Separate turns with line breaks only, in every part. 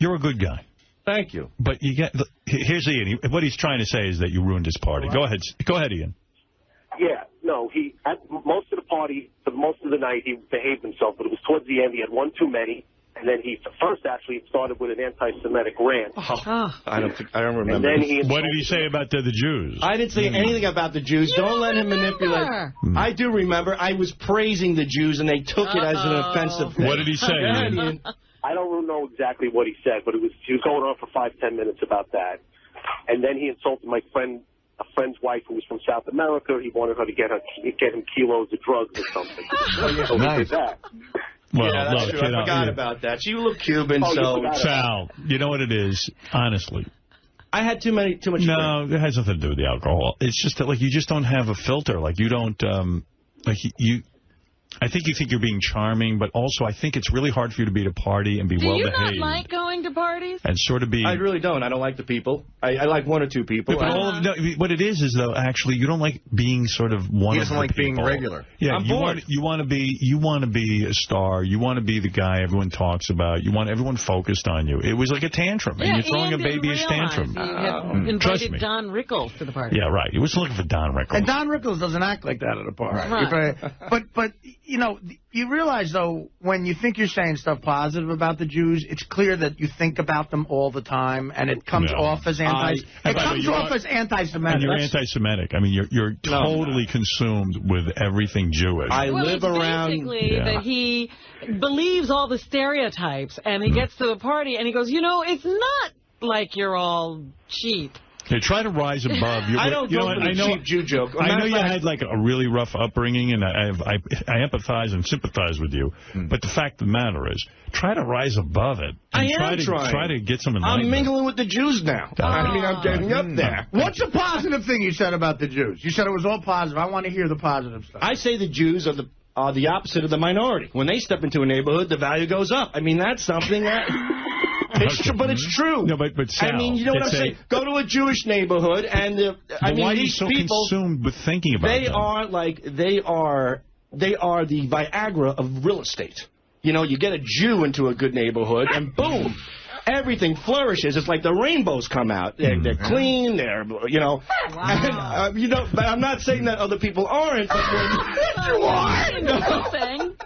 You're a good guy.
Thank you.
But you get here's Ian. What he's trying to say is that you ruined his party. Go ahead, Ian.
Yeah, no, at most of the party, for most of the night, he behaved himself, but it was towards the end. He had one too many, and then he first actually started with an anti-Semitic rant.
I don't remember.
And then
what did he say about the Jews?
I didn't say anything about the Jews. Don't let him manipulate. I do remember. I was praising the Jews, and they took it as an offensive thing.
What did he say?
I don't know exactly what he said, but he was going on for 5-10 minutes about that, and then he insulted my friend. A friend's wife who was from South America. He wanted her to get him kilos of drugs or something. So he did that.
Well,
yeah, that's true. I forgot about that. She looked Cuban, so...
Sal, you know what it is, honestly.
I had too much
No, it has nothing to do with the alcohol. It's just that, like, you just don't have a filter. Like, you don't, I think you think you're being charming, but also I think it's really hard for you to be at a party and be well-behaved.
Do you not like going to parties?
And sort of be...
I really don't. I don't like the people. I like one or two people.
But what it is, though, actually, you don't like being sort of one of the people. He doesn't like being regular. Yeah,
I'm bored.
You want to be a star. You want to be the guy everyone talks about. You want everyone focused on you. It was like a tantrum, and you're throwing a babyish tantrum.
You invited Don Rickles to the party.
Yeah, right. He was looking for Don Rickles.
And Don Rickles doesn't act like that at a party. Right. But you know, you realize, though, when you think you're saying stuff positive about the Jews, it's clear that you think about them all the time, and it comes off as anti-Semitic.
And you're anti-Semitic. I mean, you're totally consumed with everything Jewish.
I live around...
Basically, that he believes all the stereotypes, and he gets to the party, and he goes, you know, it's not like you're all cheap.
Hey, try to rise above.
I don't go for the cheap Jew joke.
I know you had like a really rough upbringing, and I empathize and sympathize with you. But the fact of the matter is, try to rise above it.
I am trying.
Try to get some enlightenment.
I'm mingling with the Jews now. I mean, I'm getting up there.
What's a positive thing you said about the Jews? You said it was all positive. I want to hear the positive stuff.
I say the Jews are the opposite of the minority. When they step into a neighborhood, the value goes up. I mean, that's something that... But it's true.
No, but Sal,
I mean, you know what I'm saying? Go to a Jewish neighborhood, and
why are you so consumed with thinking about them?
They are the Viagra of real estate. You know, you get a Jew into a good neighborhood, and boom, everything flourishes. It's like the rainbows come out. They're clean. They're, you know.
Wow.
And, you know, but I'm not saying that other people aren't. But you are.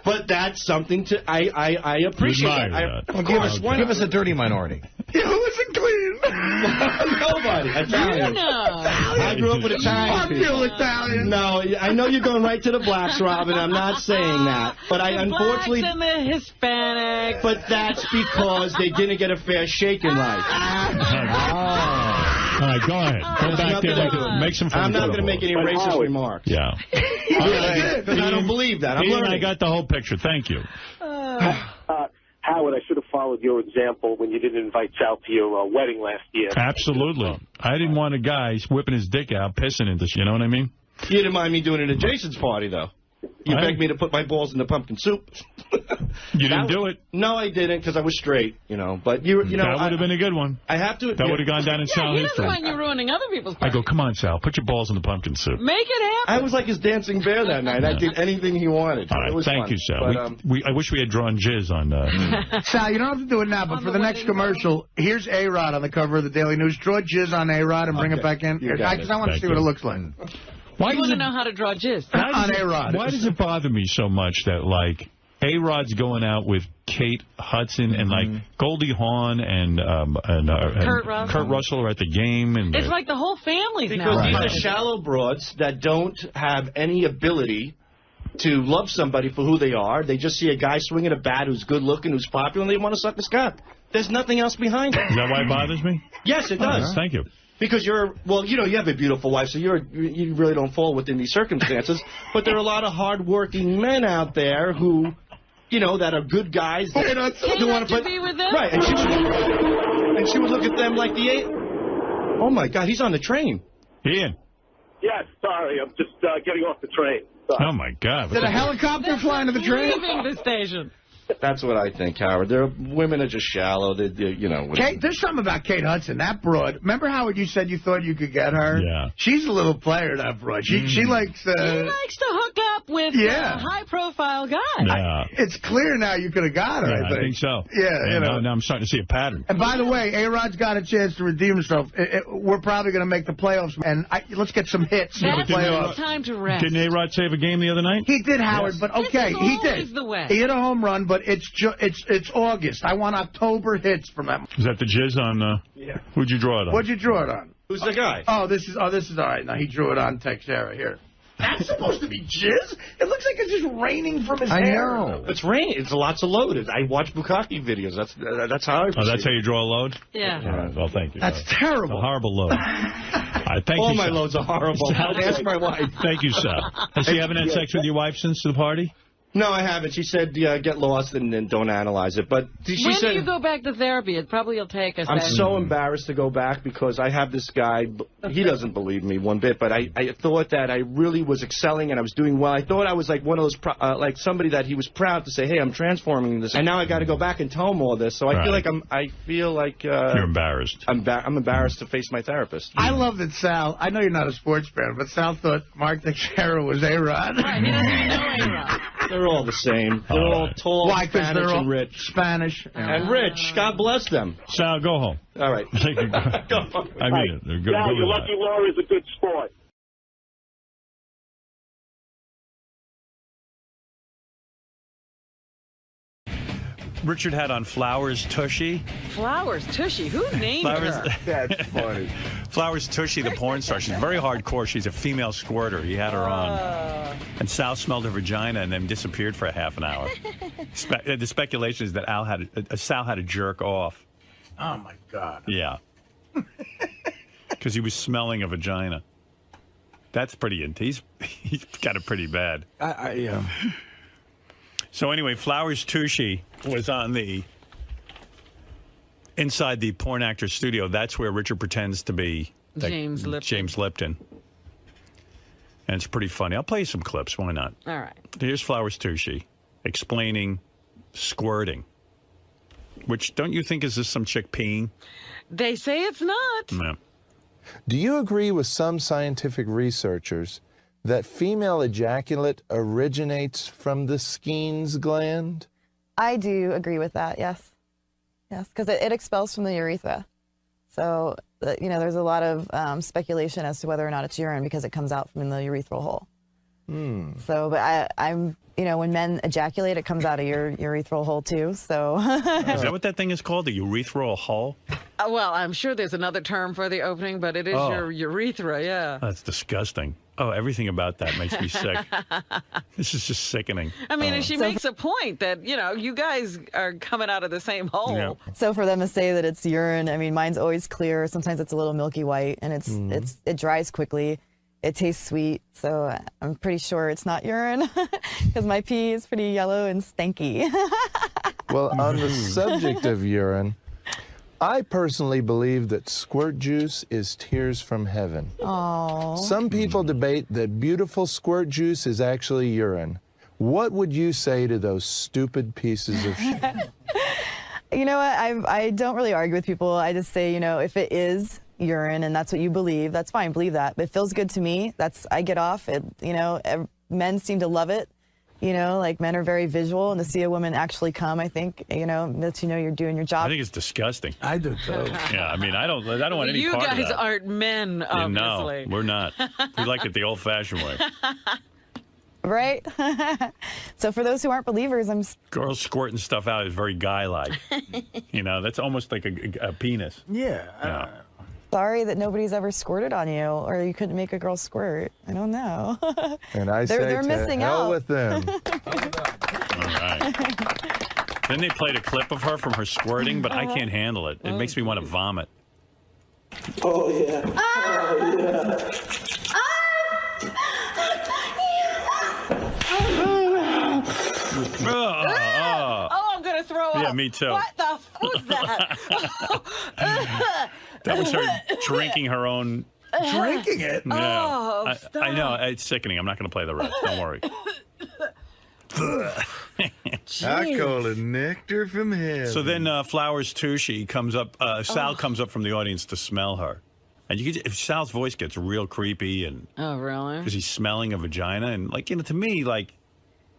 But that's something I appreciate.
Give us a dirty minority.
Who isn't clean?
Nobody. Italian. I grew up with Italian people.
I feel Italian.
No, I know you're going right to the blacks, Robin. I'm not saying that. But I unfortunately...
Blacks and the Hispanics.
But that's because they didn't get a fair shake in life.
All right, go ahead. Go back there. Make some fun.
I'm not going to make any racist remarks.
Yeah.
Because I don't believe that.
I got the whole picture. Thank you.
Howard, I should have followed your example when you didn't invite Sal to your wedding last year.
Absolutely. I didn't want a guy whipping his dick out, pissing into you know what I mean?
You didn't mind me doing it at Jason's party, though. You begged me to put my balls in the pumpkin soup.
You didn't do it?
No, I didn't, because I was straight, you know. But you know,
that would have been a good one.
I have to.
That would have gone down in Sal history.
He doesn't want you ruining other people's parties.
I go, come on, Sal, put your balls in the pumpkin soup.
Make it happen.
I was like his dancing bear that night. I did anything he wanted.
All right,
it was
thank
fun.
you, Sal.
But,
I wish we had drawn jizz on
Sal, you don't have to do it now, but for the next commercial, here's A-Rod on the cover of the Daily News. Draw jizz on A-Rod and bring it back in. Because I want to see what it looks like.
Why you want to know how to draw jizz?
On A-Rod.
Why does it bother me so much that, like, A-Rod's going out with Kate Hudson and, like, Goldie Hawn and Kurt Russell are at the game? And
it's like the whole family's
because
now.
Because these are shallow broads that don't have any ability to love somebody for who they are. They just see a guy swinging a bat who's good-looking, who's popular, and they want to suck his cock. There's nothing else behind it.
Is that why it bothers me?
Yes, it does.
Thank you.
Because well, you know, you have a beautiful wife, so you really don't fall within these circumstances. But there are a lot of hard-working men out there who, you know, that are good guys. That
want to be with them?
Right, and she would look at them like oh, my God, he's on the train.
Ian.
Yes, sorry, I'm just getting off the train. Sorry.
Oh, my God.
Is it a helicopter flying to the train?
Leaving the station.
That's what I think, Howard. Women are just shallow. They're, you know.
There's something about Kate Hudson, that broad. Remember, Howard, you said you thought you could get her?
Yeah.
She's a little player, that broad. She likes...
She likes to hook up with a high-profile guy.
Yeah.
It's clear now you could have got her,
I think so.
Yeah,
you know. Now I'm starting to see a pattern.
And by the way, A-Rod's got a chance to redeem himself. We're probably going to make the playoffs, and let's get some hits in the playoffs.
Time to rest.
Didn't A-Rod save a game the other night?
He did, Howard, but okay, he did.
The way.
He hit a home run, but it's August. I want October hits from him.
Is that the jizz on? Who'd you draw it on?
What'd you draw it on?
Who's the guy?
This is all right. Now he drew it on Texera here. That's supposed to be jizz? It looks like it's just raining from his hair.
I know. It's raining. It's lots of loaded. I watch Bukkake videos. That's how I
that's how you draw a load?
Yeah.
All right. Well, thank you.
That's terrible.
It's a horrible load.
All my loads are horrible. Ask my wife.
Thank you, Sal. Has she haven't had sex with your wife since the party?
No, I haven't. She said, get lost and don't analyze it. But she said,
when you go back to therapy, it probably will take us.
I'm so embarrassed to go back because I have this guy. He doesn't believe me one bit, but I thought that I really was excelling and I was doing well. I thought I was like one of those, like somebody that he was proud to say, hey, I'm transforming this. And now I got to go back and tell him all this. So I feel like
you're embarrassed.
I'm embarrassed to face my therapist.
I love that Sal, I know you're not a sports fan, but Sal thought Mark Texera was A-Rod.
Right, he doesn't even know A-Rod.
They're all the same. They're all tall, Spanish, and rich.
Spanish.
And rich. God bless them.
Sal, go home.
All right.
I mean it. Go
your lucky Laura's a good sport.
Richard had on Flowers Tushy.
Flowers Tushy? Who named her?
That's funny.
Flowers Tushy, the porn star. She's very hardcore. She's a female squirter. He had her on. And Sal smelled her vagina and then disappeared for a half an hour. The speculation is that Sal had to jerk off.
Oh, my God.
Yeah. Because he was smelling a vagina. That's pretty intense. He's got it pretty bad.
Yeah.
So anyway, Flowers Tushy was on inside the porn actor's studio. That's where Richard pretends to be
James
Lipton. And it's pretty funny. I'll play you some clips. Why not?
All right.
Here's Flowers Tushy explaining squirting. Which, don't you think, is this some chick peeing?
They say it's not.
No.
Do you agree with some scientific researchers that female ejaculate originates from the Skene's gland?
I do agree with that, yes. Yes, because it expels from the urethra. So, there's a lot of speculation as to whether or not it's urine because it comes out from the urethral hole. So, but I'm, when men ejaculate, it comes out of your urethral hole too, so.
Is that what that thing is called, the urethral hole?
Well, I'm sure there's another term for the opening, but it is your urethra, yeah.
That's disgusting. Oh, everything about that makes me sick. This is just sickening.
I mean, and she makes a point that, you guys are coming out of the same hole.
Yeah.
So for them to say that it's urine, I mean, mine's always clear. Sometimes it's a little milky white, and it dries quickly. It tastes sweet, so I'm pretty sure it's not urine because my pee is pretty yellow and stanky.
Well, on the subject of urine, I personally believe that squirt juice is tears from heaven.
Aww.
Some people debate that beautiful squirt juice is actually urine. What would you say to those stupid pieces of shit?
You know what? I don't really argue with people. I just say, if it is urine and that's what you believe, that's fine. Believe that. But it feels good to me. I get off it. Men seem to love it. Like men are very visual, and to see a woman actually come, I think, that you're doing your job.
I think it's disgusting.
I do too.
Yeah, I mean, I don't want any part of that.
You guys aren't men, obviously.
No, we're not. We like it the old-fashioned way.
Right? So for those who aren't believers,
Girls squirting stuff out is very guy-like. That's almost like a penis.
Yeah.
sorry that nobody's ever squirted on you, or you couldn't make a girl squirt. I don't know.
And I say
they're missing
hell
out
with them.
All right. Then they played a clip of her from her squirting, but I can't handle it. It makes me want to vomit.
Oh, yeah. Oh, yeah.
Oh, I'm going to throw up.
Yeah, me too.
What the f was that?
That was her drinking her own...
Drinking it?
Yeah.
Oh, stop.
I know. It's sickening. I'm not going to play the rest. Don't worry.
I call it nectar from heaven.
So then Flowers Tushy comes up, Sal comes up from the audience to smell her. And you could, Sal's voice gets real creepy, and
oh, really?
Because he's smelling a vagina, and like, you know, to me, like,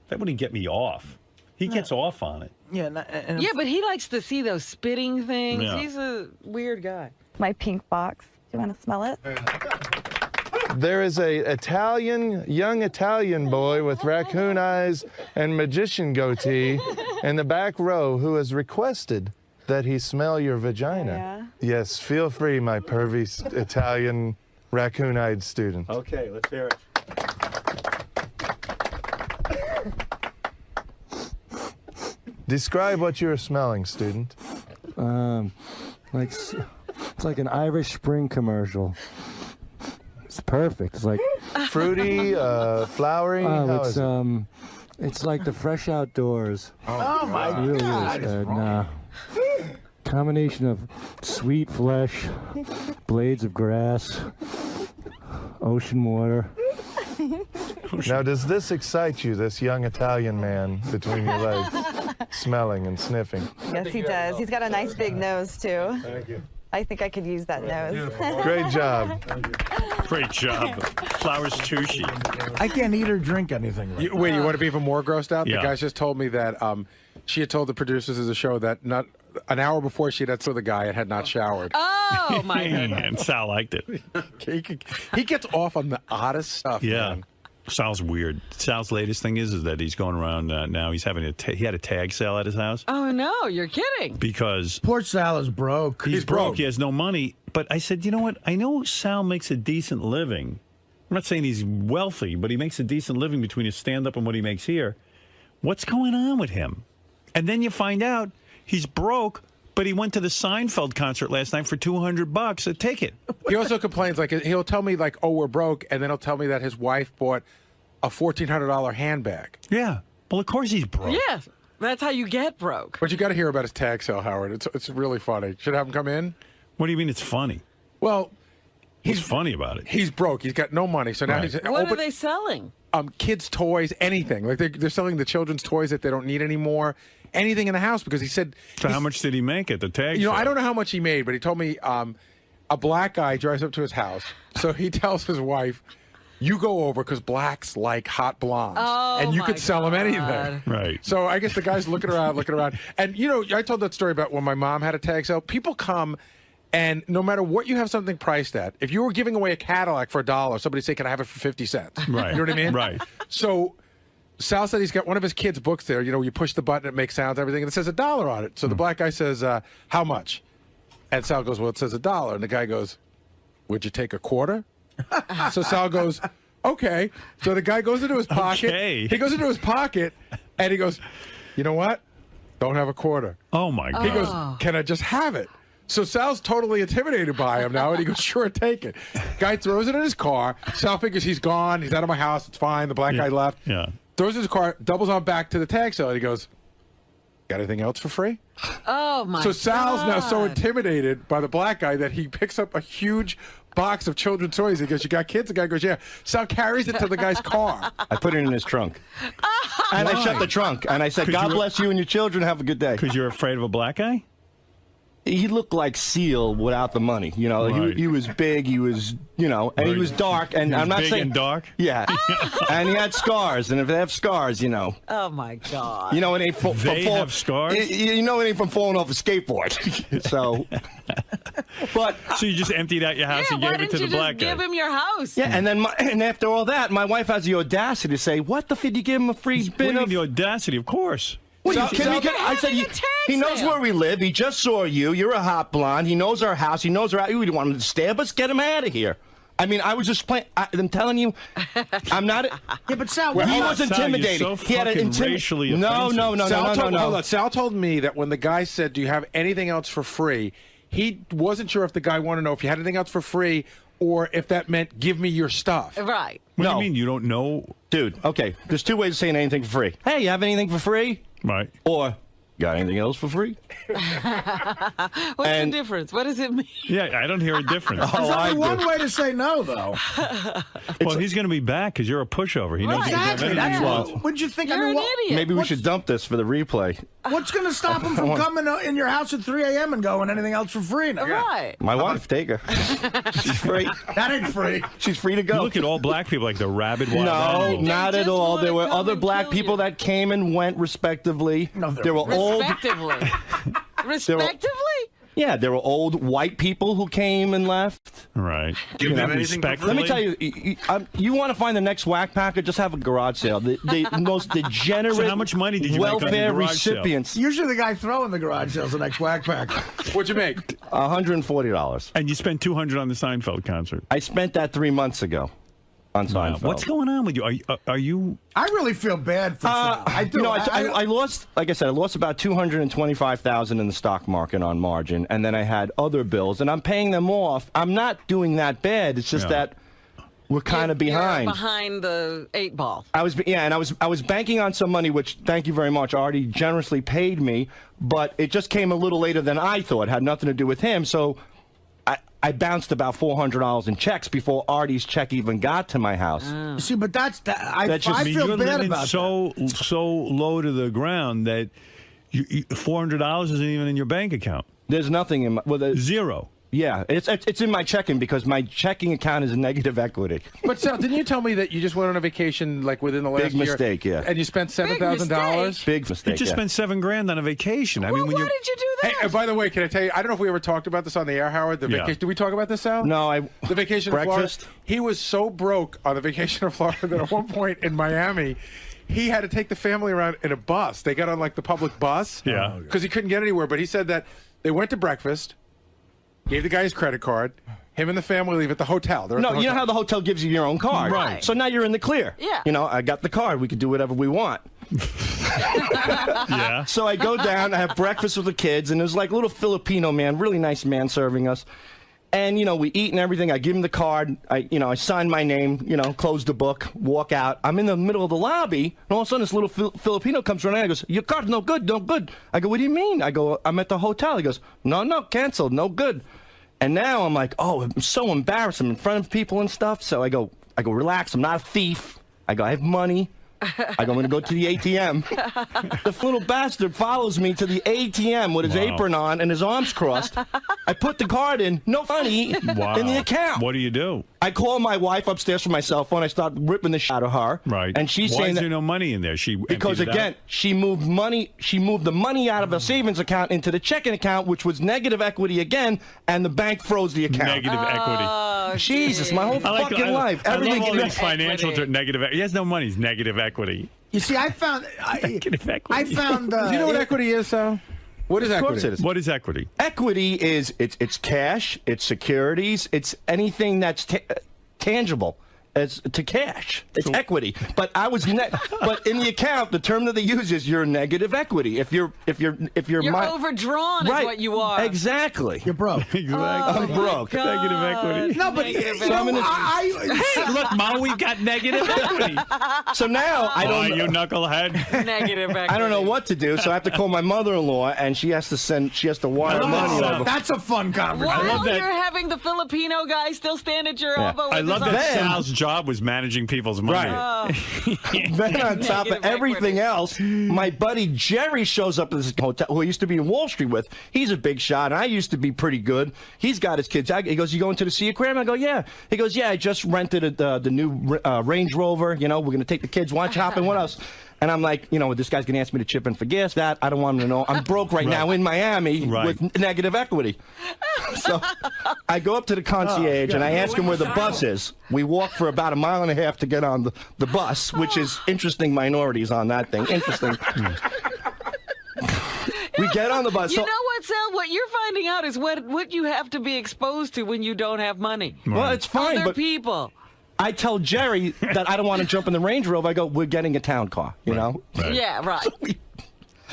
that wouldn't get me off. He gets off on it.
Yeah,
yeah, but he likes to see those spitting things.
Yeah.
He's a weird guy.
My pink box. Do you want to smell it?
There is a young Italian boy with raccoon eyes and magician goatee in the back row who has requested that he smell your vagina.
Yeah.
Yes, feel free, my pervy Italian raccoon-eyed student.
Okay, let's hear it.
Describe what you're smelling, student.
It's like an Irish Spring commercial. It's perfect. It's like
fruity, flowery. How is it?
It's like the fresh outdoors.
Oh my
it really
God!
Is. Combination of sweet flesh, blades of grass, ocean water.
Now, does this excite you, this young Italian man between your legs, smelling and sniffing?
Yes, he does. He's got a nice big nose, too.
Thank you.
I think I could use that nose.
Great job.
Great job. Flowers Tushy.
I can't eat or drink anything. Right
Wait, you want to be even more grossed out?
Yeah.
The guys just told me that she had told the producers of the show that not an hour before she had saw the guy and had not showered.
Oh, my goodness.
And Sal liked it.
He gets off on the oddest stuff,
Yeah.
man.
Sal's weird. Sal's latest thing is that he's going around now. He's having he had a tag sale at his house.
Oh, no, you're kidding.
Because
Poor Sal is broke.
he's broke. He has no money. But I said, you know what? I know Sal makes a decent living. I'm not saying he's wealthy, but he makes a decent living between his stand-up and what he makes here. What's going on with him? And then you find out he's broke, but he went to the Seinfeld concert last night for $200 a ticket.
He also complains, like, he'll tell me, like, oh, we're broke, and then he'll tell me that his wife bought a $1,400 handbag.
Yeah. Well, of course he's broke.
Yes, that's how you get broke.
But you got to hear about his tag sale, Howard. It's really funny. Should I have him come in?
What do you mean it's funny?
Well,
What's funny about it?
He's broke. He's got no money. So now
Right.
he's
What are they selling?
Kids' toys, anything. Like they're selling the children's toys that they don't need anymore. Anything in the house, because he said.
So how much did he make at the tag
You know,
sale?
I don't know how much he made, but he told me a black guy drives up to his house. So he tells his wife, "You go over because blacks like hot blondes, and you could sell them anything."
Right.
So I guess the guy's looking around, and you know, I told that story about when my mom had a tag sale. People come. And no matter what you have something priced at, if you were giving away a Cadillac for $1, somebody say, "Can I have it for 50 cents?"
Right.
You know what I mean?
Right.
So Sal said he's got one of his kids' books there. You know, you push the button, it makes sounds, everything, and it says $1 on it. So the black guy says, "How much?" And Sal goes, "Well, it says $1." And the guy goes, "Would you take a quarter?" So Sal goes, "Okay." So the guy goes into his pocket.
Okay.
He goes into his pocket, and he goes, "You know what? Don't have a quarter."
Oh, my God.
He goes, "Can I just have it?" So Sal's totally intimidated by him now, and he goes, "Sure, take it." Guy throws it in his car. Sal figures he's gone. He's out of my house. It's fine. The black guy left.
Yeah.
Throws it in his car, doubles on back to the tag sale, and he goes, "Got anything else for free?"
Oh, my God.
So Sal's now so intimidated by the black guy that he picks up a huge box of children's toys. He goes, "You got kids?" The guy goes, "Yeah." Sal carries it to the guy's car.
I put it in his trunk. And I shut the trunk. And I said, "God bless you and your children. Have a good day."
Because you're afraid of a black guy?
He looked like Seal without the money. You know,
Right.
he was big. He was, you know, and he was dark. And
He was
I'm not
big
saying
and dark?
Yeah. And he had scars. And if they have scars, you know.
Oh, my God.
You know, it ain't from
They have scars?
You know, it ain't from falling off a skateboard. So, but
So you just emptied out your house
Yeah,
and
why
gave it
didn't
to
you
the black
just
guy?
give him your house?
yeah, and then and after all that, my wife has the audacity to say, "What the did you give him a free
What do
bin
you mean
of?"
the audacity? Of course.
What,
Sal-
I said, he knows where we live. He just saw you. You're a hot blonde. He knows our house. He knows our. We don't want him to stab us. Get him out of here. I mean, I was just playing. I'm telling you, I'm not.
Yeah, but Sal,
he was
Sal,
intimidated.
you're so
He had an
fucking racially
No.
Hold on. Sal told me that when the guy said, "Do you have anything else for free?" he wasn't sure if the guy wanted to know if you had anything else for free or if that meant give me your stuff.
Right.
What do
No.
you mean you don't know?
Dude, okay. There's two ways of saying anything for free. Hey, you have anything for free?
Right.
Or got anything else for free?
What's the difference? What does it mean?
Yeah, I don't hear a difference.
There's only one way to say no, though.
Well, he's going to be back because you're a pushover. He knows
Exactly. That's
he wants.
what would you think?
You're an idiot.
Maybe we should dump this for the replay.
What's going to stop him from coming in your house at 3 a.m. and going anything else for free? Now?
Right.
My wife, take her. She's free.
That ain't free.
She's free to go.
You look at all black people like the rabid wild
No,
animals.
not at all. There were other black people that came and went respectively.
No,
there were old.
Respectively. Respectively?
Yeah, there were old white people who came and left.
Right.
Give them anything for free.
Let me tell you, you want to find the next whack packer, just have a garage sale. The most degenerate
So how much money did you make on the
welfare
garage
recipients.
Usually the guy throwing the garage sales the next whack pack.
What'd you make?
$140.
And you spent $200 on the Seinfeld concert.
I spent that 3 months ago on
Wow.
Seinfeld.
What's going on with you? Are you?
I really feel bad for Sal. I do.
You know, I lost, like I said, I lost about $225,000 in the stock market on margin, and then I had other bills, and I'm paying them off. I'm not doing that bad. It's just that we're kind of behind.
You're behind the 8 ball.
I was banking on some money, which thank you very much. Artie generously paid me, but it just came a little later than I thought. It had nothing to do with him, so I bounced about $400 in checks before Artie's check even got to my house.
See, but I feel
you're
bad
living
about
so low to the ground that $400 isn't even in your bank account.
There's nothing in my
zero.
Yeah, it's in my checking because my checking account is a negative equity.
But Sal, didn't you tell me that you just went on a vacation like within the last
Big
year?
mistake, yeah.
And you spent $7,000?
Big mistake.
You just spent $7,000 on a vacation. I mean, when
why did you do that?
Hey, by the way, can I tell you? I don't know if we ever talked about this on the air, Howard. The vacation. Did we talk about this, Sal?
No,
the vacation
breakfast?
in Florida. He was so broke on the vacation in Florida that at one point in Miami, he had to take the family around in a bus. They got on like the public bus.
Yeah.
Because he couldn't get anywhere. But he said that they went to breakfast. Gave the guy his credit card. Him and the family leave at the hotel.
You know how the hotel gives you your own card?
Right.
So now you're in the clear.
Yeah.
You know, I got the card. We can do whatever we want.
Yeah.
So I go down, I have breakfast with the kids, and there's like a little Filipino man, really nice man serving us. And, you know, we eat and everything. I give him the card. I sign my name, close the book, walk out. I'm in the middle of the lobby, and all of a sudden this little Filipino comes running and goes, "Your card's no good, no good." I go, "What do you mean?" I go, "I'm at the hotel." He goes, No, canceled, no good." And now I'm like, oh, I'm so embarrassed. I'm in front of people and stuff. So I go, relax. I'm not a thief. I go, I have money. I'm going to go to the ATM. The little bastard follows me to the ATM with his apron on and his arms crossed. I put the card in, no money in the account.
What do you do?
I call my wife upstairs from my cell phone. I start ripping the shit out of her.
Right.
And she's
Why
saying
is
that
there no money in there?
because again, she moved money. She moved the money out of a savings account into the checking account, which was negative equity again, and the bank froze the account.
Negative equity.
Jesus, my whole fucking life.
I
Everything
love all these financial negative. He has no money. He's negative equity.
You see, I found.
Negative equity.
I found.
Do you know what equity is, Sal? What is
Of course
equity?
it is.
What is equity?
Equity is it's cash, it's securities, it's anything that's tangible. It's to cash. It's equity. But but in the account, the term that they use is your negative equity. If you're
overdrawn is what you are.
Exactly.
You're broke.
Exactly.
I'm broke.
Negative equity.
No, but
Hey, look, Ma, we've got negative equity.
So now I don't.
You knucklehead.
Negative equity.
I don't know what to do, so I have to call my mother-in-law, and she has to wire money over.
That's a fun conversation.
While you're having the Filipino guy still stand at your elbow with
I love
his
that
arm.
Sal's job was managing people's money.
Right. Then on top of everything else, my buddy Jerry shows up at this hotel, who I used to be in Wall Street with. He's a big shot, and I used to be pretty good. He's got his kids. He goes, "You going to the Sea Aquarium?" I go, "Yeah." He goes, "Yeah, I just rented the new Range Rover. We're going to take the kids wine shopping. What else?" And I'm like, this guy's going to ask me to chip in for gas. That I don't want him to know. I'm broke right now in Miami with negative equity. So I go up to the concierge and I ask him where the bus is. We walk for about 1.5 miles to get on the bus, which is interesting minorities on that thing. Interesting. We get on the bus.
You know what, Sal? What you're finding out is what you have to be exposed to when you don't have money.
Well, it's fine.
Other
but
people.
I tell Jerry that I don't want to jump in the Range Rover. I go, "We're getting a town car, Right.
Yeah, right.
So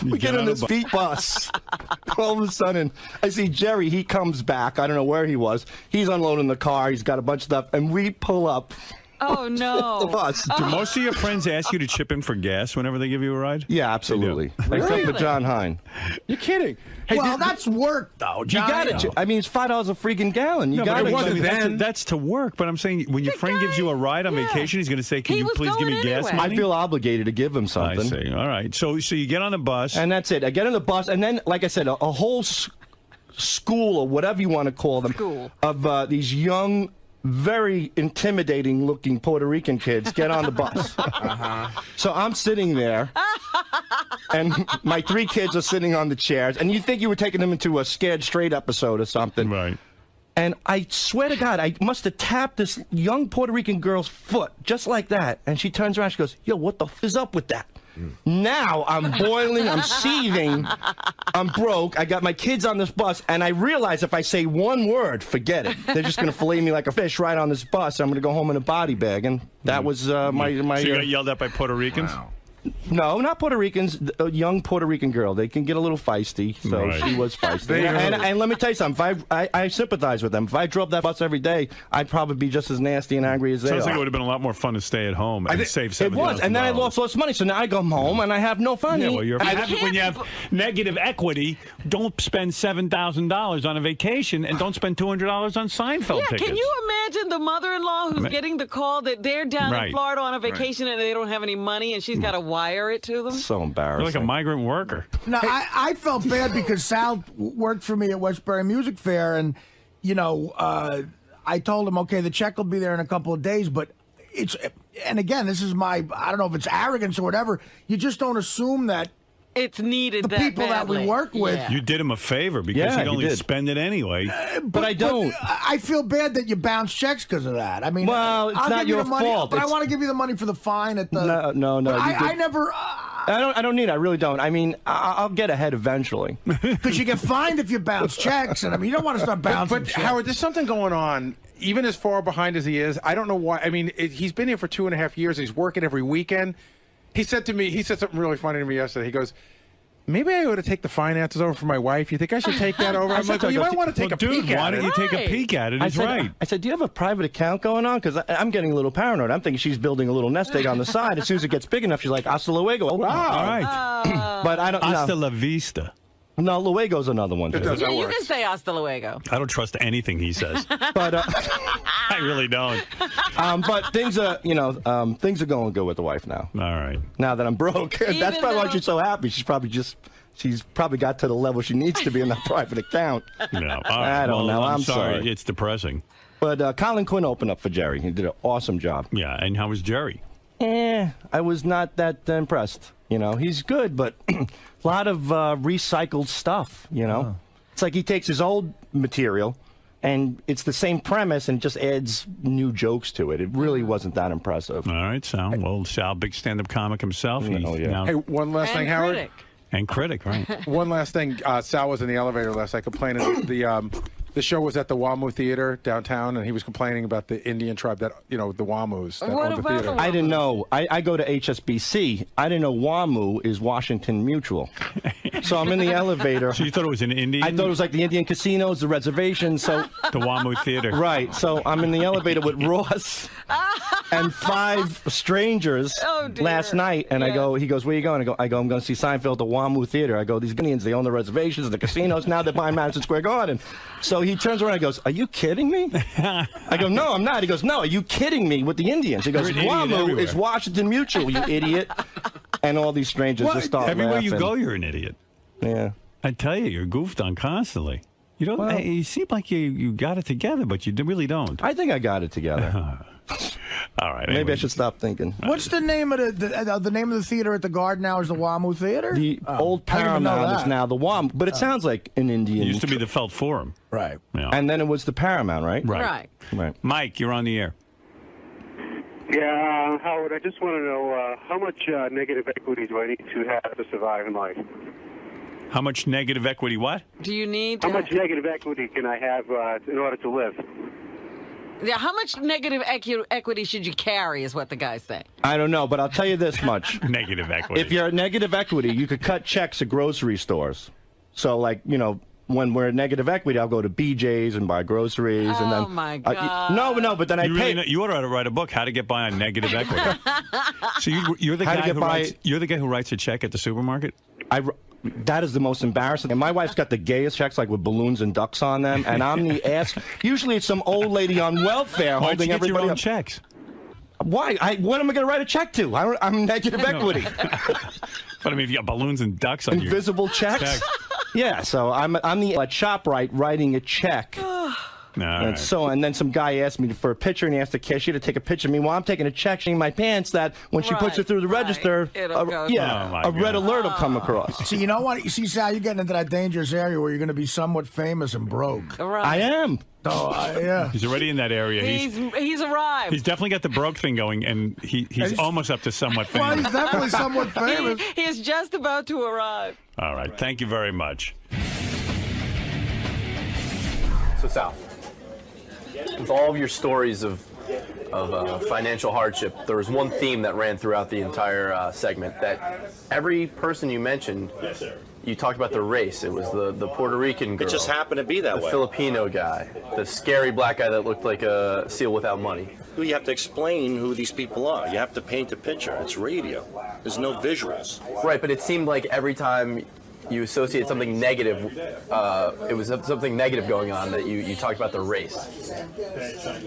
we get in this beat bus. All of a sudden, I see Jerry. He comes back. I don't know where he was. He's unloading the car. He's got a bunch of stuff. And we pull up
Oh, no.
The bus.
Do most of your friends ask you to chip in for gas whenever they give you a ride?
Yeah, absolutely. Except for John Hine.
You're kidding. Hey,
Well, that's work, though, John.
You got it. I mean, it's $5 a freaking gallon. You
No,
got
but
it.
that's to work. But I'm saying when your friend gives you a ride on vacation, he's going to say, "Can you please give me gas money?"
I feel obligated to give him something.
I see. All right. So you get on the bus,
and that's it. I get on the bus, and then, like I said, a whole school or whatever you want to call them of these young, very intimidating-looking Puerto Rican kids get on the bus. So I'm sitting there, and my 3 kids are sitting on the chairs, and you think you were taking them into a Scared Straight episode or something.
Right.
And I swear to God, I must have tapped this young Puerto Rican girl's foot, just like that. And she turns around, she goes, "Yo, what the f is up with that?" Now I'm boiling, I'm seething, I'm broke, I got my kids on this bus, and I realize if I say one word, forget it. They're just going to fillet me like a fish right on this bus. I'm going to go home in a body bag, and that was my...
So you got yelled at by Puerto Ricans?
Wow. No, not Puerto Ricans. A young Puerto Rican girl. They can get a little feisty, so she was feisty. And let me tell you something. I sympathize with them. If I drove that bus every day, I'd probably be just as nasty and angry as they are.
Sounds like it would have been a lot more fun to stay at home and save $70,000.
It was, and then I lost less money, so now I go home and I have no fun.
Yeah, well, when you have negative equity, don't spend $7,000 on a vacation and don't spend $200 on Seinfeld tickets.
Can you imagine the mother-in-law who's getting the call that they're down in Florida on a vacation and they don't have any money and she's got to wire it to them?
So embarrassing.
You're like a migrant worker.
No, I felt bad because Sal worked for me at Westbury Music Fair, and, you know, I told him, okay, the check will be there in a couple of days, but it's, and again, this is my, I don't know if it's arrogance or whatever, you just don't assume that
it's needed.
The people that we work with.
You did him a favor because he'd only spend it anyway.
But I don't. I feel bad that you bounce checks because of that. I mean,
well, it's not your fault.
But I want to give you the money for the fine at the.
No.
I never.
I don't need it. I really don't. I mean, I'll get ahead eventually.
Because you get fined if you bounce checks, and I mean, you don't want to start bouncing.
But Howard, there's something going on. Even as far behind as he is, I don't know why. I mean, he's been here for 2.5 years. He's working every weekend. He said something really funny to me yesterday. He goes, "Maybe I ought to take the finances over for my wife. You think I should take that over?" I'm like, well, you might want to take a peek at it.
Why don't you take a peek at it? He's right.
I said, "Do you have a private account going on?" Because I'm getting a little paranoid. I'm thinking she's building a little nest egg on the side. As soon as it gets big enough, she's like, "Hasta luego."
All right.
But I don't know.
Hasta la vista.
No, luego's another one. Too.
Yeah, you can say hasta luego.
I don't trust anything he says.
But
I really don't.
But things are, things are going good with the wife now.
All right.
Now that I'm broke, that's probably why she's so happy. She's probably got to the level she needs to be in that private account.
No,
I don't know. I'm sorry.
It's depressing.
But Colin Quinn opened up for Jerry. He did an awesome job.
Yeah, and how was Jerry?
I was not that impressed. He's good, but a lot of recycled stuff, It's like he takes his old material, and it's the same premise, and just adds new jokes to it. It really wasn't that impressive.
All right, Sal. Well, Sal, big stand-up comic himself.
Hey, one last thing, Howard.
And critic, right.
One last thing. Sal was in the elevator last night complaining. The show was at the WAMU Theater downtown, and he was complaining about the Indian tribe that, the WAMUs that owned the theater.
I didn't know. I go to HSBC. I didn't know WAMU is Washington Mutual. So I'm in the elevator.
So you thought it was an Indian?
I thought it was like the Indian casinos, the reservations. So
the WAMU Theater.
Right. So I'm in the elevator with Ross and 5 strangers last night, and he goes, "Where are you going?" I go, "I'm going to see Seinfeld at the WAMU Theater." I go, "These Indians, they own the reservations, the casinos. Now they're buying Madison Square Garden." So he turns around and goes, "Are you kidding me?" I go, "No, I'm not." He goes, "No, are you kidding me with the Indians?" He goes, "WAMU is Washington Mutual, you idiot." And all these strangers just start
Everywhere
laughing.
you go, you're an idiot.
Yeah.
I tell you, you're goofed on constantly. You don't. You seem like you got it together, but you really don't.
I think I got it together.
All right.
Maybe I should stop thinking.
What's the name of the name of the theater at the Garden now? Is the WAMU Theater?
The old Paramount is now the WAMU, but it sounds like an Indian.
It used to be the Felt Forum.
Right.
Yeah.
And then it was the Paramount, right?
Right. Mike, you're on the air.
Yeah, Howard, I just want to know how much negative equity do I need to have to survive in life?
How much negative equity what?
Do you need
How much negative equity can I have in order to live?
Yeah, how much negative equity should you carry is what the guy's saying.
I don't know, but I'll tell you this much.
Negative equity.
If you're at negative equity, you could cut checks at grocery stores. So, like, when we're at negative equity, I'll go to BJ's and buy groceries, and then.
Oh my God!
No, but then I pay.
You ought to write a book, How to Get By on Negative Equity. So you're the guy who writes a check at the supermarket.
That is the most embarrassing. And my wife's got the gayest checks, like with balloons and ducks on them, and I'm the ass. Usually, it's some old lady on welfare holding everybody
your own
up.
checks.
Why? What am I going to write a check to? I'm negative equity.
But I mean, if you got balloons and ducks on
invisible checks. Yeah, so I'm the at ShopRite writing a check. And then some guy asked me for a picture, and he asked the cashier to take a picture of me while I'm taking a check in my pants. That when she puts it through the register, a red alert will come across.
See, you know what? You see, Sal, you're getting into that dangerous area where you're going to be somewhat famous and broke.
I am.
Oh, yeah.
He's already in that area.
He's arrived.
He's definitely got the broke thing going, and he's almost up to somewhat famous.
Well, he's definitely somewhat famous.
He is just about to arrive.
All right. Thank you very much.
So, Sal, with all of your stories of financial hardship, there was one theme that ran throughout the entire segment, that every person you mentioned, you talked about their race. It was the Puerto Rican girl.
It just happened to be that way.
The Filipino guy. The scary black guy that looked like a seal without money.
Well, you have to explain who these people are. You have to paint a picture. It's radio. There's no visuals.
Right, but it seemed like every time you associate something negative, it was something negative going on, that you talked about the race.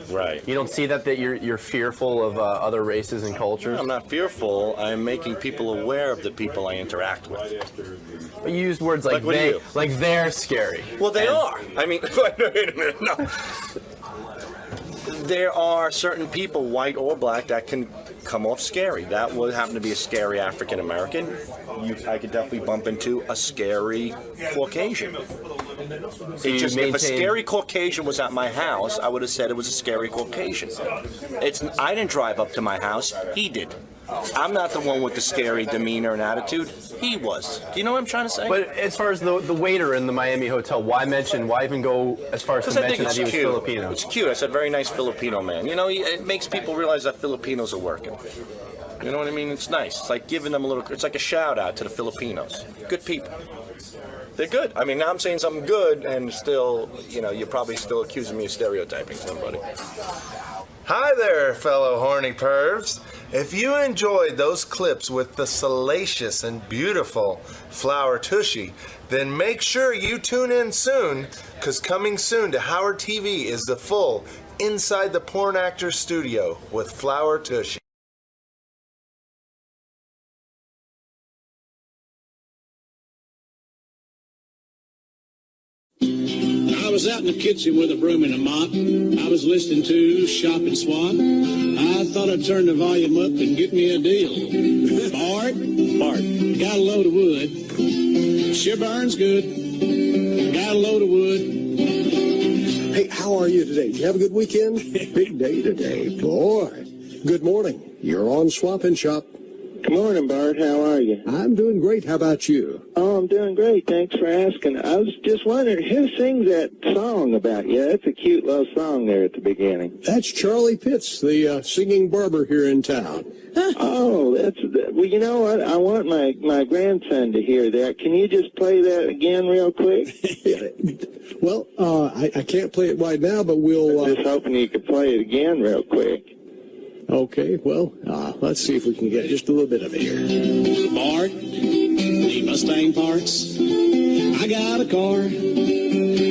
Right.
You don't see that you're fearful of other races and cultures?
I'm not fearful. I'm making people aware of the people I interact with.
But you used words like they're scary.
Well, they are. I mean, wait a minute, no. There are certain people, white or black, that can come off scary. That would happen to be a scary African American. I could definitely bump into a scary Caucasian. If a scary Caucasian was at my house, I would have said it was a scary Caucasian. I didn't drive up to my house. He did. I'm not the one with the scary demeanor and attitude. He was. Do you know what I'm trying to say?
But as far as the waiter in the Miami hotel, why even go as far as to mention that he was Filipino?
It's cute. I said, very nice Filipino man. You know, it makes people realize that Filipinos are working. You know what I mean? It's nice. It's like giving them it's like a shout out to the Filipinos. Good people. They're good. I mean, now I'm saying something good, and still, you're probably still accusing me of stereotyping somebody.
Hi there, fellow horny pervs. If you enjoyed those clips with the salacious and beautiful Flower Tushy, then make sure you tune in soon, because coming soon to Howard TV is the full Inside the Porn Actor Studio with Flower Tushy.
I was out in the kitchen with a broom and a mop. I was listening to Shop and Swap. I thought I'd turn the volume up and get me a deal. Bart, got a load of wood. Sure burns good. Got a load of wood.
Hey, how are you today? Did you have a good weekend? Big day today. Boy, good morning. You're on Swap and Shop.
Good morning, Bart. How are you?
I'm doing great. How about you?
Oh, I'm doing great. Thanks for asking. I was just wondering, who sings that song about you? That's a cute little song there at the beginning.
That's Charlie Pitts, the singing barber here in town.
Oh, well, you know what? I want my grandson to hear that. Can you just play that again real quick?
Well, I can't play it right now, but we'll...
I'm just hoping you could play it again real quick.
Okay, well, let's see if we can get just a little bit of it here.
Bart, need Mustang parts. I got a car.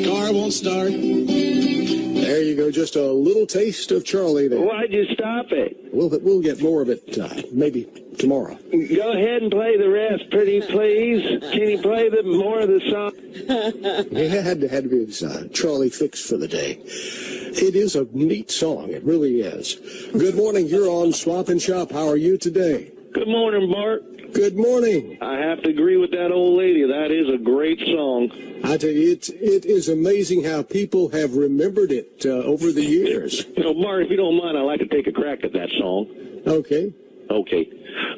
Car won't start.
There you go, just a little taste of Charlie there.
Why'd you stop it?
We'll get more of it maybe tomorrow.
Go ahead and play the rest, pretty please. Can you play more of the song?
It had to be his Charlie fix for the day. It is a neat song. It really is. Good morning. You're on Swap and Shop. How are you today?
Good morning, Bart.
Good morning.
I have to agree with that old lady. That is a great song.
I tell you, it is amazing how people have remembered it over the years.
Bart, if you don't mind, I'd like to take a crack at that song.
Okay.
Okay.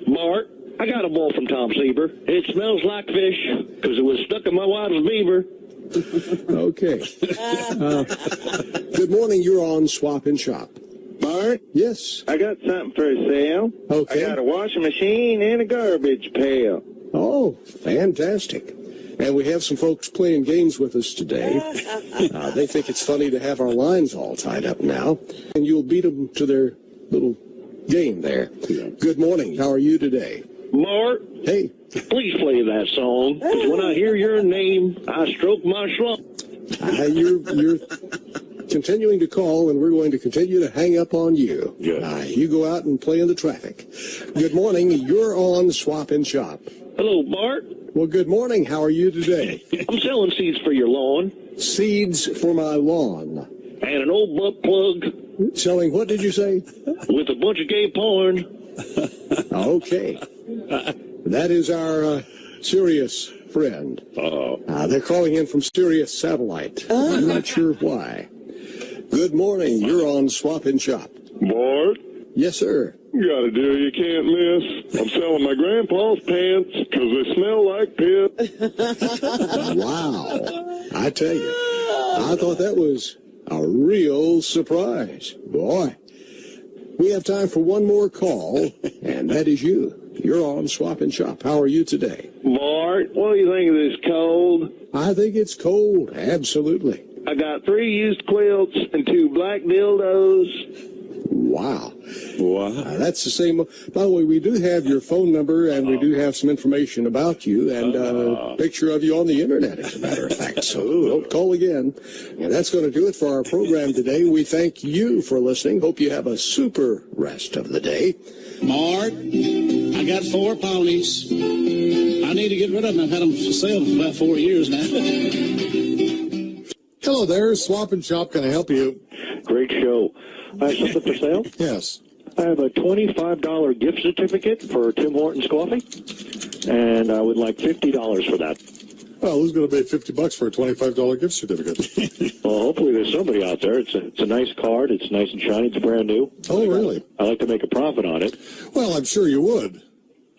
Bart, I got a ball from Tom Seaver. It smells like fish because it was stuck in my wife's beaver.
Okay. Good morning. You're on Swap and Shop.
Bart?
Yes?
I got something for sale.
Okay.
I got a washing machine and a garbage pail.
Oh, fantastic. And we have some folks playing games with us today. They think it's funny to have our lines all tied up now. And you'll beat them to their little game there. Good morning. How are you today?
Mark.
Hey.
Please play that song, because when I hear your name, I stroke my slump.
You're continuing to call, and we're going to continue to hang up on you. You go out and play in the traffic. Good morning. You're on Swap and Shop.
Hello, Bart.
Well, good morning. How are you today?
I'm selling seeds for your lawn.
Seeds for my lawn.
And an old butt plug.
Selling what did you say?
With a bunch of gay porn.
Okay. That is our Sirius friend. They're calling in from Sirius Satellite. I'm not sure why. Good morning. You're on Swap and Shop.
Bart?
Yes, sir.
You got a deal you can't miss. I'm selling my grandpa's pants because they smell like piss.
Wow. I tell you, I thought that was a real surprise. Boy. We have time for one more call, and that is you. You're on Swap and Shop. How are you today?
Bart, what do you think of this cold?
I think it's cold. Absolutely.
I got 3 used quilts and 2 black dildos.
Wow. That's the same. By the way, we do have your phone number, and we do have some information about you, and a picture of you on the internet, as a matter of fact. So don't call again. And that's going to do it for our program today. We thank you for listening. Hope you have a super rest of the day.
Mark, I got 4 ponies. I need to get rid of them. I've had them for sale for about 4 years now.
Hello there, Swap and Shop. Can I help you?
Great show. I have something for sale?
Yes.
I have a $25 gift certificate for Tim Hortons Coffee, and I would like $50 for that.
Well, who's going to pay $50 for a $25 gift certificate?
Well, hopefully there's somebody out there. It's a nice card. It's nice and shiny. It's brand new.
Oh, really?
I like to make a profit on it.
Well, I'm sure you would.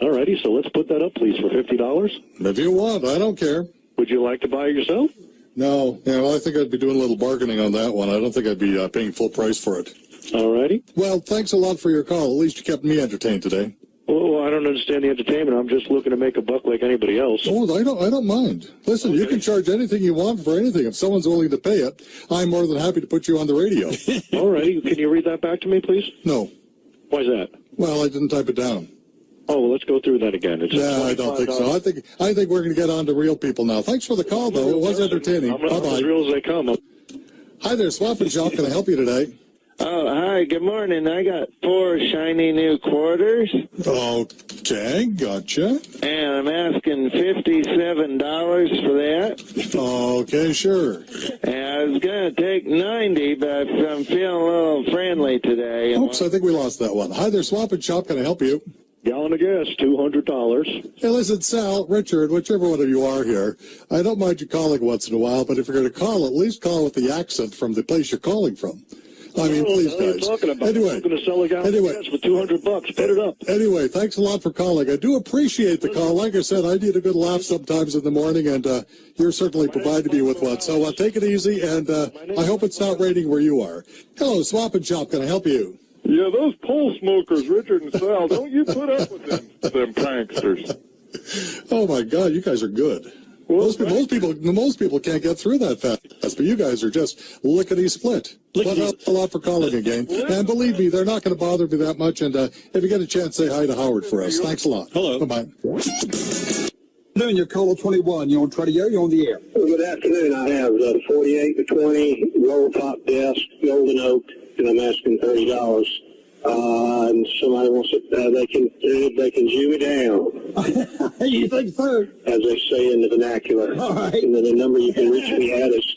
All righty, so let's put that up, please, for $50.
If you want, I don't care.
Would you like to buy it yourself?
No. Yeah, well, I think I'd be doing a little bargaining on that one. I don't think I'd be paying full price for it.
All righty.
Well, thanks a lot for your call. At least you kept me entertained today.
Well, I don't understand the entertainment. I'm just looking to make a buck like anybody else.
Oh, I don't mind. Listen, okay. You can charge anything you want for anything. If someone's willing to pay it, I'm more than happy to put you on the radio.
All righty. Can you read that back to me, please?
No.
Why's that?
Well, I didn't type it down.
Oh, well, let's go through that again.
No, I don't think so. I think we're going to get on to real people now. Thanks for the call, though. It was entertaining. Bye-bye.
As real as they come.
Hi there, Swap and Shop. Can I help you today?
Oh, hi. Good morning. I got 4 shiny new quarters.
Okay, gotcha.
And I'm asking $57 for that.
Okay, sure.
And I was going to take 90, but I'm feeling a little friendly today.
Oops, I think we lost that one. Hi there, Swap and Shop. Can I help you?
Gallon of gas, $200.
Hey, listen, Sal, Richard, whichever one of you are here, I don't mind you calling once in a while, but if you're going to call, at least call with the accent from the place you're calling from. I mean, please, guys.
Talking about?
Anyway,
I'm going to sell a gallon of gas for $200. Put it up.
Anyway, thanks a lot for calling. I do appreciate the call. Like I said, I need a good laugh sometimes in the morning, and you're certainly providing me with one. So take it easy, and I hope it's not raining where you are. Hello, Swap and Shop. Can I help you?
Yeah, those pole smokers, Richard and Sal, don't you put up with them pranksters.
Oh, my God, you guys are good. Most people can't get through that fast, but you guys are just lickety-split. But a lot for calling again. And believe me, they're not going to bother me that much. And if you get a chance, say hi to Howard for us. Thanks a lot.
Hello.
Bye-bye.
Doing your caller 21. You're on radio. You're on the air.
Good afternoon. I have 48 to 20 roll top desk, golden oak, and I'm asking $30. And somebody wants it, they can zoom it down.
You think so?
As they say in the vernacular.
All right.
And then the number you can reach me at is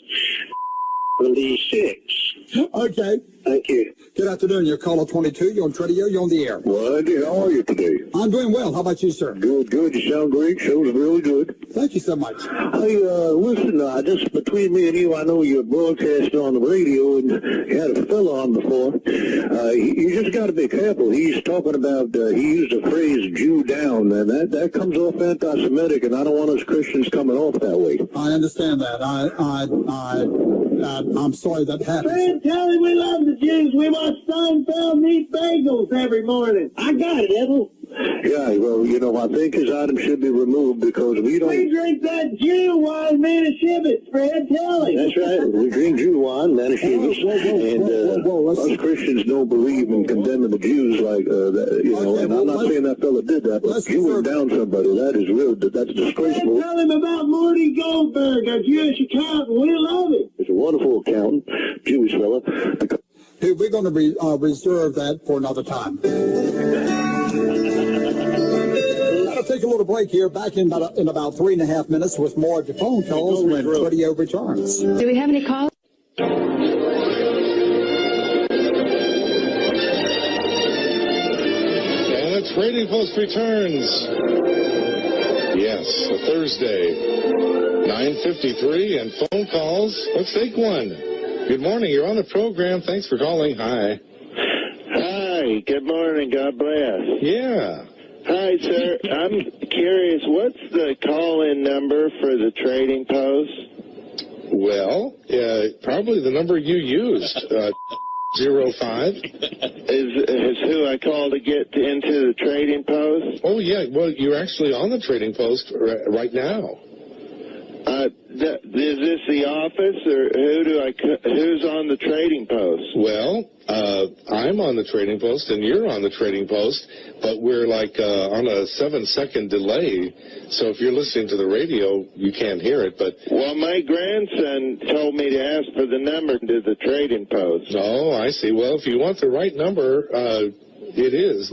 76.
Okay.
Thank you.
Good afternoon. You're caller 22. You're on radio. You're on the air.
Well, how are you today?
I'm doing well. How about you, sir?
Good. You sound great. Show's really good.
Thank you so much.
Hey, listen, just between me and you, I know you're broadcasting on the radio, and you had a fella on before. You just got to be careful. He's talking about, he used the phrase Jew down, and that comes off anti-Semitic, and I don't want us Christians coming off that way.
I understand that. I'm sorry that happened.
Man, tell him we love the Jews. We watch Seinfeld and eat bagels every morning. I got it, Ethel.
Yeah, well, you know, I think his item should be removed because we don't...
We drink that Jew wine, Manischewitz, Fred, tell him.
That's right. We drink Jew wine, Manischewitz, and us Christians don't believe in condemning the Jews like that, you know, and I'm not saying that fella did that, but Jewing down somebody, that's disgraceful.
Tell him about Morty Goldberg, our Jewish accountant. We love him.
He's a wonderful accountant, Jewish fella.
Hey, we're going to reserve that for another time. I'll take a little break here. Back in about 3.5 minutes with more of your phone calls when radio returns.
Do we have any calls?
And the Trading Post returns. Yes, a Thursday, 9:53, and phone calls. Let's take one. Good morning. You're on the program. Thanks for calling. Hi.
Hi. Good morning. God bless.
Yeah.
Hi, sir. I'm curious, what's the call-in number for the Trading Post?
Well, probably the number you used, 05.
Is who I call to get into the Trading Post?
Oh, yeah. Well, you're actually on the Trading Post right now.
Is this the office, or who's on the Trading Post?
Well, I'm on the Trading Post, and you're on the Trading Post, but we're like on a 7-second delay. So if you're listening to the radio, you can't hear it. But
well, my grandson told me to ask for the number to the Trading Post.
Oh, I see. Well, if you want the right number, it is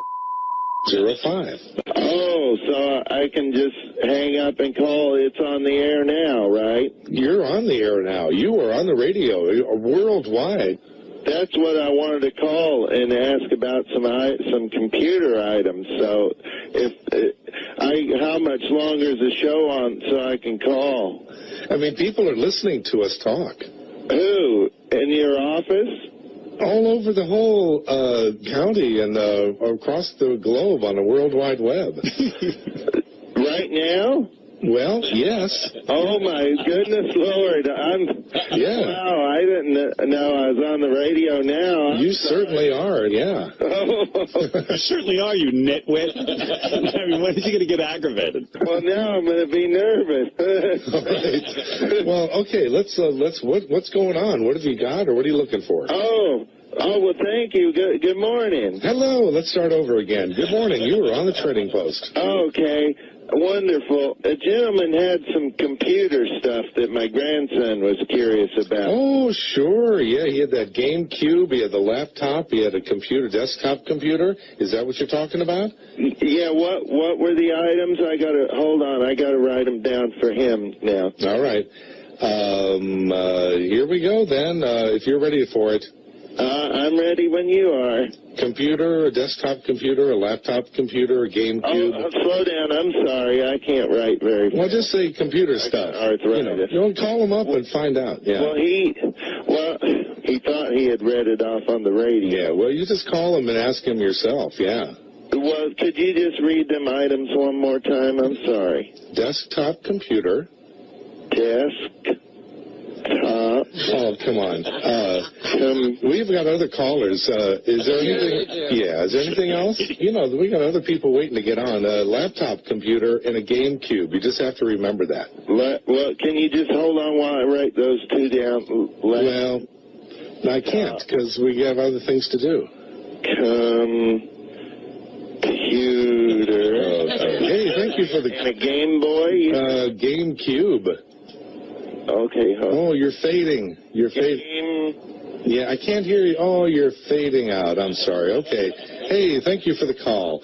05.
Oh, so I can just hang up and call. It's on the air now, right?
You're on the air now. You are on the radio worldwide.
That's what I wanted to call and ask about some computer items. So how much longer is the show on so I can call?
I mean, people are listening to us talk.
Who? In your office?
All over the whole county and across the globe on the World Wide Web.
Right now?
Well, yes.
Oh, my goodness, Lord.
Yeah.
Wow, I didn't know I was on the radio now.
You certainly are, yeah.
You
certainly are, you nitwit. I mean, when is he going to get aggravated?
Well, now I'm going to be nervous.
All right. Well, okay, let's what's going on? What have you got, or what are you looking for?
Oh, well, thank you. Good morning.
Hello. Let's start over again. Good morning. You were on the Trading Post.
Okay. Wonderful. A gentleman had some computer stuff that my grandson was curious about.
Oh, sure. Yeah, he had that GameCube. He had the laptop. He had a desktop computer. Is that what you're talking about?
Yeah. What were the items? Hold on. I got to write them down for him now.
All right. Here we go then. If you're ready for it.
I'm ready when you are.
Computer, a desktop computer, a laptop computer, a GameCube.
Oh, slow down. I'm sorry. I can't write very fast.
Well, just say computer stuff.
Arthritis.
You know, call him up and find out. Yeah.
Well, he thought he had read it off on the radio.
Yeah, well, you just call him and ask him yourself, yeah.
Well, could you just read them items one more time? I'm sorry.
Desktop computer. Oh, come on. We've got other callers. Is there anything? Yeah. Is there anything else? You know, we got other people waiting to get on. A laptop computer and a GameCube. You just have to remember that.
Well, can you just hold on while I write those two down?
Well, I can't because we have other things to do.
Computer.
Hey, thank you for the...
And a Game Boy?
GameCube.
Okay.
Oh, you're fading. You're fading. Yeah, I can't hear you. Oh, you're fading out. I'm sorry. Okay. Hey, thank you for the call.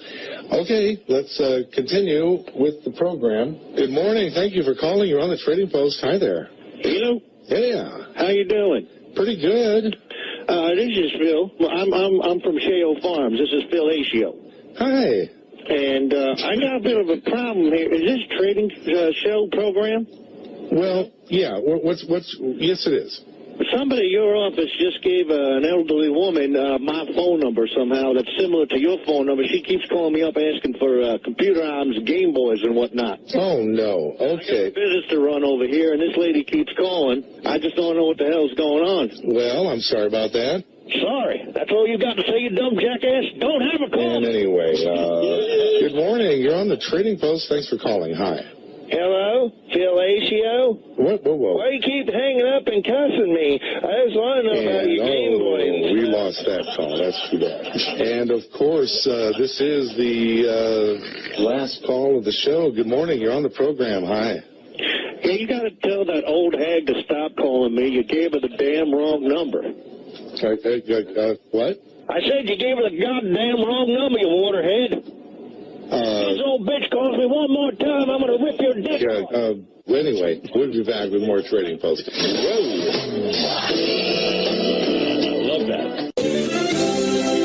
Okay, let's continue with the program. Good morning. Thank you for calling. You're on the Trading Post. Hi there.
Hello.
Yeah.
How you doing?
Pretty good.
This is Phil. Well, I'm from Shale Farms. This is Phil Asio.
Hi.
And I got a bit of a problem here. Is this trading show program?
Well, yeah. Yes, it is.
Somebody at your office just gave an elderly woman my phone number somehow that's similar to your phone number. She keeps calling me up asking for computer arms, Game Boys, and whatnot.
Oh, no. Okay.
I got a business to run over here, and this lady keeps calling. I just don't know what the hell's going on.
Well, I'm sorry about that.
Sorry. That's all you got to say, you dumb jackass? Don't have a call.
And anyway,
Good morning. You're on the Trading Post. Thanks for calling. Hi.
Hello? Fellatio?
What? Whoa.
Why you keep hanging up and cussing me? I just want to know about your Game Boy.
We lost that call. That's too bad. And, of course, this is the last call of the show. Good morning. You're on the program. Hi.
Yeah, you got to tell that old hag to stop calling me. You gave her the damn wrong number.
What?
I said you gave her the goddamn wrong number, you waterhead. This old bitch calls me one more time, I'm going to rip your dick off.
Anyway, we'll be back with more Trading Post. Whoa. I love that.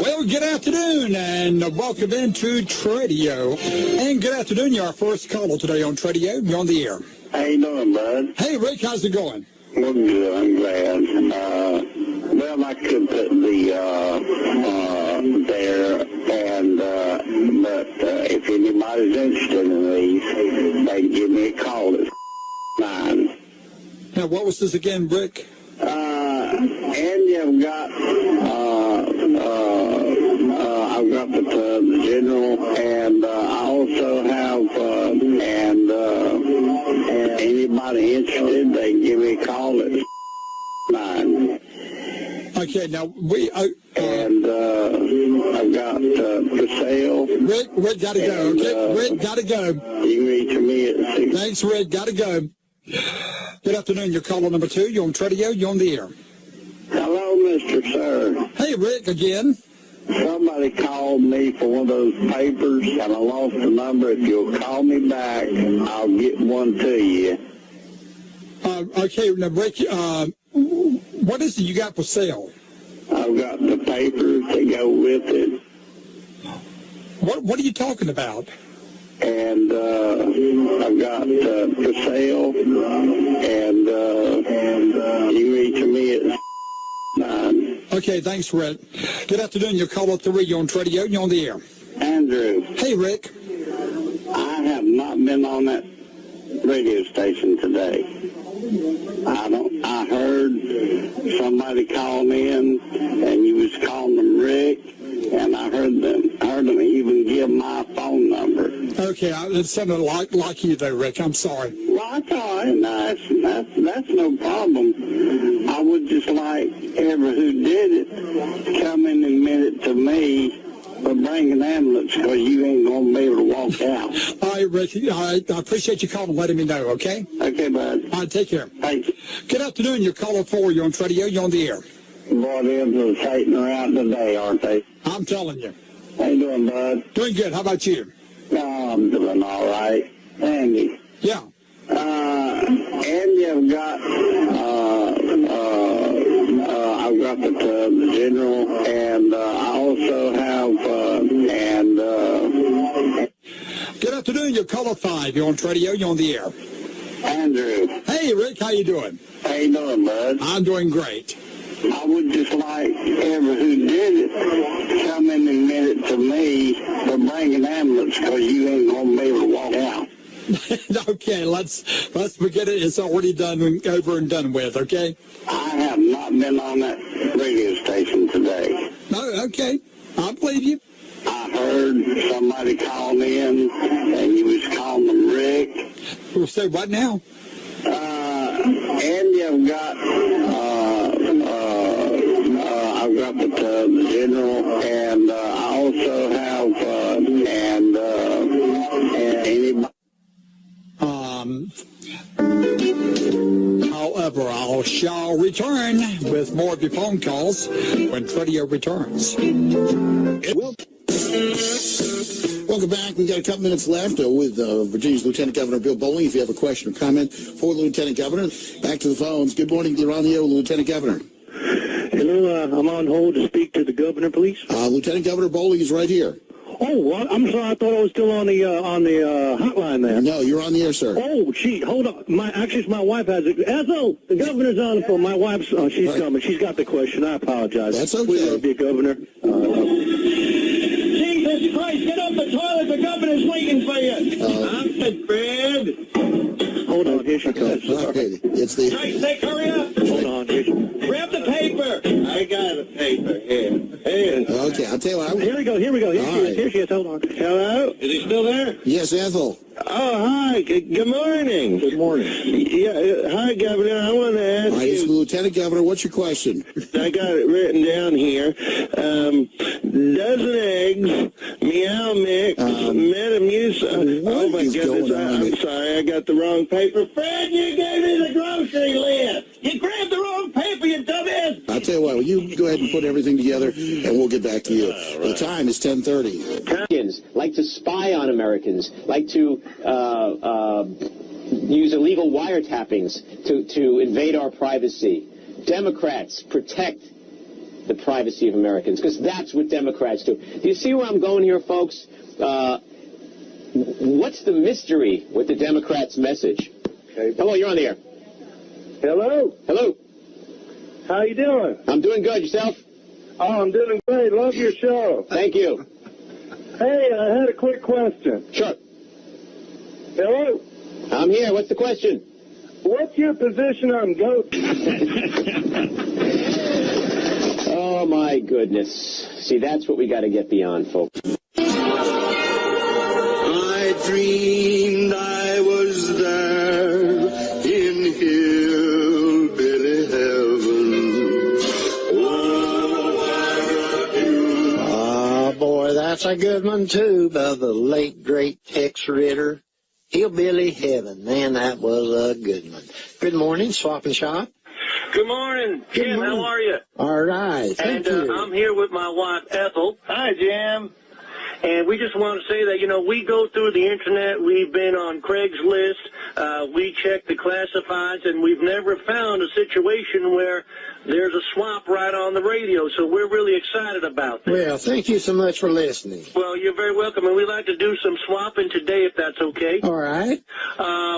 Well, good afternoon, and welcome into Tradio. And good afternoon, you're our first caller today on Tradio. You're on the air.
How you doing, bud?
Hey, Rick, how's it going?
Well, good. I'm glad. Well, I could put the there, and but if anybody's interested in these, they can give me a call at 9.
Now, what was this again, Rick?
And you've got I've got the General, and I also have and anybody interested, they can give me a call at 9.
Okay, now we
and I've got for sale.
Rick, gotta go. Okay, Rick, gotta go.
You can reach me at 6.
Thanks, Rick. Gotta go. Good afternoon. You're caller number 2. You're on Tradio. You're on the air.
Hello, Mr. Sir.
Hey, Rick, again.
Somebody called me for one of those papers, and I lost the number. If you'll call me back, I'll get one to you.
Okay, now, Rick, what is it you got for sale?
I've got the papers that go with it.
What are you talking about?
And I've got for sale, and you reach me at 9.
Okay, thanks, Rick. Good afternoon. You're caller 3. You're on Tradio. You're on the air.
Andrew.
Hey, Rick.
I have not been on that radio station today. I heard somebody calling in, and you was calling them Rick, and I heard them even give my phone number.
Okay, it sounded like you though, Rick. I'm sorry.
Well, that's all right. No, that's no problem. I would just like everyone who did it come in and admit it to me, but bring an ambulance, because you ain't going to be able to walk out.
All right, Rick. I appreciate you calling and letting me know, okay?
Okay, bud.
All right, take care.
Thanks.
Good afternoon. You're caller 4. You're on Tradio. You're on the air.
Boy, them are fighting around today, aren't they?
I'm telling you.
How you doing, bud?
Doing good. How about you?
No, I'm doing all right. Andy.
Yeah.
And you've got, I've got the General, and I also have,
Good afternoon. You're caller 5. You're on Tradio. You're on the air.
Andrew.
Hey, Rick. How you doing?
How you doing, bud?
I'm doing great.
I would just like everyone who did it come in and admit it to me, but bring an ambulance, because you ain't going to be able to walk out.
Okay, let's forget it. It's already done, over and done with, okay?
I have not been on that radio station today.
No, okay. I believe you.
I heard somebody calling in, and you was calling them Rick.
We'll say what now?
And you've got, I've got the General, and I also have, and anybody.
However, I shall return with more of your phone calls when Tradio returns.
Welcome back. We've got a couple minutes left with Virginia's Lieutenant Governor Bill Bolling. If you have a question or comment for the Lieutenant Governor, back to the phones. Good morning. You're on the air, Lieutenant Governor.
Hello, I'm on hold to speak to the governor, please.
Lieutenant Governor Bolling is right here.
Oh, what? I'm sorry. I thought I was still on the hotline there.
No, you're on the air, sir.
Oh, gee, hold on. Actually, my wife has it. Ethel, the governor's on the phone. My wife's she's right. Coming. She's got the question. I apologize.
That's okay.
We love you, Governor. Jesus Christ, get up the toilet. The governor's waiting for you. I'm Fred. Hold on. Here she comes.
Okay. It's the...
Christ sake, hurry up. Hold on. Here she... Grab the paper. I got a paper here.
Okay, I'll tell you what.
Here we go. Here she is. Hold on. Hello? Is he still there?
Yes, Ethel.
Oh, hi. Good morning.
Good morning.
Yeah, hi, Governor. I want to ask
All right, it's the
you.
Lieutenant Governor. What's your question?
I got it written down here. Dozen eggs, meow mix, Metamucil. Oh, my goodness. I'm sorry. I got the wrong paper. Fred, you gave me the grocery list. You grabbed the wrong paper, you dumbass.
I'll tell you what. Will you go ahead and put everything together, and we'll get back to you. Right. The time is 10:30.
Americans like to spy on Americans, like to use illegal wiretappings to invade our privacy. Democrats protect the privacy of Americans, because that's what Democrats do. Do you see where I'm going here, folks? What's the mystery with the Democrats' message? Okay. Hello, you're on the air.
Hello?
Hello.
How you doing?
I'm doing good. Yourself?
Oh, I'm doing great. Love your show.
Thank you.
Hey, I had a quick question.
Sure.
Hello?
I'm here. What's the question?
What's your position on goats?
Oh, my goodness. See, that's what we got to get beyond, folks.
I dreamed I was there in hillbilly heaven.
Oh, boy, that's a good one, too, by the late, great Tex Ritter. Hillbilly Heaven. Man, that was a good one. Good morning, Swap and Shop.
Good morning, Jim. How are you?
All right. Thank you.
I'm here with my wife, Ethel. Hi, Jim. And we just want to say that, we go through the Internet. We've been on Craigslist. We check the classifieds, and we've never found a situation where there's a swap right on the radio. So we're really excited about this.
Well, thank you so much for listening.
Well, you're very welcome, and we'd like to do some swapping today, if that's okay.
All right.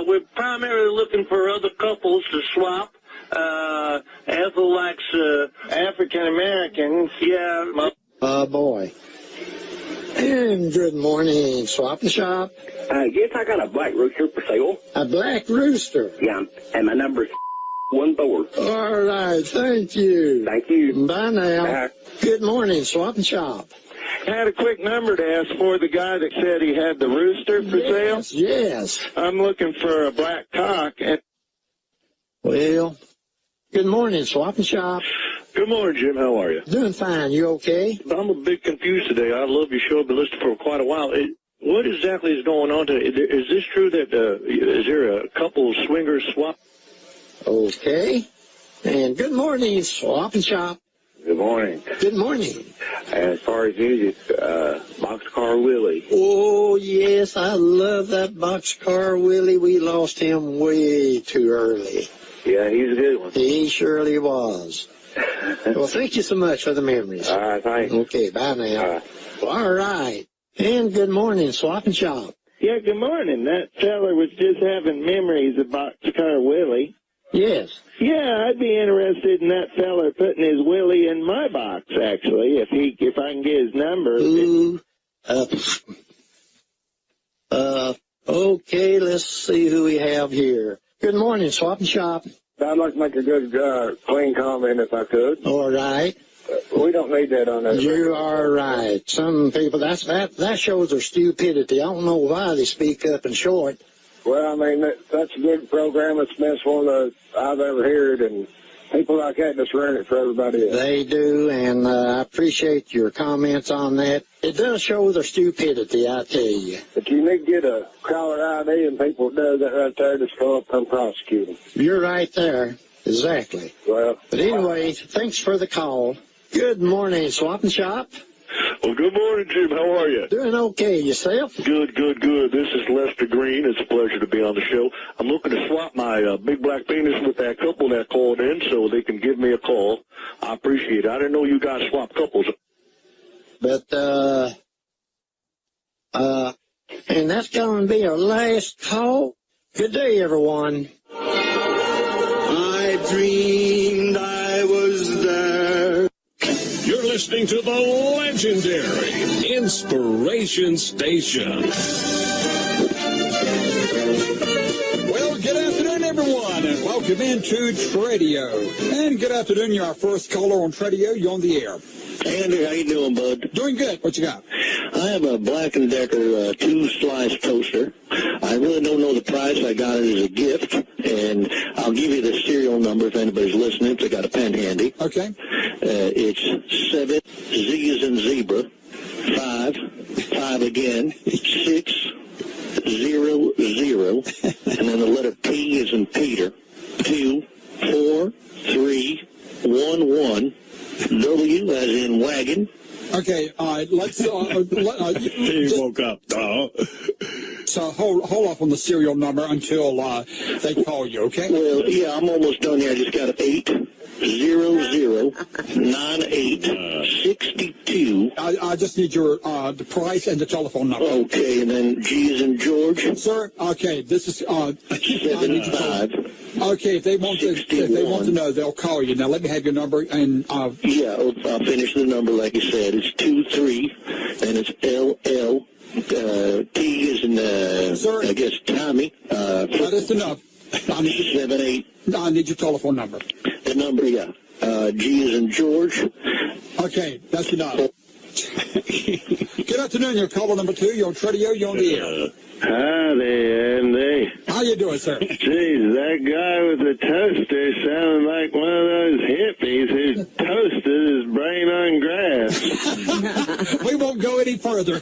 We're primarily looking for other couples to swap. Ethel likes African Americans. Yeah.
Boy. And good morning, Swap and Shop.
Yes, I got a black rooster for sale.
A black rooster?
Yeah, and my number's 14.
All right, thank you.
Thank you.
Bye now. Good morning, Swap and Shop.
I had a quick number to ask for the guy that said he had the rooster for sale.
Yes.
I'm looking for a black cock.
Well, good morning, Swap and Shop.
Good morning, Jim. How are you?
Doing fine. You okay?
I'm a bit confused today. I love your show. I've been listening for quite a while. What exactly is going on today? Is this true that is there a couple swingers swap?
Okay. And good morning, Swap and Shop.
Good morning.
Good morning.
As far as music, Boxcar Willie.
Oh, yes, I love that Boxcar Willie. We lost him way too early.
Yeah, he's a good one.
He surely was. Well, thank you so much for the memories.
All right, thanks.
Okay, bye now. All right. And good morning, Swap and Shop.
Yeah, good morning. That feller was just having memories of Boxcar Willie.
Yes.
Yeah, I'd be interested in that feller putting his Willie in my box, actually, if I can get his number.
Ooh. Okay, let's see who we have here. Good morning, Swap and Shop.
I'd like to make a good, clean comment if I could.
All right.
We don't need that on that.
You are right. Some people, that shows their stupidity. I don't know why they speak up in short.
Well, I mean, that's a good program. It's the best one I've ever heard, and people like that just run it for everybody else.
They do, and I appreciate your comments on that. It does show their stupidity, I tell you.
But you need to get a caller ID, and people do that right there, just go up and prosecute them.
You're right there. Exactly.
Well.
But anyway, thanks for the call. Good morning, Swap and Shop.
Well, good morning, Jim. How are you?
Doing okay. Yourself?
Good. This is Lester Green. It's a pleasure to be on the show. I'm looking to swap my big black penis with that couple that called in so they can give me a call. I appreciate it. I didn't know you guys swap couples.
But, and that's going to be our last call. Good day, everyone. I dreamed I was there.
You're listening to the legendary Inspiration Station. Well, good afternoon, everyone, and welcome
welcome into Tradio. And good afternoon, you're our first caller on Tradio. You're on the air.
Hey, Andrew, how you doing, bud?
Doing good. What you got?
I have a Black & Decker 2-slice toaster. I really don't know the price. I got it as a gift, and I'll give you the serial number if anybody's listening, if they got a pen handy.
Okay.
It's 7 Z as in zebra, 5 again, 6 0 0, and then the letter P as in Peter, 2 4 3 1 1. W as in wagon.
Okay, let's...
He woke up.
So hold off on the serial number until they call you, okay?
Well, yeah, I'm almost done here. I just got 8009862.
I just need your the price and the telephone number.
Okay, and then G as in George.
Sir, okay, this is
75.
Okay, if they want to know, they'll call you. Now let me have your number and
yeah, I'll finish the number like you said. It's 23, and it's LL. T is in
Sir,
I guess Tommy.
That is enough. I need
7 8.
I need your telephone number.
The number, yeah. G is in George.
Okay, that's enough. Good afternoon. You're caller number 2. You're on Tradio. You're on the air.
Howdy, Andy.
How you doing, sir?
Jeez, that guy with the toaster sounded like one of those hippies who toasted his brain on grass.
We won't go any further.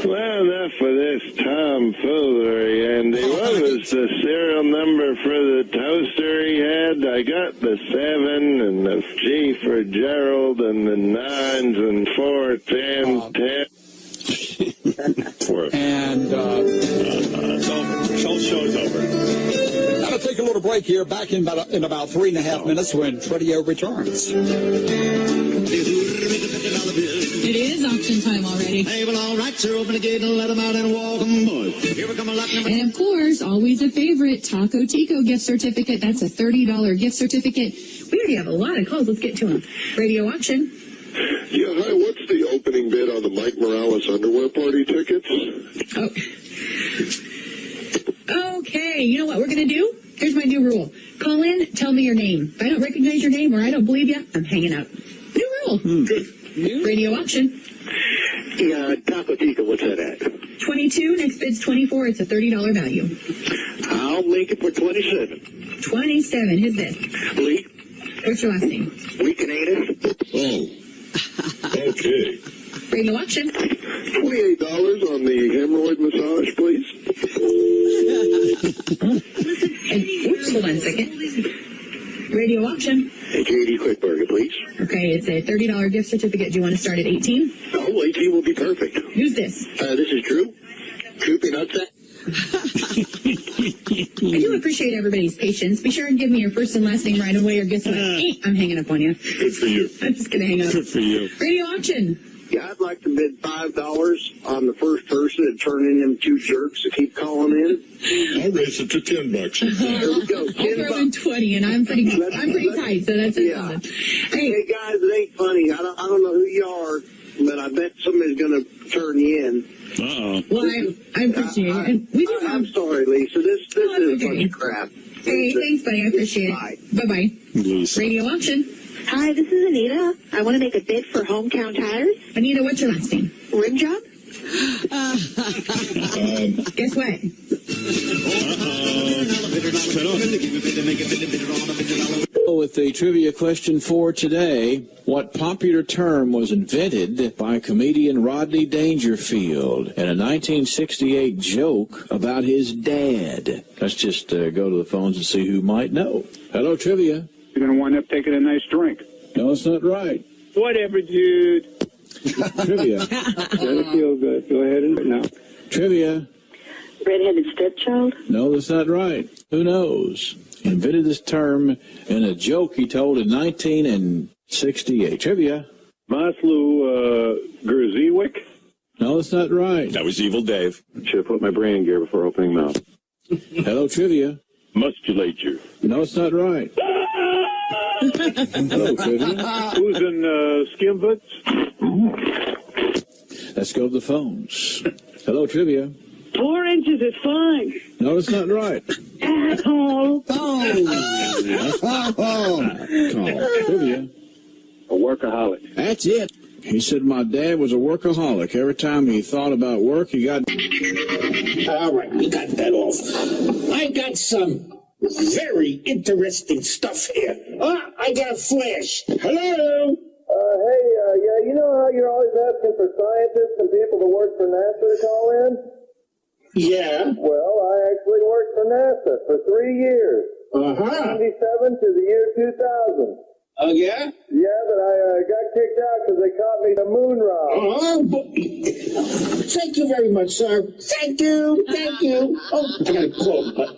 Well, enough of this tomfoolery, Andy. What was the serial number for the toaster he had? I got the 7 and the G for Gerald and the 9s and 4 10 10.
And
it's over. Show's over.
I'm going to take a little break here. Back in about 3.5 minutes when Tradio returns.
It is auction time already.
Hey, well, all right, sir. Open the gate and let them out and walk them, boys. Here we come a lot number.
And of course, always a favorite, Taco Tico gift certificate. That's a $30 gift certificate. We already have a lot of calls. Let's get to them. Radio auction.
Yeah, hi, what's the opening bid on the Mike Morales underwear party tickets?
Oh. Okay, you know what we're going to do? Here's my new rule. Call in, tell me your name. If I don't recognize your name or I don't believe you, I'm hanging up. New rule. Good. Radio auction.
Yeah, Taco Tico, what's that at?
22, next bid's 24. It's a $30 value.
I'll make it for 27.
27, who's this?
Lee.
What's your last name?
Lee Canadis.
Oh. Okay.
Radio auction.
$28 on the hemorrhoid massage, please.
And, oops, hold on a second. Radio auction.
Hey, JD Quick Burger, please.
Okay, it's a $30 gift certificate. Do you want to start at 18?
Oh, 18 will be perfect.
Who's this?
This is Drew. Drew Peanutsack.
I do appreciate everybody's patience. Be sure and give me your first and last name right away, or guess what? I'm hanging up on you.
Good for you.
I'm just going to hang up.
Good for you.
Radio auction.
Yeah, I'd like to bid $5 on the first person to turn in them 2 jerks to keep calling in.
I'll raise it to $10.
There we go.
I'll throw in 20, and I'm pretty tight, so that's it.
Yeah. Hey, guys, it ain't funny. I don't know who you are, but I bet somebody's going to turn you in.
Uh-oh.
Well, I appreciate it. And we do have...
I'm sorry, Lisa. This is a bunch of crap.
Hey, thanks, buddy. I appreciate it. Bye-bye.
Lisa.
Radio auction.
Hi, this is Anita. I want to make a bid for Hometown Tires.
Anita, what's your last name?
Rim job?
Guess what?
With the trivia question for today, what popular term was invented by comedian Rodney Dangerfield in a 1968 joke about his dad? Let's just go to the phones and see who might know. Hello, trivia.
You're going to wind up taking a nice drink.
No, it's not right.
Whatever, dude.
Trivia.
Let it feel good. Go ahead and now.
Trivia.
Redheaded stepchild?
No, that's not right. Who knows? Invented this term in a joke he told in 1968. Trivia.
Maslow Gerziewicz?
No, that's not right.
That was Evil Dave.
Should have put my brain in gear before opening mouth.
Hello, trivia.
Musculature.
No, it's not right. Hello, trivia.
Who's in skim butts?
Let's go to the phones. Hello, trivia.
4 inches is fine.
No, it's not right.
Asshole.
Trivia.
A workaholic.
That's it. He said my dad was a workaholic. Every time he thought about work, he got...
All right, we got that off. I got some very interesting stuff here. I got a flash. Hello?
Yeah, you know how you're always asking for scientists and people to work for NASA to call in?
Yeah.
Well, I actually worked for NASA for 3 years. 97 to the year 2000.
Oh, yeah?
Yeah, but I got kicked out because they caught me the moon rock.
Thank you very much, sir. Thank you. Thank you. Oh, I got to close, but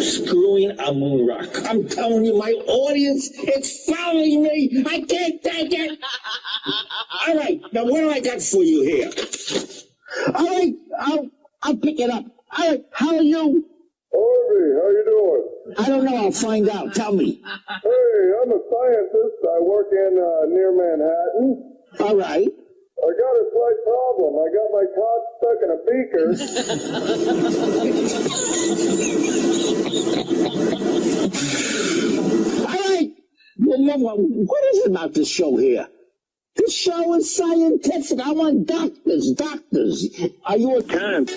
screwing a moon rock. I'm telling you, my audience, it's following me. I can't take it. All right, now what do I got for you here? All right, I'll pick it up. All right, how are you?
Harvey, how you doing?
I don't know. I'll find out. Tell me.
Hey, I'm a scientist. I work in near Manhattan.
All right.
I got a slight problem. I got my cock stuck in a beaker.
All right. What is it about this show here? This show is scientific. I want doctors. Are you a con?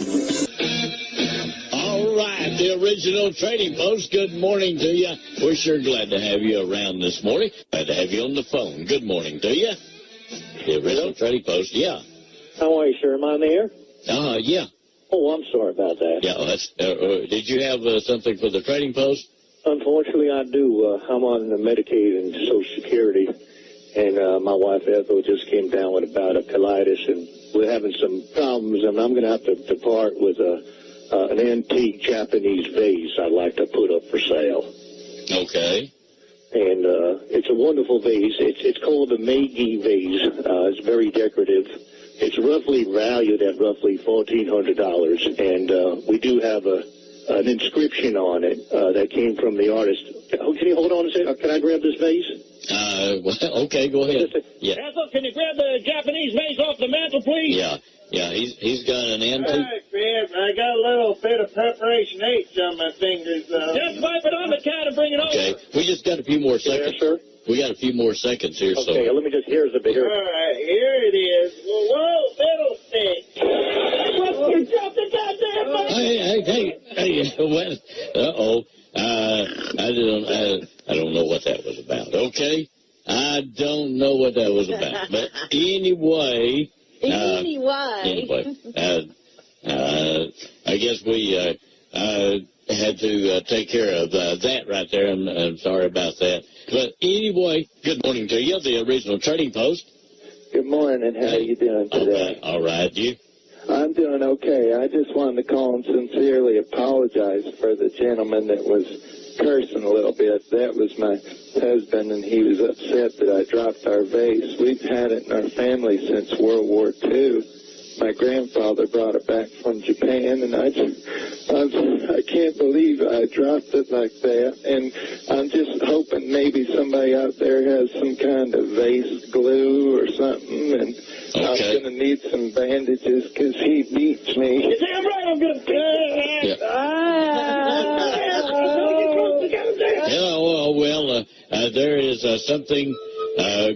All right, the original Trading Post, good morning to you. We're sure glad to have you around this morning. Glad to have you on the phone. Good morning to you. The original Trading Post, yeah.
How are you, sir? Am I on the air?
Yeah.
Oh, I'm sorry about that.
Yeah, that's, did you have something for the Trading Post?
Unfortunately, I do. I'm on Medicaid and Social Security, and my wife Ethel just came down with a bout of colitis, and we're having some problems, and I'm going to have to depart with an antique Japanese vase I'd like to put up for sale.
Okay.
And it's a wonderful vase. It's called the Meiji vase. It's very decorative. It's roughly valued at roughly $1,400, and we do have an inscription on it that came from the artist. Oh, can you hold on a second? Can I grab this vase?
Well, okay, go ahead. Yeah.
Ethel, can you grab the Japanese vase off the mantel, please?
Yeah, he's got an antique.
All right, Fred, I got a little bit of preparation H on my fingers. Just wipe it on the counter and bring it over.
Okay, we just got a few more seconds.
Yes, sir.
We got a few more seconds here, so.
Okay, let me just, here's the bigger. All right, here it is. Whoa, fiddlestick. What, you dropped the goddamn
Hey, well, uh-oh. I don't know what that was about, okay? I don't know what that was about. But anyway... I guess we had to take care of that right there. I'm sorry about that. But anyway, good morning to you, the original Trading Post.
Good morning. How are you doing today?
All right. You?
I'm doing okay. I just wanted to call and sincerely apologize for the gentleman that was cursing a little bit. That was my husband, and he was upset that I dropped our vase. We've had it in our family since World War II. My grandfather brought it back from Japan, and I can't believe I dropped it like that. And I'm just hoping maybe somebody out there has some kind of vase glue or something, and I'm going to need some bandages because he beats me. You're damn right I'm going to
there is something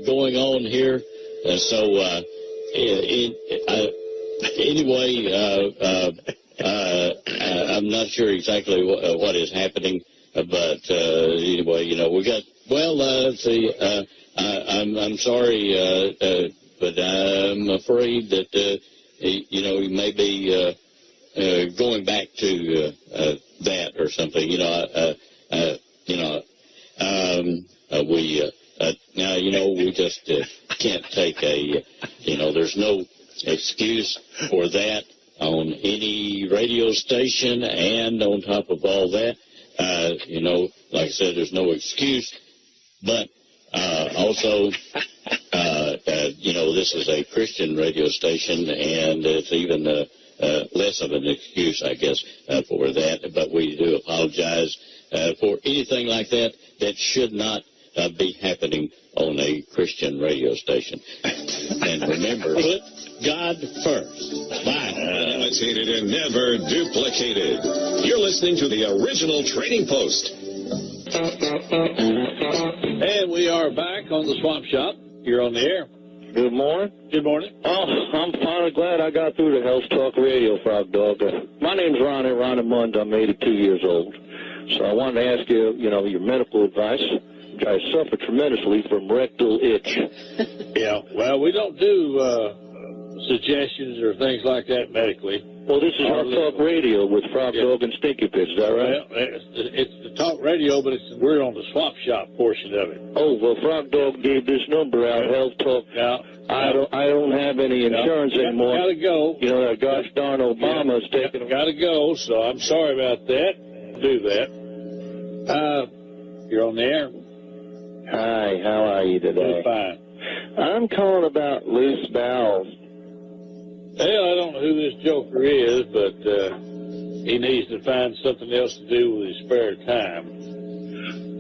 going on here. Anyway, I'm not sure exactly what is happening, but anyway, we got. Well, let's see. I'm sorry, but I'm afraid that you may be going back to that or something. We just can't take there's no excuse for that on any radio station, and on top of all that, like I said, there's no excuse, but also, this is a Christian radio station, and it's even less of an excuse, I guess, for that, but we do apologize for anything like that should not be happening on a Christian radio station. And remember, God first. Bye.
Imitated and never duplicated. You're listening to the original Trading Post.
And we are back on the Swap Shop. You're on the air.
Good morning.
Good morning.
Oh, I'm finally glad I got through to Health Talk Radio, Frog Dog. My name's Ronnie Mund. I'm 82 years old. So I wanted to ask you, your medical advice. I suffer tremendously from rectal itch.
Yeah, well, we don't do suggestions or things like that medically.
Well, this is Health Talk Radio with Frog Dog and Stinky Pits, is that right?
Well, it's the talk radio, but we're on the Swap Shop portion of it.
Oh, well, Frog Dog gave this number out, Health Talk.
Yeah.
I don't have any insurance anymore.
Gotta go.
That gosh darn Obama's taking them.
Gotta go, so I'm sorry about that. Do that. You're on the air.
Hi, how are you today?
Fine.
I'm calling about loose bowels.
Hell, I don't know who this joker is, but he needs to find something else to do with his spare time.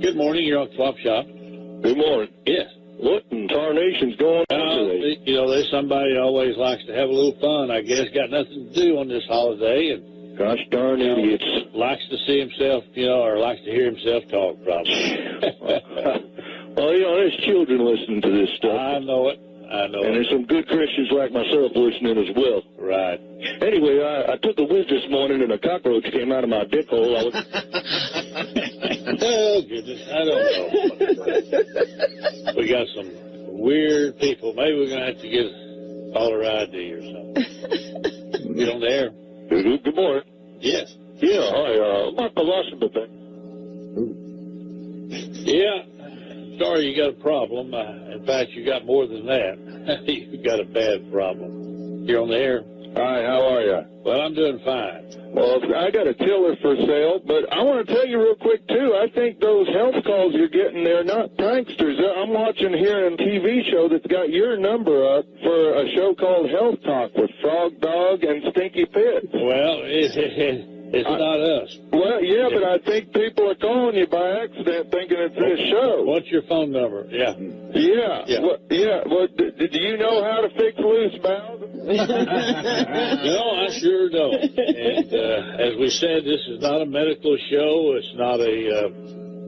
Good morning, you're on Swap Shop.
Good morning.
Yes.
What in tarnation's going on today?
There's somebody that always likes to have a little fun, I guess. Got nothing to do on this holiday, and
gosh darn idiots.
Likes to see himself, or likes to hear himself talk, probably.
Well, there's children listening to this stuff.
I know it. And
there's some good Christians like myself listening as well.
Right.
Anyway, I took a whiz this morning and a cockroach came out of my dick hole.
Oh, goodness. I don't know. We got some weird people. Maybe we're going to have to get caller ID or something. Get on the air.
Good morning.
Yes.
Yeah, hi, my philosophy.
Yeah. Sorry you got a problem. In fact, you got more than that. You got a bad problem. You're on the air.
Hi, how are you?
Well, I'm doing fine.
Well, I got a tiller for sale, but I want to tell you real quick, too, I think those health calls you're getting, they're not pranksters. I'm watching here a TV show that's got your number up for a show called Health Talk with Frog Dog and Stinky Pit.
Well, it's not us.
Well, yeah, but I think people are calling you by accident thinking it's this show.
What's your phone number? Yeah.
Yeah. Well, do you know how to fix loose bowels?
No, I sure don't. And as we said, this is not a medical show. It's not a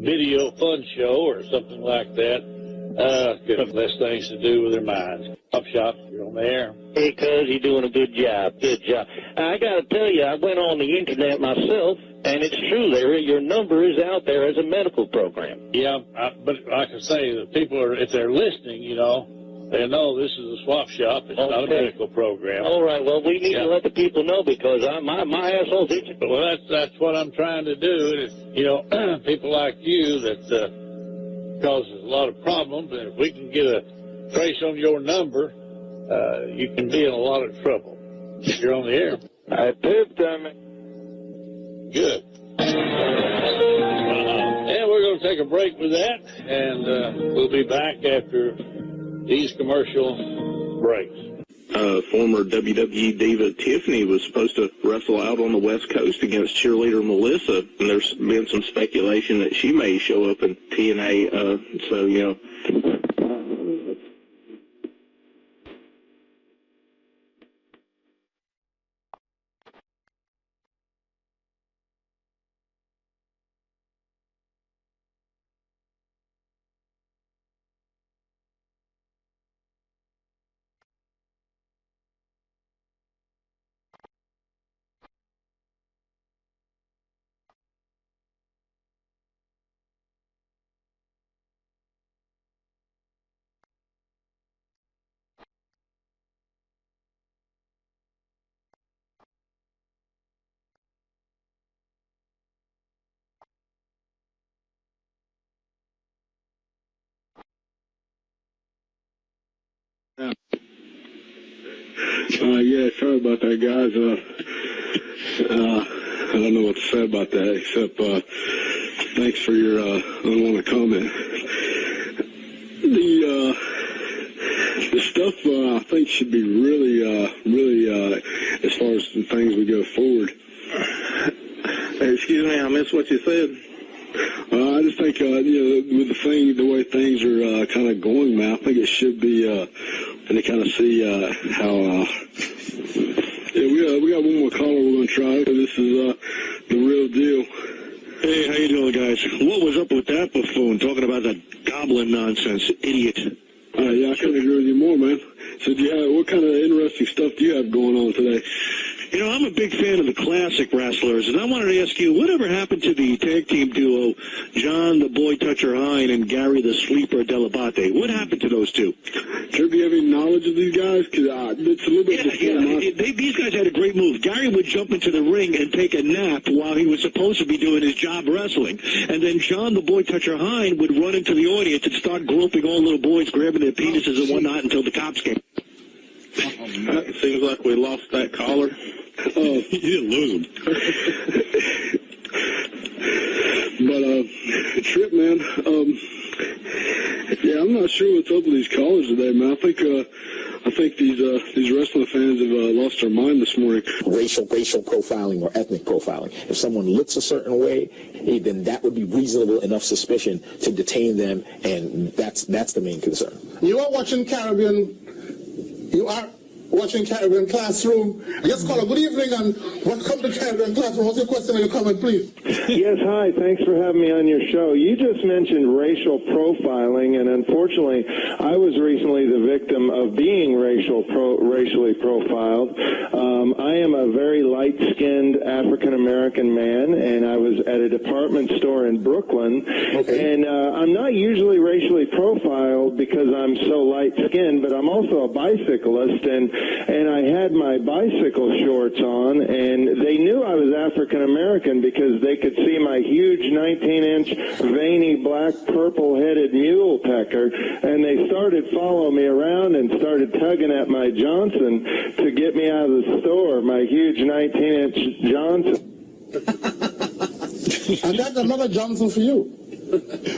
video fun show or something like that. Got less things to do with their minds. Up shop, you're on the air.
Hey, cuz, you're doing a good job. Good job. I got to tell you, I went on the internet myself, and it's true, Larry, your number is out there as a medical program.
Yeah, but like I say, the people are, if they're listening, they know this is a swap shop. It's not a medical program.
All right, well, we need to let the people know because my asshole's itching.
Well, that's what I'm trying to do. And people like you that causes a lot of problems, and if we can get a trace on your number, you can be in a lot of trouble. You're on the air.
I pipped on me.
Good. And we're going to take a break with that, and we'll be back after these commercial breaks.
Former WWE diva Tiffany was supposed to wrestle out on the West Coast against cheerleader Melissa, and there's been some speculation that she may show up in TNA,
Yeah, sorry about that, guys. I don't know what to say about that, except thanks for your unwanted comment. The stuff I think should be really, as far as the things we go forward.
Excuse me, I missed what you said.
I just think, with the way things are kind of going, man, I think it should be to kind of see how. We got one more caller we're going to try. This is the real deal.
Hey, how you doing, guys? What was up with that buffoon talking about that goblin nonsense, idiot?
Yeah, I couldn't agree with you more, man. So, what kind of interesting stuff do you have going on today?
You know, I'm a big fan of the classic wrestlers, and I wanted to ask you, whatever happened to the tag team duo, John the Boy Toucher Hine and Gary the Sleeper Delabate? What happened to those two?
Trip, do you have any knowledge of these guys? Because it's a little bit
these guys had a great move. Gary would jump into the ring and take a nap while he was supposed to be doing his job wrestling. And then John the Boy Toucher Hine would run into the audience and start groping all little boys, grabbing their penises and whatnot until the cops came.
It seems like we lost that caller.
You didn't lose him.
But, Trip, man, yeah, I'm not sure what's up with these callers today, man. I think these wrestling fans have lost their mind this morning.
Racial profiling or ethnic profiling. If someone looks a certain way, then that would be reasonable enough suspicion to detain them, and that's the main concern.
You are watching Caribbean Classroom. Yes, caller, good evening and welcome to Caribbean Classroom. What's your question or your comment, please?
Yes, hi. Thanks for having me on your show. You just mentioned racial profiling, and unfortunately, I was recently the victim of being racially profiled. I am a very light-skinned African-American man, and I was at a department store in Brooklyn, and I'm not usually racially profiled because I'm so light-skinned, but I'm also a bicyclist, and I had my bicycle shorts on, and they knew I was African-American because they could see my huge 19-inch veiny black purple-headed mule pecker, and they started following me around and started tugging at my Johnson to get me out of the store, my huge 19-inch Johnson.
I got another Johnson for you.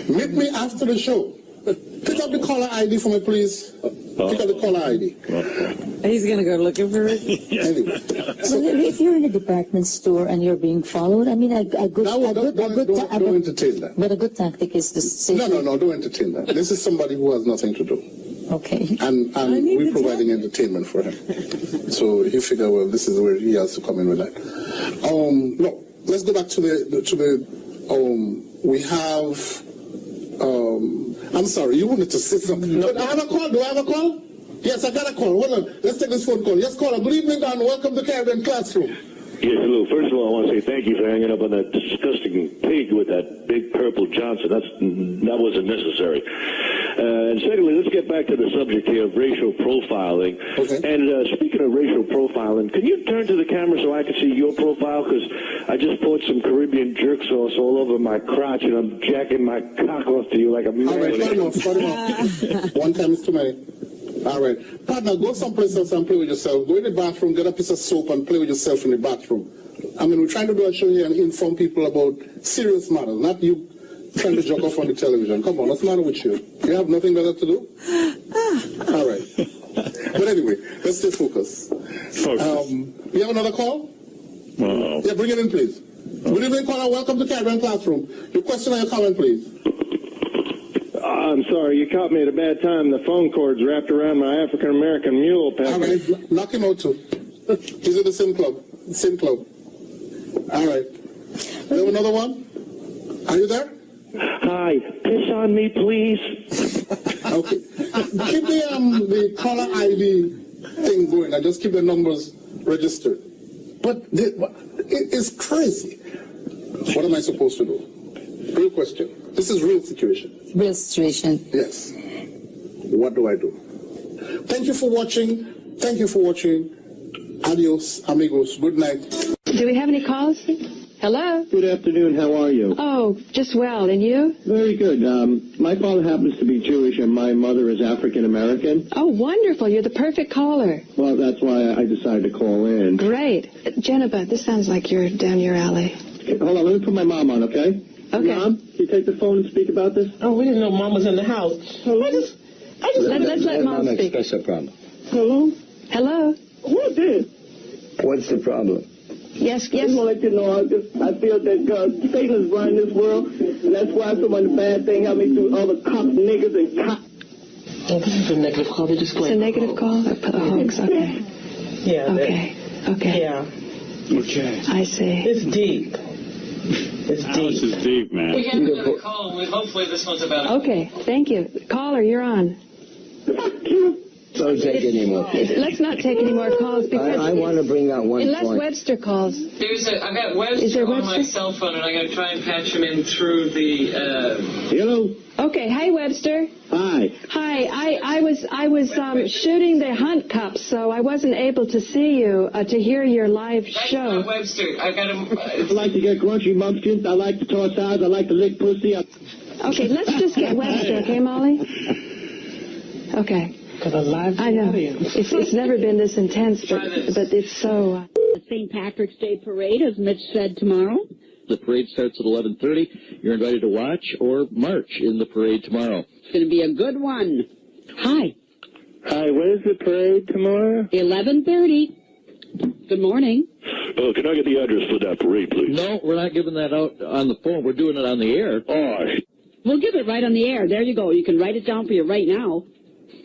Meet me after the show. Pick up the caller ID for me, please. Pick up the caller ID.
He's going to go looking for it.
Anyway.
So if you're in a department store and you're being followed, I mean, don't
entertain that.
But a good tactic is to say...
No, don't entertain that. This is somebody who has nothing to do.
Okay.
And we're providing entertainment for him. So he figure, well, this is where he has to come in with that. No, let's go back to we have... I'm sorry, you wanted to say something. No. Do I have a call? Yes, I got a call. Hold on. Let's take this phone call. Yes, caller. Good evening, and welcome to Caribbean Classroom.
Yes, hello. First of all, I want to say thank you for hanging up on that disgusting pig with that big purple Johnson. That wasn't necessary. And secondly, let's get back to the subject here of racial profiling. Okay. And speaking of racial profiling, can you turn to the camera so I can see your profile? Because I just poured some Caribbean jerk sauce all over my crotch, and I'm jacking my cock off to you like a man.
All right, cut him off. One time is too many. All right. Partner, go someplace else and play with yourself. Go in the bathroom, get a piece of soap, and play with yourself in the bathroom. I mean, we're trying to do a show here and inform people about serious matters, not you trying to joke off on the television. Come on, what's the matter with you? You have nothing better to do? All right. But anyway, let's stay focused. You have another call? Yeah, bring it in, please. Good evening, caller. Welcome to Caribbean Classroom. Your question or your comment, please.
I'm sorry, you caught me at a bad time. The phone cord's wrapped around my African-American mule pecker.
All right, knock him out too. He's in the same club. All right. You have another one? Are you there?
Hi, piss on me, please.
Okay. Keep the caller ID thing going and just keep the numbers registered. But it's crazy. What am I supposed to do? Real question. This is real situation.
Real situation.
Yes. What do I do? Thank you for watching. Adios, amigos. Good night.
Do we have any calls? Hello?
Good afternoon. How are you?
Oh, just well. And you?
Very good. My father happens to be Jewish, and my mother is African-American.
Oh, wonderful. You're the perfect caller.
Well, that's why I decided to call in.
Great. Jennifer, this sounds like you're down your alley.
Okay, hold on. Let me put my mom on, okay?
Okay.
Mom, can you take the phone and speak about this?
Oh, we didn't know Mom was in the house.
Let's let Mom speak.
Express a problem.
Hello? Hello?
Who's this? What's the problem?
Yes.
I just want to let you know, I feel that Satan is running this world, and that's why so many bad things happen to all the cop niggas and cop.
This is a negative call. They just
It's a negative call? Or put the hoax? Okay.
Yeah.
Okay.
Yeah.
Okay.
I see.
It's deep. It's deep.
This is deep, man.
We have another call. Hopefully this one's about...
Okay, thank you. Caller, you're on.
Don't take any more.
Let's not take any more calls because
I want to bring out one
unless
point.
Webster calls.
I've got Webster
Is there
on
Webster?
my cell phone, and I got to try and patch him in through the...
Hello?
Okay, hi Webster.
Hi.
Hi, I was shooting the hunt cups, so I wasn't able to see you to hear your live show.
Webster, I got him...
I like to get crunchy munchkins. I like to toss eyes. I like to lick pussy.
Okay, let's just get Webster, okay, Molly? Okay. I know. It's never been this intense, but it's so...
The St. Patrick's Day Parade, as Mitch said, tomorrow.
The parade starts at 11:30. You're invited to watch or march in the parade tomorrow.
It's going to be a good one. Hi.
Hi, when is the parade tomorrow?
11:30. Good morning.
Oh, can I get the address for that parade, please?
No, we're not giving that out on the phone. We're doing it on the air.
Oh,
We'll give it right on the air. There you go. You can write it down for you right now.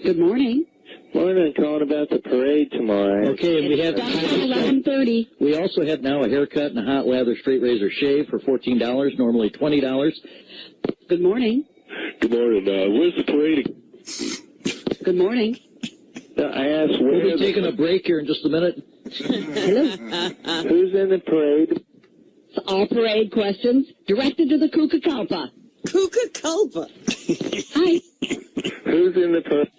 Good morning.
Morning, calling about the parade tomorrow.
Okay, and we have...
Starts at 11:30.
We also have now a haircut and a hot lather straight razor shave for $14, normally $20.
Good morning.
good morning. Where's the parade?
Good morning.
I asked where...
We'll be taking a break here in just a minute.
Hello.
Who's in the parade?
All parade questions directed to the Kukakalpa.
Kukakalpa.
Hi.
Who's in the parade?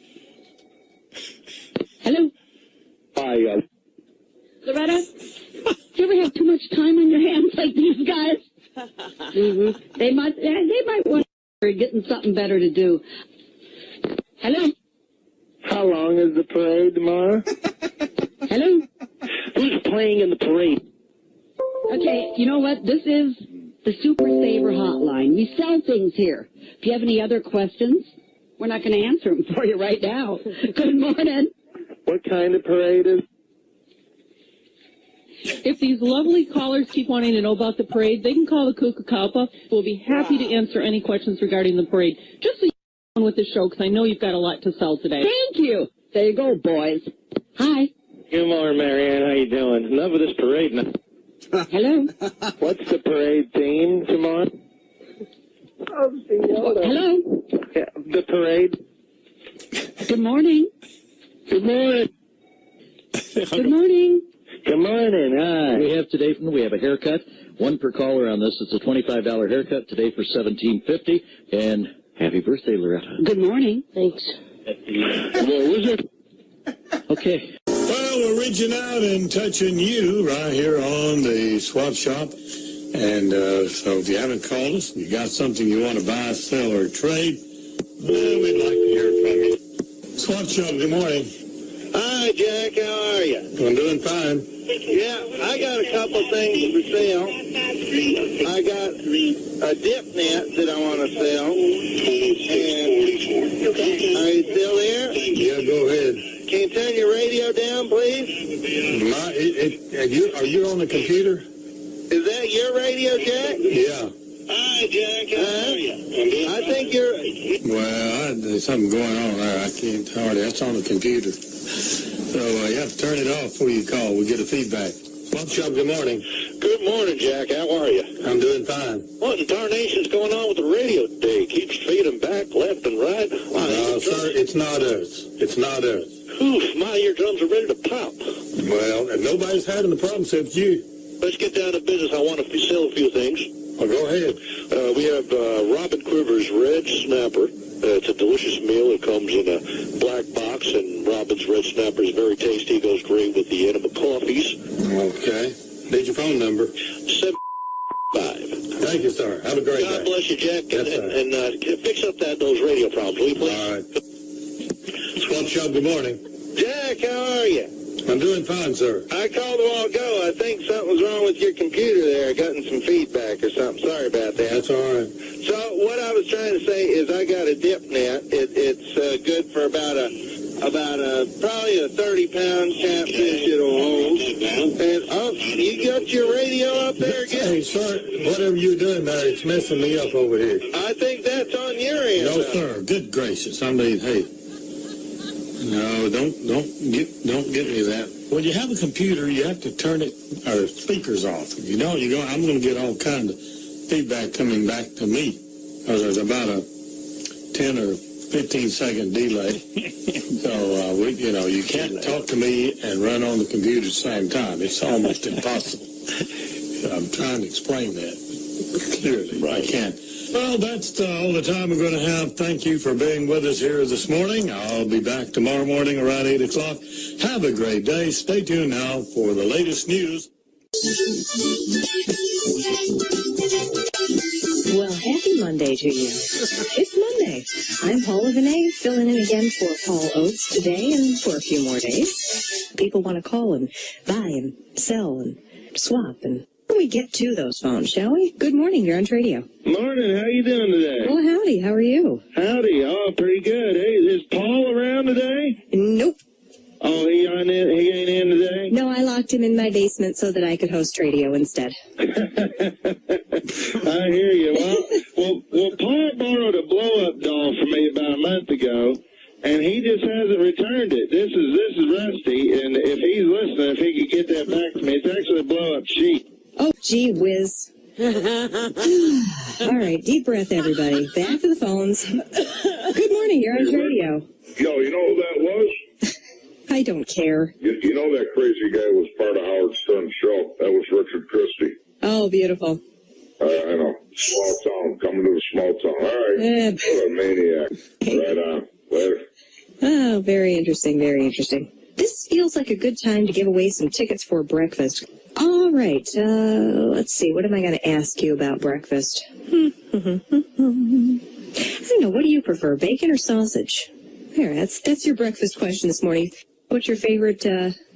Hello.
Hi,
Loretta, do you ever have too much time on your hands like these guys? Mm-hmm. They might want to be getting something better to do. Hello.
How long is the parade tomorrow?
Hello.
Who's playing in the parade?
Okay, you know what? This is the Super Saver Hotline. We sell things here. If you have any other questions, we're not going to answer them for you right now. Good morning.
What kind of parade is?
If these lovely callers keep wanting to know about the parade, they can call the Kukakalpa. We'll be happy to answer any questions regarding the parade. Just so you on with the show, because I know you've got a lot to sell today.
Thank you. There you go, boys. Hi.
Good morning, Marianne. How you doing? Enough of this parade now.
Hello.
What's the parade theme tomorrow?
Hello.
Yeah, the parade.
Good morning.
Good morning.
Good morning.
Good morning. Hi.
We have today, we have a haircut, one per caller on this. It's a $25 haircut today for $17.50. And happy birthday, Loretta.
Good morning. Thanks.
Okay.
Well, we're reaching out and touching you right here on the Swap Shop. And so if you haven't called us, you got something you want to buy, sell, or trade, well, we'd like to hear from you. Swap Shop, good morning.
Hi, Jack. How are you?
I'm doing fine.
Yeah, I got a couple things for sale. I got a dip net that I want to sell. And are you still there?
Yeah, go ahead.
Can you turn your radio down, please?
Are you on the computer?
Is that your radio, Jack?
Yeah.
Hi, Jack. How are you? I think you're...
Well, there's something going on there. I can't hardly. That's on the computer. So you have to turn it off before you call. We get a feedback. Swap Shop, good morning.
Good morning, Jack. How are you?
I'm doing fine.
What in tarnation's going on with the radio today? Keeps feeding back left and right.
No, sir, it's not us. It's not us.
Oof, my eardrums are ready to pop.
Well, and nobody's having the problem except you.
Let's get down to business. I want to sell a few things.
Well, go ahead.
We have Robin Quiver's Red Snapper. It's a delicious meal. It comes in a black box, and Robin's Red Snapper is very tasty. It goes great with the enema coffees.
Okay. Need your phone number.
75.
Thank you, sir. Have a great day.
God bless you, Jack.
Yes, sir.
And fix up those radio problems, will you, please?
All right. Swap Shop, good morning.
Jack, how are you?
I'm doing fine, sir.
I called a while ago. I think something was wrong with your computer there. Gotten some feedback or something. Sorry about that.
That's all right.
So what I was trying to say is I got a dip net. It's good for about probably a 30-pound catfish it'll hold. And you got your radio up there again?
Hey, sir, whatever you're doing there, it's messing me up over here.
I think that's on your end.
No, sir. Good gracious. I mean, hey. No, don't get me that. When you have a computer, you have to turn it or speakers off. If you don't, I'm going to get all kinds of feedback coming back to me. Because there's about a 10 or 15-second delay. So you can't talk to me and run on the computer at the same time. It's almost impossible. I'm trying to explain that clearly. Right. I can't. Well, that's all the time we're going to have. Thank you for being with us here this morning. I'll be back tomorrow morning around 8 o'clock. Have a great day. Stay tuned now for the latest news.
Well, happy Monday to you. It's Monday. I'm Paula Vinay, filling in again for Paul Oates today and for a few more days. People want to call and buy and sell and swap and... We get to those phones, shall we? Good morning, you're on radio.
Morning, how you doing today?
Well, howdy, how are you?
Howdy, pretty good. Hey, is Paul around today?
Nope.
Oh, he ain't in today?
No, I locked him in my basement so that I could host radio instead.
I hear you. Well, Paul borrowed a blow-up doll from me about a month ago, and he just hasn't returned it. This is Rusty, and if he's listening, if he could get that back to me, it's actually a blow-up sheet.
Oh, gee whiz. All right, deep breath, everybody. Back to the phones. Good morning, you're on radio.
Yo, you know who that was?
I don't care.
You know that crazy guy was part of Howard Stern's show. That was Richard Christie.
Oh, beautiful.
I know. Small town. Coming to the small town. All right. What a maniac. Right on. Later.
Oh, very interesting, very interesting. This feels like a good time to give away some tickets for breakfast. All right, let's see. What am I going to ask you about breakfast? I don't know. What do you prefer, bacon or sausage? There, that's your breakfast question this morning. What your favorite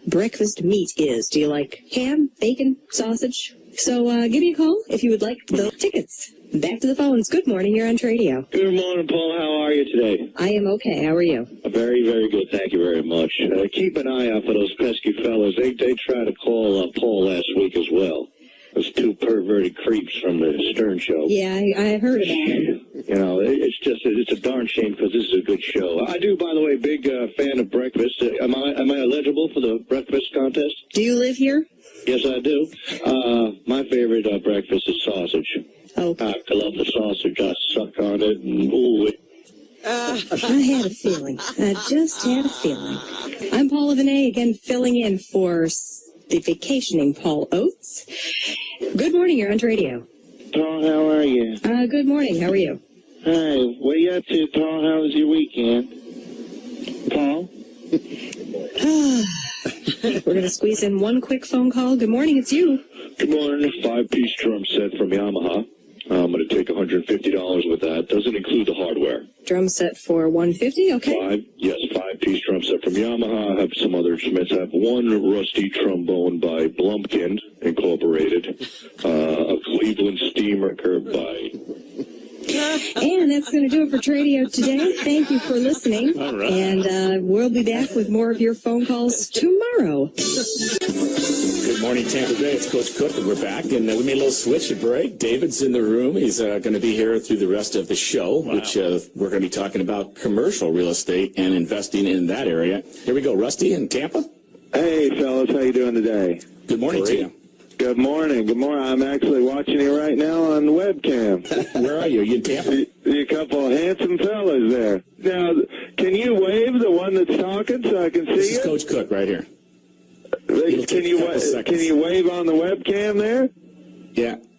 breakfast meat is? Do you like ham, bacon, sausage? So give me a call if you would like the tickets. Back to the phones. Good morning. You're on radio.
Good morning, Paul. How are you today?
I am okay. How are you?
Very, very good. Thank you very much. Keep an eye out for those pesky fellas. They tried to call Paul last week as well. Those two perverted creeps from the Stern show.
Yeah, I heard about it.
You know, it's a darn shame because this is a good show. I do, by the way, big fan of breakfast. Am I eligible for the breakfast contest?
Do you live here?
Yes, I do. My favorite breakfast is sausage.
Okay.
I love the sausage. I suck on it and ooh.
I had a feeling. I just had a feeling. I'm Paula Vinay, again filling in for the vacationing Paul Oates. Good morning, you're on radio.
Paul, how are you?
Good morning, how are you?
Hi, what are you up to, Paul? How was your weekend? Paul?
We're going to squeeze in one quick phone call. Good morning, it's you.
Good morning. 5-piece drum set from Yamaha. I'm going to take $150 with that. Doesn't include the hardware.
Drum set for $150, okay.
5-piece drum set from Yamaha. I have some other instruments. I have one rusty trombone by Blumpkin Incorporated. A Cleveland steam record by...
And that's going to do it for Tradio today. Thank you for listening.
All right.
And we'll be back with more of your phone calls tomorrow.
Good morning, Tampa Bay. It's Coach Cook, and we're back. And we made a little switch, a break. David's in the room. He's going to be here through the rest of the show, which we're going to be talking about commercial real estate and investing in that area. Here we go. Rusty in Tampa.
Hey, fellas. How you doing today?
Good morning to you.
Good morning. Good morning. I'm actually watching you right now on the webcam.
Where are you? Are you in Tampa?
You a couple of handsome fellas there. Now, can you wave the one that's talking so I can see you?
This is Coach Cook right here.
Can you wave on the webcam there?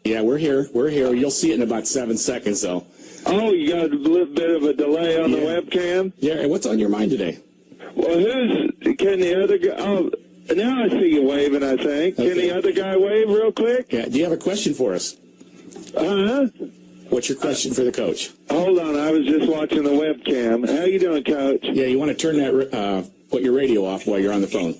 Yeah, we're here. We're here. You'll see it in about 7 seconds, though.
Oh, you got a little bit of a delay on the webcam?
Yeah, and what's on your mind today?
Well, can the other guy... Oh, now I see you waving, I think. Okay. Can the other guy wave real quick?
Yeah. Do you have a question for us? What's your question for the coach?
Hold on. I was just watching the webcam. How you doing, Coach?
Yeah, you want to turn that... put your radio off while you're on the phone.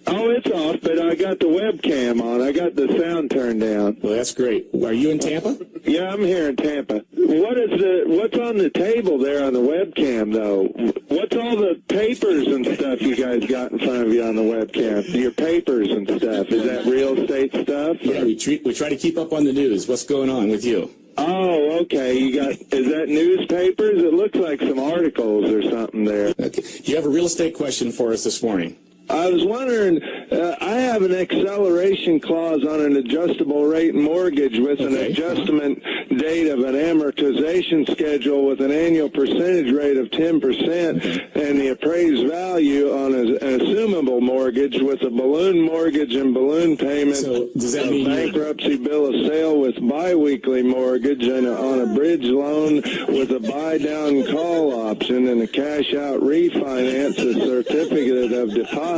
Oh, it's off, but I got the webcam on. I got the sound turned down.
Well, that's great. Are you in Tampa?
Yeah, I'm here in Tampa. What's on the table there on the webcam, though? What's all the papers and stuff you guys got in front of you on the webcam? Your papers and stuff. Is that real estate stuff?
Yeah, we try to keep up on the news. What's going on with you?
Oh, okay. Is that newspapers? It looks like some articles or something there.
Okay. You have a real estate question for us this morning.
I was wondering, I have an acceleration clause on an adjustable rate mortgage with an adjustment date of an amortization schedule with an annual percentage rate of 10% and the appraised value on an assumable mortgage with a balloon mortgage and balloon payment,
So does that mean
bankruptcy bill of sale with biweekly mortgage and on a bridge loan with a buy-down call option and a cash-out refinance, a certificate of deposit.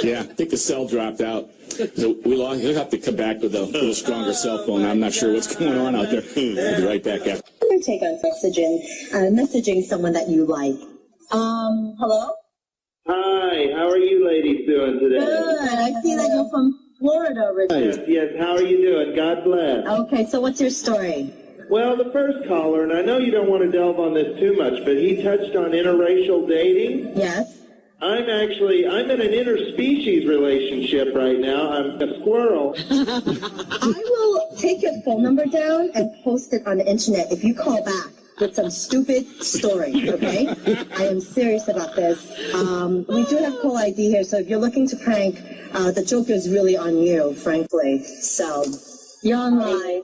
Yeah, I think the cell dropped out. So he'll have to come back with a little stronger cell phone. I'm not sure what's going on out there. We'll be right back after.
Your take on messaging someone that you like. Hello?
Hi, how are you ladies doing today?
Good. I see that you're from Florida originally.
Yes, how are you doing? God bless.
Okay, so what's your story?
Well, the first caller, and I know you don't want to delve on this too much, but he touched on interracial dating.
Yes.
I'm in an interspecies relationship right now. I'm a squirrel.
I will take your phone number down and post it on the internet if you call back with some stupid story, okay? I am serious about this. We do have call ID here, so if you're looking to prank, the joke is really on you, frankly. So, you're online.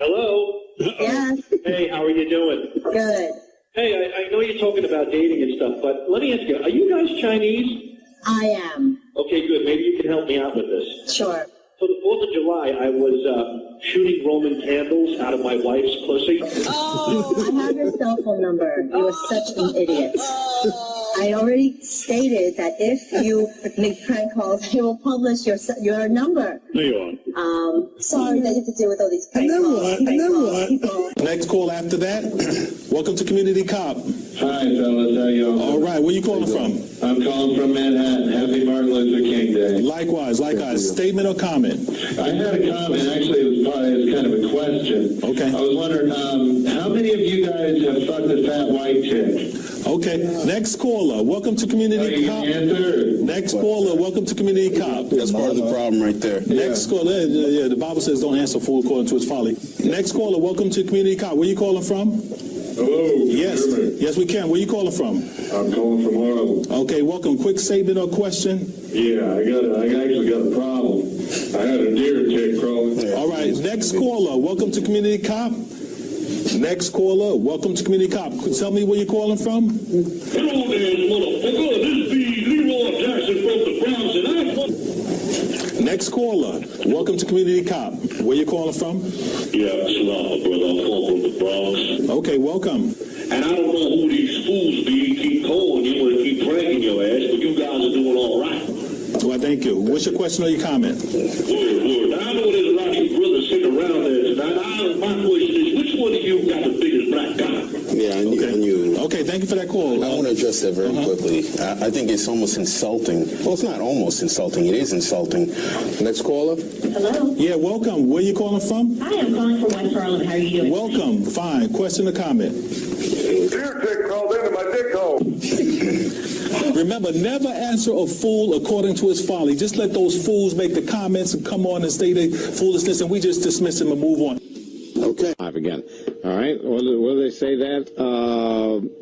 Hello?
Yes.
Hey, how are you doing?
Good.
Hey, I know you're talking about dating and stuff, but let me ask you, are you guys Chinese?
I am.
Okay, good. Maybe you can help me out with this.
Sure.
For the 4th of July, I was shooting Roman candles out of my wife's pussy.
Oh, I have your cell phone number. You are such an idiot. I already stated that if you make prank calls, I will publish your number.
No, you aren't.
Sorry that you have to deal with all these prank calls.
Next call after that. Welcome to Community Cop.
Hi, fellas. How y'all?
All right, where you calling from?
I'm calling from Manhattan. Happy Martin Luther King Day.
Likewise. Statement or comment?
I had a comment. Actually, it was kind of a question.
Okay.
I was wondering, how many of you guys have fucked a fat white chick?
Okay. Next caller. Welcome to Community Cop. Next caller. Welcome to Community Cop.
That's part of the problem right there.
Next caller. Yeah, the Bible says don't answer fool according to his folly. Next caller. Welcome to Community Cop. Where you calling from?
Hello.
Yes, we can. Where you calling from?
I'm calling from Harlem.
Okay, welcome. Quick statement or question?
Yeah, I actually got a problem. I had a deer tick crawling.
All right, next caller. Welcome to Community Cop. Next caller. Welcome to Community Cop. Tell me where you're calling from.
Hello there, motherfucker. This is Leroy Jackson from the Bronx, and
Next caller. Welcome to Community Cop. Where you calling from?
Yeah, Salah, brother. I'm calling from the Bronx.
Okay, welcome.
And I don't know who these fools be keep calling you and keep pranking your ass, but you guys are doing all right.
Well, thank you. What's your question or your comment?
Word. I know there's a lot of you brothers sitting around there tonight. My question is, which one of you got the biggest black cock?
Yeah, I knew.
Okay, thank you for that call.
I want to address that very quickly. I think it's almost insulting. Well, it's not almost insulting. It is insulting. Next caller.
Hello.
Yeah, welcome. Where you calling from?
Hi, I'm calling from West Harlem. How are you doing?
Welcome. Fine. Question or comment?
Deer tick crawled into my dick hole.
Remember, never answer a fool according to his folly. Just let those fools make the comments and come on and say their foolishness, and we just dismiss them and move on.
Okay. Live again. All right. What do they say that?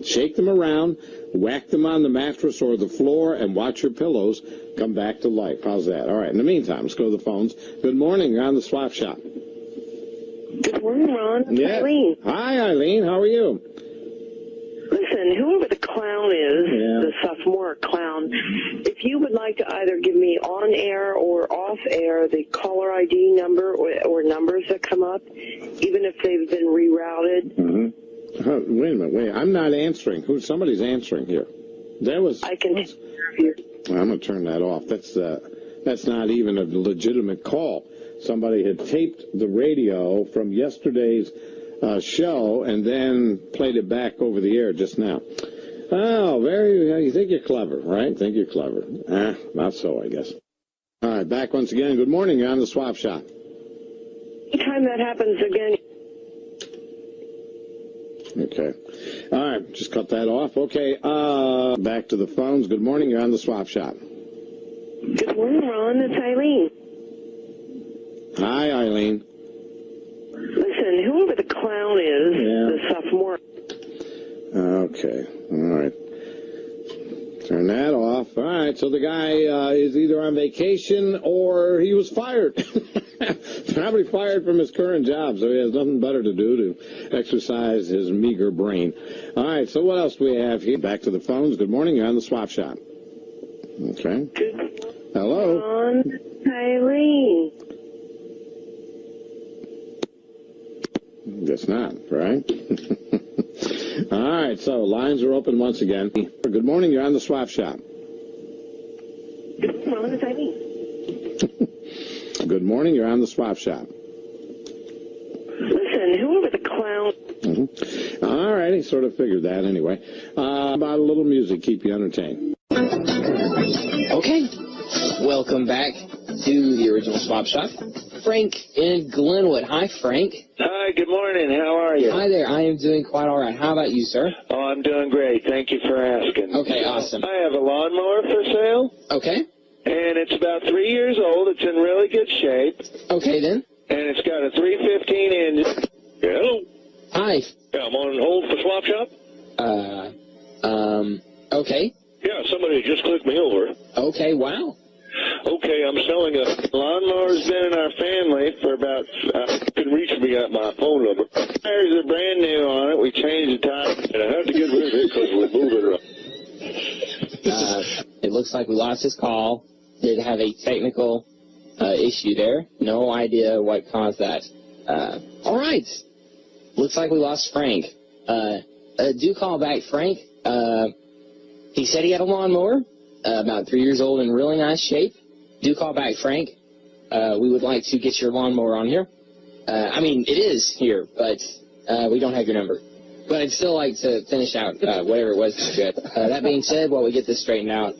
Shake them around, whack them on the mattress or the floor, and watch your pillows come back to life. How's that? All right. In the meantime, let's go to the phones. Good morning. You're on the Swap Shop.
Good morning, Ron. It's Eileen.
Hi, Eileen. How are you?
Listen, whoever the clown is, the sophomore clown, if you would like to either give me on air or off air the caller ID number or numbers that come up, even if they've been rerouted.
Mm-hmm. Wait a minute. I'm not answering. Somebody's answering here.
I can hear you.
I'm going to turn that off. That's not even a legitimate call. Somebody had taped the radio from yesterday's show and then played it back over the air just now. Oh, you think you're clever, right? Think you're clever. Not so, I guess. All right, back once again. Good morning. You're on the Swap Shop.
Anytime that happens again.
Okay. All right, just cut that off. Okay, back to the phones. Good morning. You're on the Swap Shop.
Good morning, Ron. It's Eileen.
Hi, Eileen.
Listen, whoever the clown is, the sophomore.
Okay. All right. Turn that off. All right. So the guy is either on vacation or he was fired. Probably fired from his current job, so he has nothing better to do to exercise his meager brain. All right. So what else do we have here? Back to the phones. Good morning. You're on the swap shop. Okay. Hello.
Eileen.
Guess not, right? All right, so lines are open once again. Good morning, you're on the swap shop.
Good morning, it's Eileen.
Good morning, you're on the swap shop.
Listen, whoever the clown...
Mm-hmm. All righty, sort of figured that anyway. About a little music, keep you entertained.
Okay, welcome back to the original swap shop. Frank in Glenwood. Hi, Frank.
Hi, good morning. How are you?
Hi there. I am doing quite all right. How about you, sir?
Oh, I'm doing great. Thank you for asking.
Okay, awesome.
I have a lawnmower for sale.
Okay.
And it's about 3 years old. It's in really good shape.
Okay, then.
And it's got a 315 engine. Hello.
Hi.
Yeah, I'm on hold for Swap Shop.
Okay.
Yeah, somebody just clicked me over.
Okay, wow.
Okay, I'm selling a lawnmower's been in our family for about, you can reach me at my phone number. Tires are brand new on it. We changed the tire, and I had to get rid of it because we're moving around.
It looks like we lost his call. Did have a technical issue there. No idea what caused that. All right. Looks like we lost Frank. Do call back, Frank. He said he had a lawnmower. About 3 years old in really nice shape. Do call back, Frank. We would like to get your lawnmower on here. I mean, it is here, but we don't have your number. But I'd still like to finish out whatever it was good. That being said, while we get this straightened out.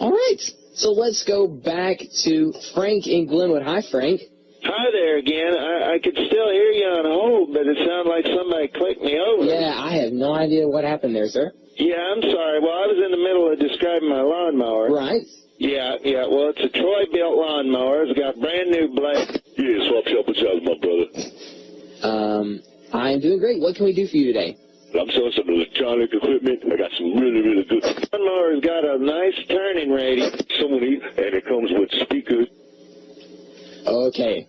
All right, so let's go back to Frank in Glenwood. Hi, Frank.
Hi there again. I could still hear you on hold, but it sounded like somebody clicked me over.
Yeah, I have no idea what happened there, sir.
Yeah, I'm sorry. Well, I was in the middle of describing my lawnmower.
Right.
Yeah. Well, it's a Troy-built lawnmower. It's got brand new blades. Yeah, Swap Shop, what's up, my brother?
I'm doing great. What can we do for you today?
I'm selling some electronic equipment. I got some really, really good. Lawnmower's got a nice turning radius, and it comes with speakers.
Okay.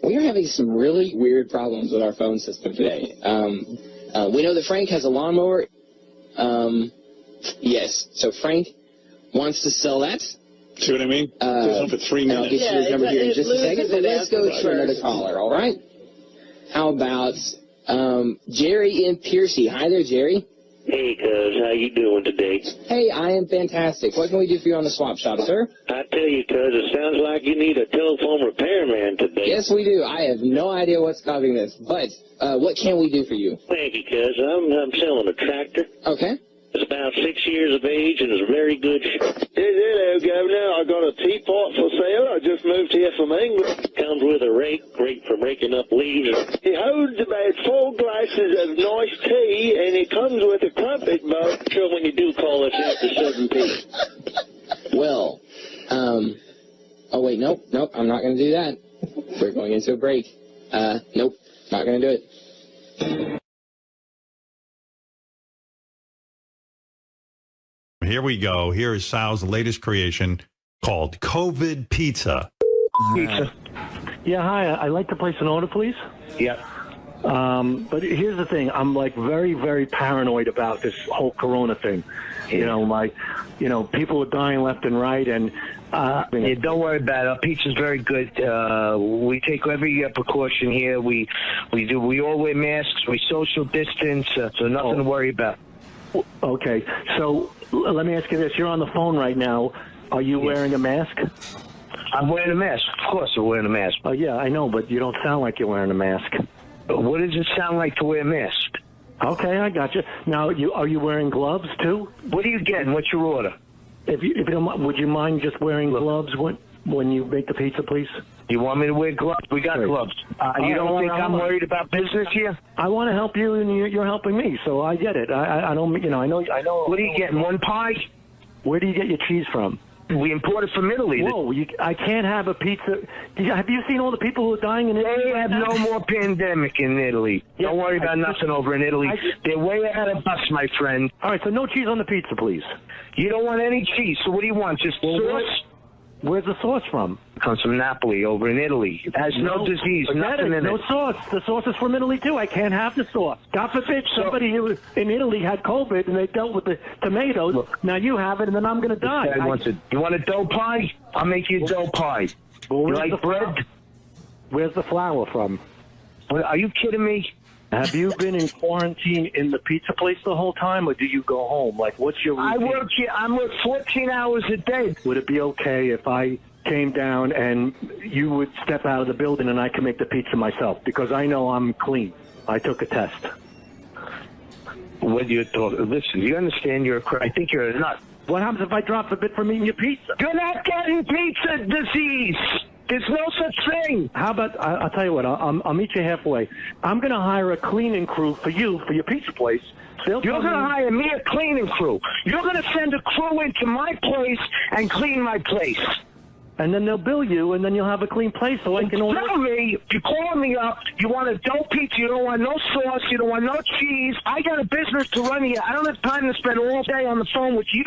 We are having some really weird problems with our phone system today. We know that Frank has a lawnmower. Yes. So Frank wants to sell that.
See what I mean? For 3 minutes.
I'll get your number here in just a second, but let's go to another caller, all right? How about Jerry in Piercy? Hi there, Jerry.
Hey, cuz, how you doing today?
Hey, I am fantastic. What can we do for you on the swap shop, sir?
I tell you, cuz, it sounds like you need a telephone repairman today.
Yes, we do. I have no idea what's causing this, but what can we do for you?
Thank you, cuz. I'm selling a tractor.
Okay.
It's about 6 years of age and is very good. Hello, Governor. I got a teapot for sale. I just moved here from England. Comes with a rake, great for raking up leaves. It holds about 4 glasses of nice tea, and it comes with a crumpet bowl. Sure, when you do call us after 7 p.m.
Well, oh wait, nope, I'm not going to do that. We're going into a break. Nope, not going to do it.
Here we go. Here is Sal's latest creation called COVID Pizza.
Pizza. Yeah, hi. I'd like to place an order, please.
Yeah.
But here's the thing. I'm like very, very paranoid about this whole corona thing. You know, people are dying left and right, and
yeah, don't worry about it. Our pizza's very good. We take every precaution here. We all wear masks. We social distance, so nothing to worry about.
Okay, so let me ask you this. You're on the phone right now. Are you wearing a mask?
I'm wearing a mask. Of course I'm wearing a mask.
Oh, yeah, I know, but you don't sound like you're wearing a mask.
What does it sound like to wear a mask?
Okay, I got you. Now, are you wearing gloves, too?
What are you getting? What's your order?
If you don't, would you mind just wearing gloves when you make the pizza, please?
You want me to wear gloves? We got gloves. You don't think I'm worried about business here?
I want to help you, and you're helping me, so I get it. I don't, I know.
What are you getting? 1 pie?
Where do you get your cheese from?
We import it from Italy.
Whoa, I can't have a pizza. Have you seen all the people who are dying in Italy?
They have no more pandemic in Italy. Don't worry about nothing over in Italy. They're way ahead of us, my friend.
All right, so no cheese on the pizza, please.
You don't want any cheese, so what do you want? Just sauce?
Where's the sauce from?
It comes from Napoli, over in Italy. It has no disease, nothing in it.
No sauce. The sauce is from Italy, too. I can't have the sauce. God forbid somebody who in Italy had COVID and they dealt with the tomatoes. Look, now you have it, and then I'm going to die.
You want a dough pie? I'll make you a dough pie.
Well,
you like bread?
Where's the flour from?
Are you kidding me?
Have you been in quarantine in the pizza place the whole time, or do you go home? Like, what's your routine?
I work here. I work 14 hours a day.
Would it be okay if I came down and you would step out of the building and I can make the pizza myself? Because I know I'm clean. I took a test.
What you listen, you understand I think you're a nut.
What happens if I drop a bit from eating your pizza?
You're not getting pizza disease. There's no such thing.
How about, I'll tell you what, I'll meet you halfway. I'm going to hire a cleaning crew for you, for your pizza place.
You're going to hire me a cleaning crew. You're going to send a crew into my place and clean my place.
And then they'll bill you, and then you'll have a clean place so I can order.
Tell me, if you're calling me up, you want a dough pizza, you don't want no sauce, you don't want no cheese. I got a business to run here. I don't have time to spend all day on the phone with you.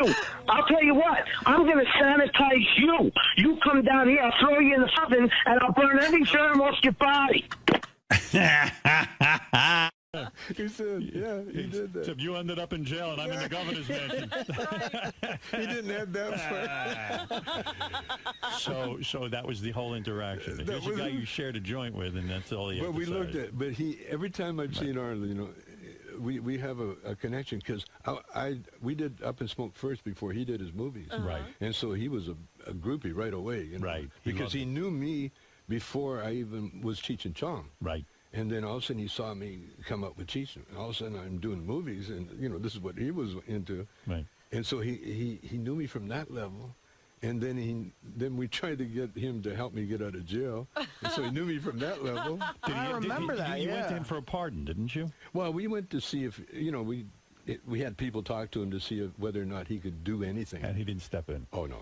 I'll tell you what, I'm going to sanitize you. You come down here, I'll throw you in the oven, and I'll burn every germ off your body.
He said, yeah, he did that.
Except you ended up in jail and I'm in the governor's mansion.
He didn't have that far.
So that was the whole interaction. Here's a guy you shared a joint with, and that's all he had to
we
say.
looked at, but every time I've seen Arlie, you know, we have a connection because we did Up and Smoke first before he did his movies.
Right.
And so he was a groupie right away. You know,
right.
Because he knew me before I even was teaching Chong.
Right.
And then all of a sudden he saw me come up with Cheech. And all of a sudden I'm doing movies, and you know this is what he was into.
Right.
And so he knew me from that level, and then we tried to get him to help me get out of jail. And so he knew me from that level.
I remember that. You went to him for a pardon, didn't you?
Well, we went to see if we had people talk to him to see whether or not he could do anything.
And he didn't step in.
Oh no.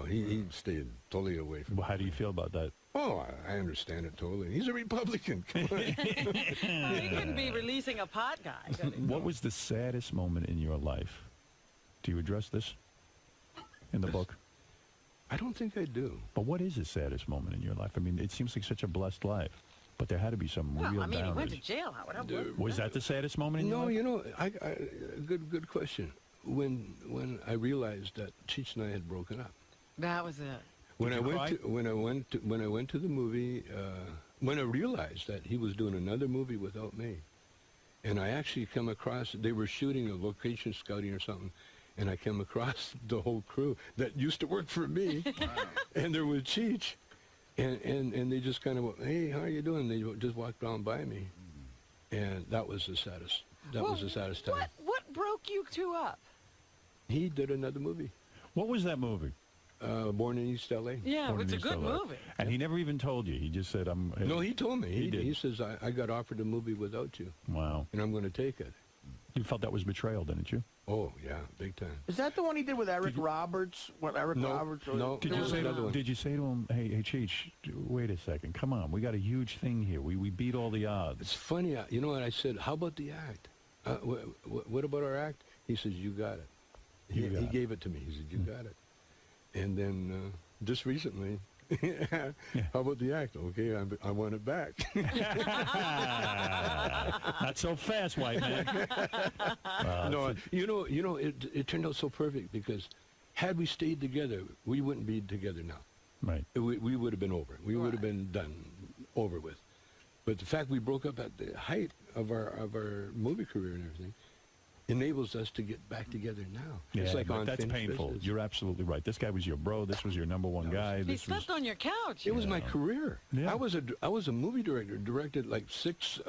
He stayed totally away from.
Well, how do you feel about that?
Oh, I understand it totally. He's a Republican. Come on.
He couldn't be releasing a pot guy.
What was the saddest moment in your life? Do you address this in the book?
I don't think I do.
But what is the saddest moment in your life? I mean, it seems like such a blessed life, but there had to be some real
I mean,
downers.
he went to jail. Howard.
Was that the saddest moment in your life?
No, you know, good question. When I realized that Cheech and I had broken up.
That was it.
When I went to the movie, when I realized that he was doing another movie without me, and I actually come across, they were shooting a location scouting or something, and I came across the whole crew that used to work for me, and there was Cheech, and they just kind of went, hey, how are you doing? They just walked down by me, and that was the saddest. That was the saddest time.
What broke you two up?
He did another movie.
What was that movie?
Born in East L.A.
Yeah, it's a good movie.
And he never even told you. He just said, "I'm."
No, he told me.
He did.
He says, "I got offered a movie without you."
Wow.
And I'm going to take it.
You felt that was betrayal, didn't you?
Oh yeah, big time.
Is that the one he did with Eric Roberts? Roberts?
No.
Did you say to him, "Hey, Cheech, wait a second. Come on, we got a huge thing here. We beat all the odds."
It's funny. You know what I said? How about the act? What about our act? He says, "You got it." He gave it to me. He said, "You got it." And then just recently, how about the act? Okay, I want it back.
Not so fast, white man.
No, you know, it turned out so perfect because had we stayed together, we wouldn't be together now.
Right.
We would have been over. We would have been done, over with. But the fact we broke up at the height of our movie career and everything enables us to get back together now.
Yeah,
it's like
that's painful.
Business.
You're absolutely right. This guy was your bro. This was your number one guy.
He slept on your couch.
It was my career.
Yeah.
I was a movie director, directed like 6,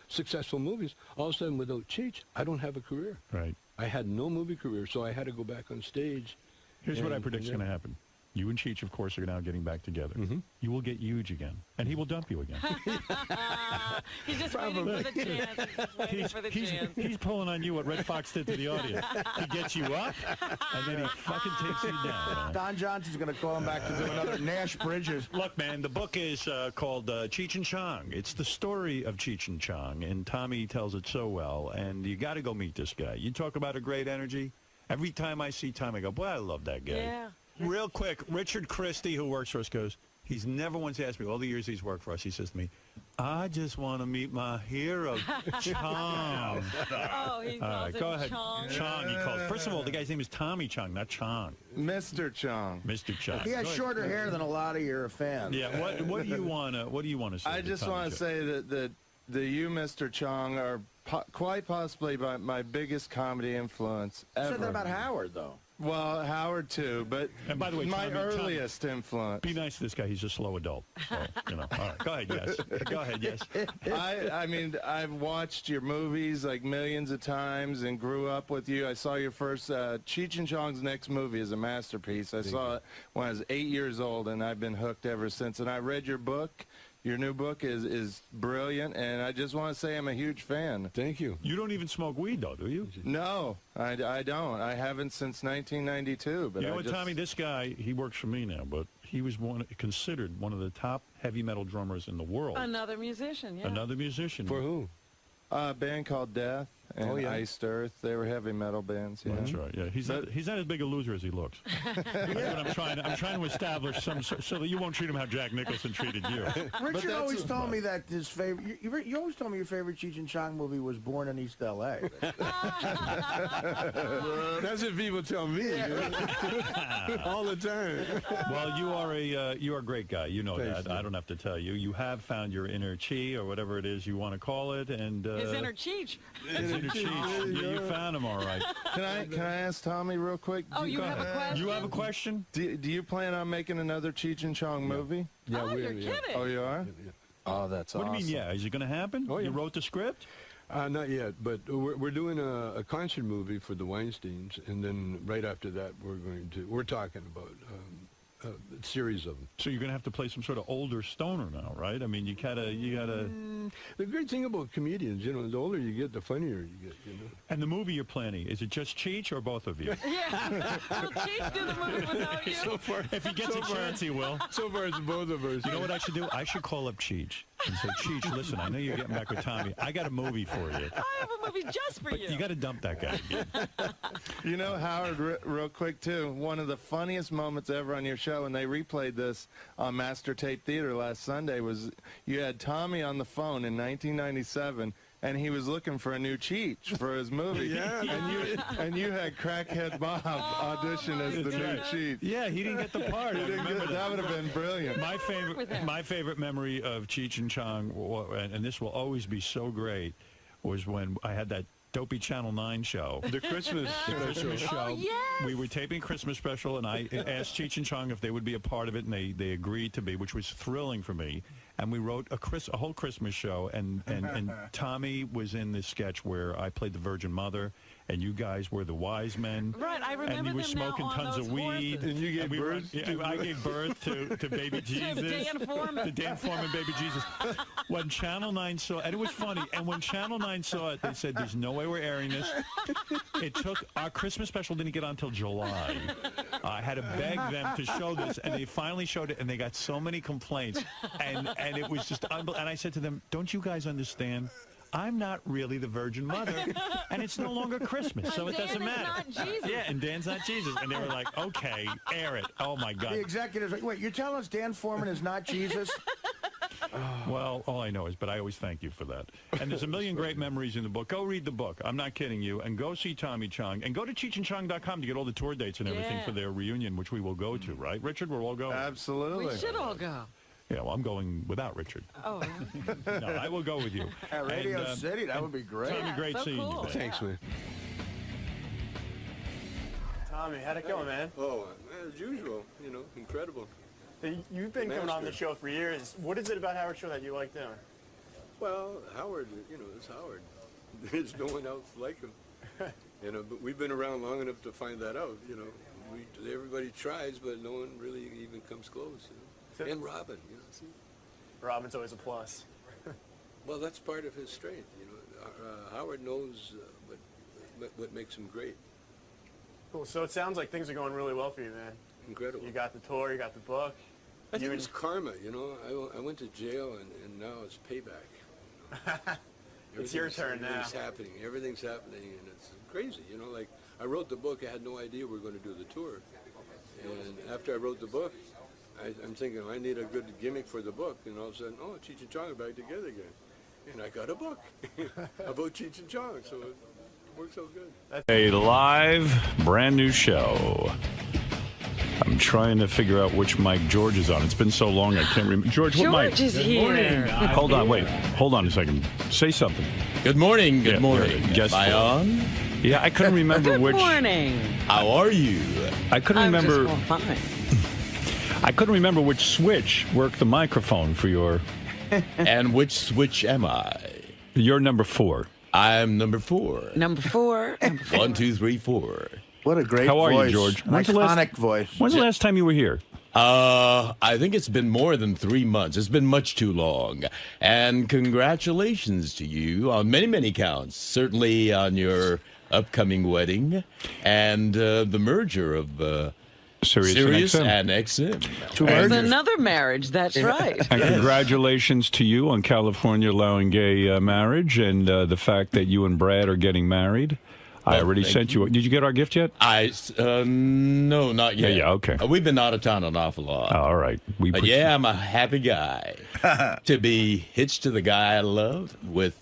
successful movies. All of a sudden, without Cheech, I don't have a career.
Right.
I had no movie career, so I had to go back on stage.
Here's what I predict is going to happen.
You and Cheech, of course, are now getting back together. You will get huge again, and he will dump you again.
He's just waiting for the chance. He's just waiting for the chance.
He's pulling on you what Red Fox did to the audience. He gets you up, and then he fucking takes you down.
Don Johnson's going to call him back to do another Nash Bridges.
Look, man, the book is called Cheech and Chong. It's the story of Cheech and Chong, and Tommy tells it so well, and you got to go meet this guy. You talk about a great energy. Every time I see Tommy, I go, boy, I love that guy.
Yeah.
Real quick, Richard Christie, who works for us, goes, he's never once asked me, all the years he's worked for us, he says to me, I just want to meet my hero, Chong.
Oh, he calls
All right,
him
go ahead.
Chong.
Chong, he calls. First of all, the guy's name is Tommy Chong, not Chong.
Mr. Chong.
Mr. Chong.
He has
Go ahead.
shorter hair than a lot of your fans.
Yeah, what do you want to say?
I just want to say that you, Mr. Chong, are quite possibly my biggest comedy influence ever.
You said that about Howard, though.
Well, Howard too, but
and by the way,
my
Tommy,
earliest influence.
Be nice to this guy. He's a slow adult. So, you know. All right. Go ahead, yes. Go ahead, yes.
I mean, I've watched your movies like millions of times and grew up with you. I saw your first Cheech and Chong's next movie is a masterpiece. I saw it when I was 8 years old, and I've been hooked ever since. And I read your book. Your new book is brilliant, and I just want to say I'm a huge fan.
Thank you.
You don't even smoke weed, though, do you?
No, I don't. I haven't since 1992. But
you know what, Tommy? This guy, he works for me now, but he was considered one of the top heavy metal drummers in the world.
Another musician, yeah.
Another musician.
For who?
A band called Death and Iced Earth. They were heavy metal bands. Yeah.
That's right. Yeah, he's not as big a loser as he looks. That's what I'm trying to establish so that you won't treat him how Jack Nicholson treated you.
Richard always told me that his favorite. You always told me your favorite Cheech and Chong movie was Born in East L.A.
That's what people tell me all the time.
Well, you are a great guy. You know that. I don't have to tell you. You have found your inner chi or whatever it is you want to call it, and
his inner Cheech.
His inner Cheech. You found him all right.
Can I ask Tommy real quick?
Oh, you have a question?
You have a question?
Do you plan on making another Cheech and Chong movie?
Yeah, you're kidding.
Oh, you are? Oh, that's awesome.
What do you mean, yeah? Is it going to happen?
Oh, yeah.
You wrote the script?
Not yet, but we're doing a concert movie for the Weinsteins, and then right after that we're talking about a series of them.
So you're going to have to play some sort of older stoner now, right? I mean, you gotta.
The great thing about comedians, you know, the older you get, the funnier you get, you know.
And the movie you're planning, is it just Cheech or both of you?
Yeah. Will Cheech do the movie without you?
So far,
if he gets a chance, he will.
So far, it's both of us.
You know what I should do? I should call up Cheech and say, Cheech, listen, I know you're getting back with Tommy. I got a movie for you.
I have a movie just for you.
You got to dump that guy again.
You know, Howard, real quick, too, one of the funniest moments ever on your show, and they replayed this on Master Tape Theater last Sunday, was you had Tommy on the phone in 1997, and he was looking for a new Cheech for his movie.
Yeah.
And you had Crackhead Bob audition as the new Cheech.
Yeah, he didn't get the part.
That would have been brilliant.
My favorite memory of Cheech and Chong, and this will always be so great, was when I had that dopey Channel 9 show.
The Christmas
show.
Oh, yes.
We were taping Christmas special, and I asked Cheech and Chong if they would be a part of it, and they agreed to be, which was thrilling for me. And we wrote a whole Christmas show, and Tommy was in this sketch where I played the Virgin Mother, and you guys were the wise men.
Right, I remember
and you were
them
smoking
now on
tons
those
of weed.
horses.
And you gave birth
I gave birth to baby Jesus.
Dan Foreman.
To Dan Foreman, baby Jesus. When Channel 9 saw it, and it was funny, and when Channel 9 saw it, they said, there's no way we're airing this. It took, our Christmas special didn't get on until July. I had to beg them to show this, and they finally showed it, and they got so many complaints, and it was just unbelievable. And I said to them, don't you guys understand? I'm not really the Virgin Mother, and it's no longer Christmas, so it doesn't matter.
Not Jesus.
Yeah, and Dan's not Jesus. And they were like, okay, air it. Oh, my God.
The executives, wait, you're telling us Dan Foreman is not Jesus?
Well, all I know is, but I always thank you for that. And there's a million great memories in the book. Go read the book. I'm not kidding you. And go see Tommy Chong. And go to CheechandChong.com to get all the tour dates and everything for their reunion, which we will go to, right? Richard, we're all going.
Absolutely.
We should all go.
Yeah, well, I'm going without Richard.
Oh.
No, I will go with you.
At Radio City, that would be great.
Tommy, great
so
seeing
cool.
you.
Thanks, man.
Tommy, how'd it go, man?
Oh, as usual, you know, incredible.
You've been coming on the show for years. What is it about Howard's show that you like doing?
Well, Howard, you know, it's Howard. There's no one else like him. You know, but we've been around long enough to find that out, you know. everybody tries, but no one really even comes close. You know? And Robin, you know. See?
Robin's always a plus.
Well, that's part of his strength. You know, Howard knows what makes him great.
Cool. So it sounds like things are going really well for you, man.
Incredible.
You got the tour, you got the book.
I think it's karma, you know. I went to jail, and now it's payback. You know?
It's your turn now.
Everything's happening, and it's crazy, you know. Like, I wrote the book, I had no idea we were going to do the tour. And after I wrote the book, I'm thinking, I need a good gimmick for the book. And all of a sudden, Cheech and Chong are back together again. And I got a book about Cheech and Chong, so it works out good.
A live, brand new show. I'm trying to figure out which mic George is on. It's been so long, I can't remember. George, what mic?
George is here.
Hold on, wait. Hold on a second. Say something.
Good morning. Good morning.
Guess
Am I on?
Yeah, I couldn't remember which.
Good morning.
How are you?
I couldn't remember.
Just fine.
I couldn't remember which switch worked the microphone for your.
And which switch am I?
You're number 4.
I'm number 4.
Number 4.
1, 2, 3, 4.
What a great voice.
How are you, George?
An iconic voice.
When's the last time you were here?
I think it's been more than 3 months. It's been much too long. And congratulations to you on many, many counts. Certainly on your upcoming wedding and the merger of Sirius and XM.
There's another marriage, that's right.
And congratulations to you on California allowing gay marriage and the fact that you and Brad are getting married. I already sent you. Did you get our gift yet?
No, not yet.
Yeah, okay.
We've been out of town an awful lot.
Oh, all right.
I'm a happy guy to be hitched to the guy I love with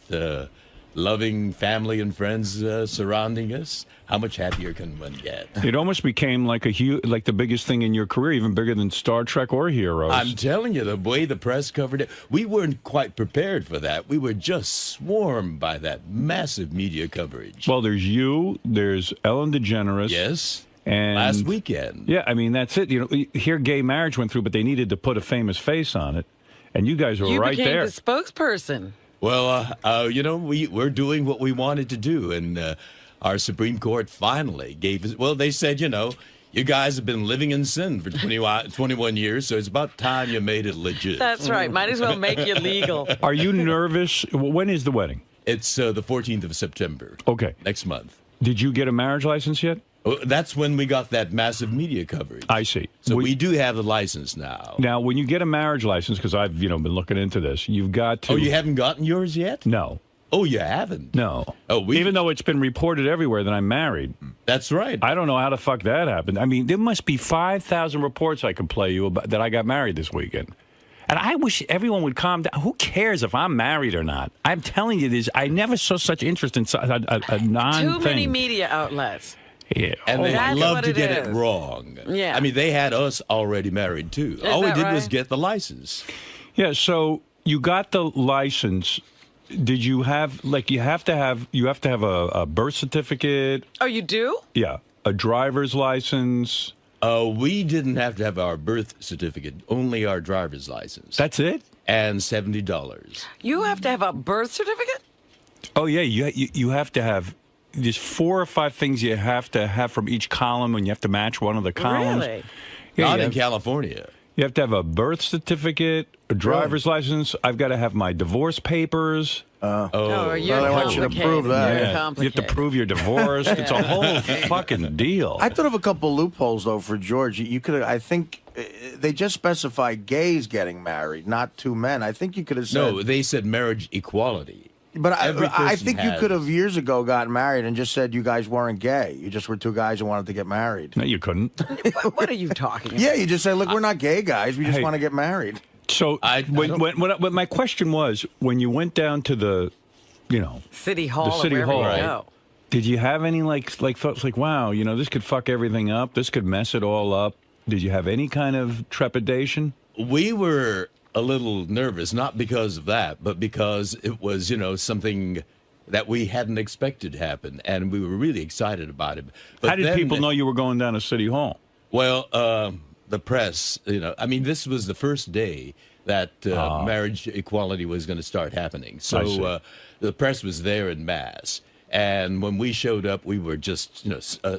loving family and friends surrounding us. How much happier can one get?
It almost became like like the biggest thing in your career, even bigger than Star Trek or Heroes.
I'm telling you, the way the press covered it, we weren't quite prepared for that. We were just swarmed by that massive media coverage.
Well, there's you, there's Ellen DeGeneres.
Yes.
And
last weekend.
Yeah, I mean, that's it. You know, here gay marriage went through, but they needed to put a famous face on it. And you guys were right there.
You became the spokesperson.
Well, we're doing what we wanted to do, and our Supreme Court finally gave us. Well, they said, you guys have been living in sin for 21 years, so it's about time you made it legit.
That's right. Might as well make you legal.
Are you nervous? When is the wedding?
It's the 14th of September.
Okay.
Next month.
Did you get a marriage license yet?
That's when we got that massive media coverage.
I see.
So we do have the license now.
Now, when you get a marriage license, because I've been looking into this, you've got to.
Oh, you haven't gotten yours yet?
No.
Oh, you haven't?
No.
Oh,
even though it's been reported everywhere that I'm married.
That's right.
I don't know how the fuck that happened. I mean, there must be 5,000 reports I could play you about that I got married this weekend. And I wish everyone would calm down. Who cares if I'm married or not? I'm telling you this. I never saw such interest in a non-thing.
Too many media outlets.
Yeah.
And they love to get
it
it wrong.
Yeah.
I mean, they had us already married, too. All we did was get the license.
Yeah, so you got the license. Did you have, you have to have a birth certificate?
Oh, you do?
Yeah. A driver's license?
We didn't have to have our birth certificate, only our driver's license.
That's it?
And $70.
You have to have a birth certificate?
Oh, yeah. You have to have. There's 4 or 5 things you have to have from each column, and you have to match one of the columns.
Really?
Yeah,
Not in California.
You have to have a birth certificate, a driver's license. I've got to have my divorce papers.
You're
I want you to prove that.
Yeah. You have to prove you're divorced. It's a whole fucking deal.
I thought of a couple loopholes, though, for George. You could, I think, they just specify gays getting married, not 2 men. I think you could have said.
No, they said marriage equality.
But I think you could have years ago gotten married and just said you guys weren't gay. You just were 2 guys who wanted to get married.
No, you couldn't.
What are you talking about?
Yeah, you just say, look, we're not gay guys. We just want to get married.
So when my question was, when you went down to the,
City Hall,
the City
or
Hall,
wherever you go.
Did you have any thoughts like, wow, this could fuck everything up. This could mess it all up. Did you have any kind of trepidation?
We were a little nervous, not because of that, but because it was, something that we hadn't expected to happen, and we were really excited about it. But
how did people know you were going down to City Hall?
Well, the press, this was the first day that marriage equality was going to start happening. So the press was there en masse. And when we showed up, we were just,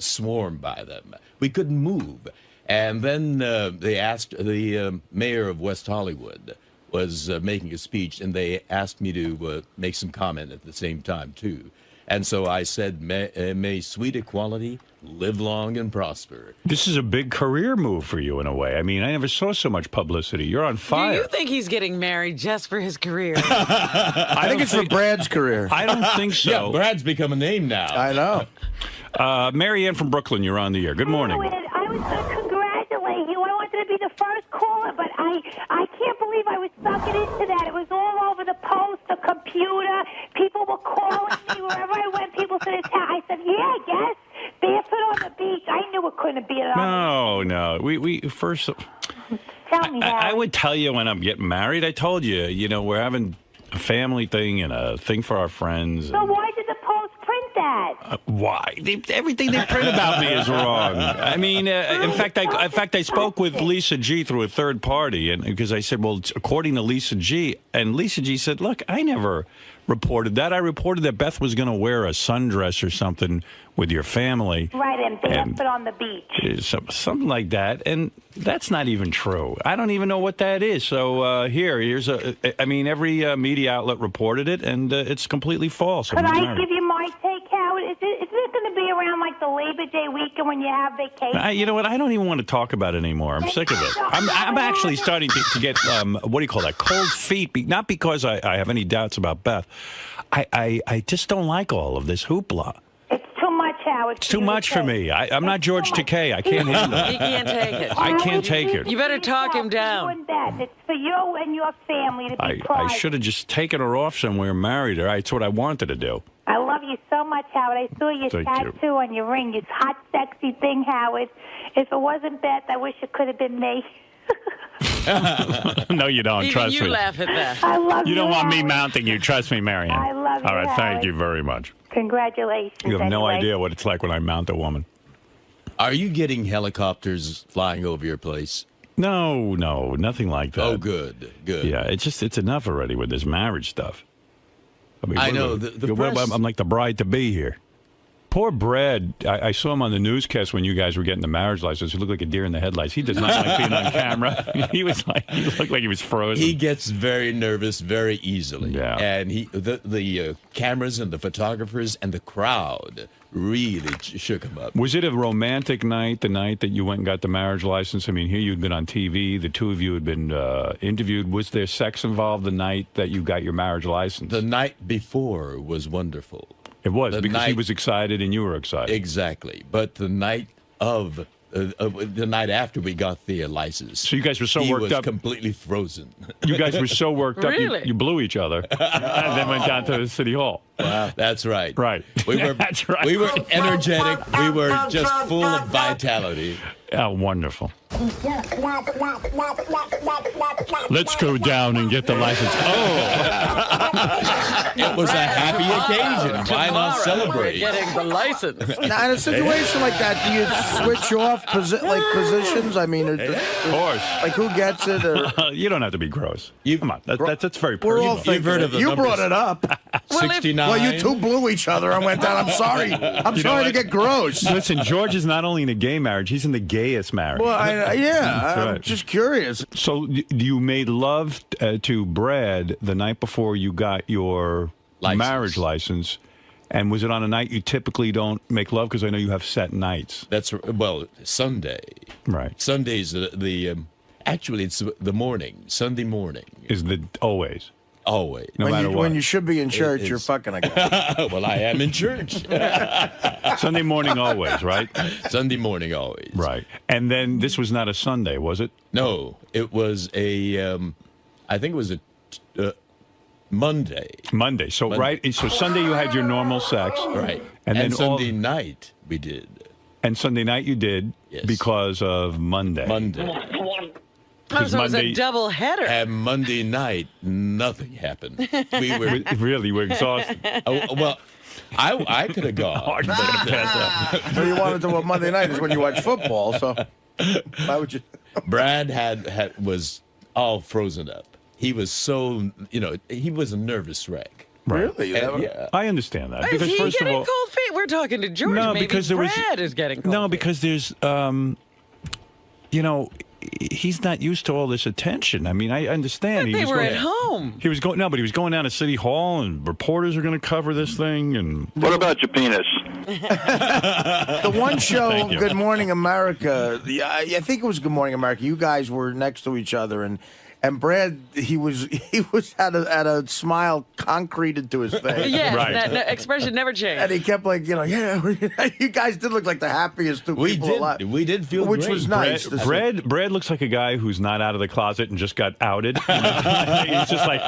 swarmed by them. We couldn't move. And then they asked, the mayor of West Hollywood was making a speech, and they asked me to make some comment at the same time, too. And so I said, may sweet equality live long and prosper.
This is a big career move for you in a way. I mean, I never saw so much publicity. You're on fire.
Do you think he's getting married just for his career?
I think it's for Brad's career.
I don't think so.
Yeah, Brad's become a name now.
I know.
Mary Ann from Brooklyn, you're on the air. Good morning.
I was going to congratulate you. I wanted to be the first caller, but I can't believe I was sucking into that. It was all over the post, the computer. People were calling me wherever I went. People said, I said, yeah, I guess. Barefoot on the beach. I knew it couldn't be at all.
No. We first.
Tell me,
I would tell you when I'm getting married. I told you, we're having a family thing and a thing for our friends.
So why did the Post print that?
Why? Everything they print about me is wrong. I mean, in fact, I spoke with Lisa G through a third party, and because I said, well, it's according to Lisa G, and Lisa G said, look, I never reported that. I reported that Beth was going to wear a sundress or something with your family.
Right, and barefoot on the beach.
Something like that, and that's not even true. I don't even know what that is. So here's every media outlet reported it, and it's completely false.
Could I give you my take, Howard? Is it going to be around like the Labor Day weekend when you have vacation?
You know what? I don't even want to talk about it anymore. I'm sick of it. I'm actually starting to get, what do you call that, cold feet, not because I have any doubts about Beth. I just don't like all of this hoopla.
It's too much, Howard.
It's too much for me. I'm not George Takei. I can't handle it.
He can't take it.
I can't take it.
You better talk him down.
It's for you and your family to be
I should have just taken her off somewhere and married her. That's what I wanted to do.
I love you so much, Howard. I saw your tattoo on your ring. It's hot, sexy thing, Howard. If it wasn't Beth, I wish it could have been me.
No, you don't.
Even
Trust
you
me.
laugh at that.
I love you.
You don't want me mounting you. Trust me, Marianne.
I love you,
All right, thank
Howard.
you very much.
Congratulations.
You have no
anyway.
idea what it's like when I mount a woman.
Are you getting helicopters flying over your place?
No, nothing like that.
Oh, good.
Yeah, it's enough already with this marriage stuff.
I know. The press...
I'm like the bride-to-be here. Poor Brad. I saw him on the newscast when you guys were getting the marriage license. He looked like a deer in the headlights. He does not like being on camera. He looked like he was frozen.
He gets very nervous very easily.
Yeah.
And the cameras and the photographers and the crowd really shook him up.
Was it a romantic night, the night that you went and got the marriage license? I mean, here you'd been on TV. The two of you had been interviewed. Was there sex involved the night that you got your marriage license?
The night before was wonderful.
It was, because he was excited and you were excited.
Exactly. But the night of... the night after we got the license.
So you guys were so worked up.
He was completely frozen.
You guys were so worked up,
Really?
you blew each other and then went down to the city hall.
Wow. That's right.
Right.
That's right. We were energetic. We were just full of vitality.
Oh, wonderful. Let's go down and get the license. Oh.
It was a happy occasion. Why not
We're
celebrate?
getting the license.
Now, in a situation like that, do you switch off positions? I mean,
Of course.
Like who gets it? Or...
You don't have to be gross. Come on. That's very
We're all
personal.
You've heard of the
You
numbers.
brought it up.
69.
Well, you two blew each other and went down. I'm sorry. I'm sorry to get gross.
Listen, George is not only in a gay marriage, he's in the gayest marriage.
Well,
That's
I'm
right.
just curious.
So you made love to Brad the night before you got your marriage license. And was it on a night you typically don't make love? Because I know you have set nights.
That's Sunday.
Right.
Sunday's actually it's the morning. Sunday morning
is the always.
Always.
No matter what.
When you should be in church, you're fucking a guy.
Well, I am in church.
Sunday morning always, right?
Sunday morning always.
Right. And then this was not a Sunday, was it?
No, it was I think it was a Monday.
Monday. So
Monday.
Right. So Sunday you had your normal sex.
Right.
And then
Sunday night we did.
And Sunday night you did because of Monday.
Oh, so it was a double header.
And Monday night, nothing happened. We were
really we're exhausted.
Well, I could have gone.
So you wanted to do a Monday night is when you watch football. So why would you?
Brad was all frozen up. He was so he was a nervous wreck.
Really?
I understand that.
Is
Because
he
first of
getting
all,
cold feet? We're talking to George.
No,
Maybe
because there was-
Brad is getting cold
no,
feet.
because there's, you know, he's not used to all this attention. I mean, I understand.
But they were at home.
He was going but he was going down to City Hall, and reporters are going to cover this thing. And
what about your penis?
The one show,
Thank you.
Good Morning America. I think it was Good Morning America. You guys were next to each other, and Brad, he was had a smile concreted to his face.
Yes, that expression never changed.
And he kept like, you guys did look like the happiest two people alive.
We did feel
which
great.
was nice. to see.
Brad looks like a guy who's not out of the closet and just got outed. He's just like,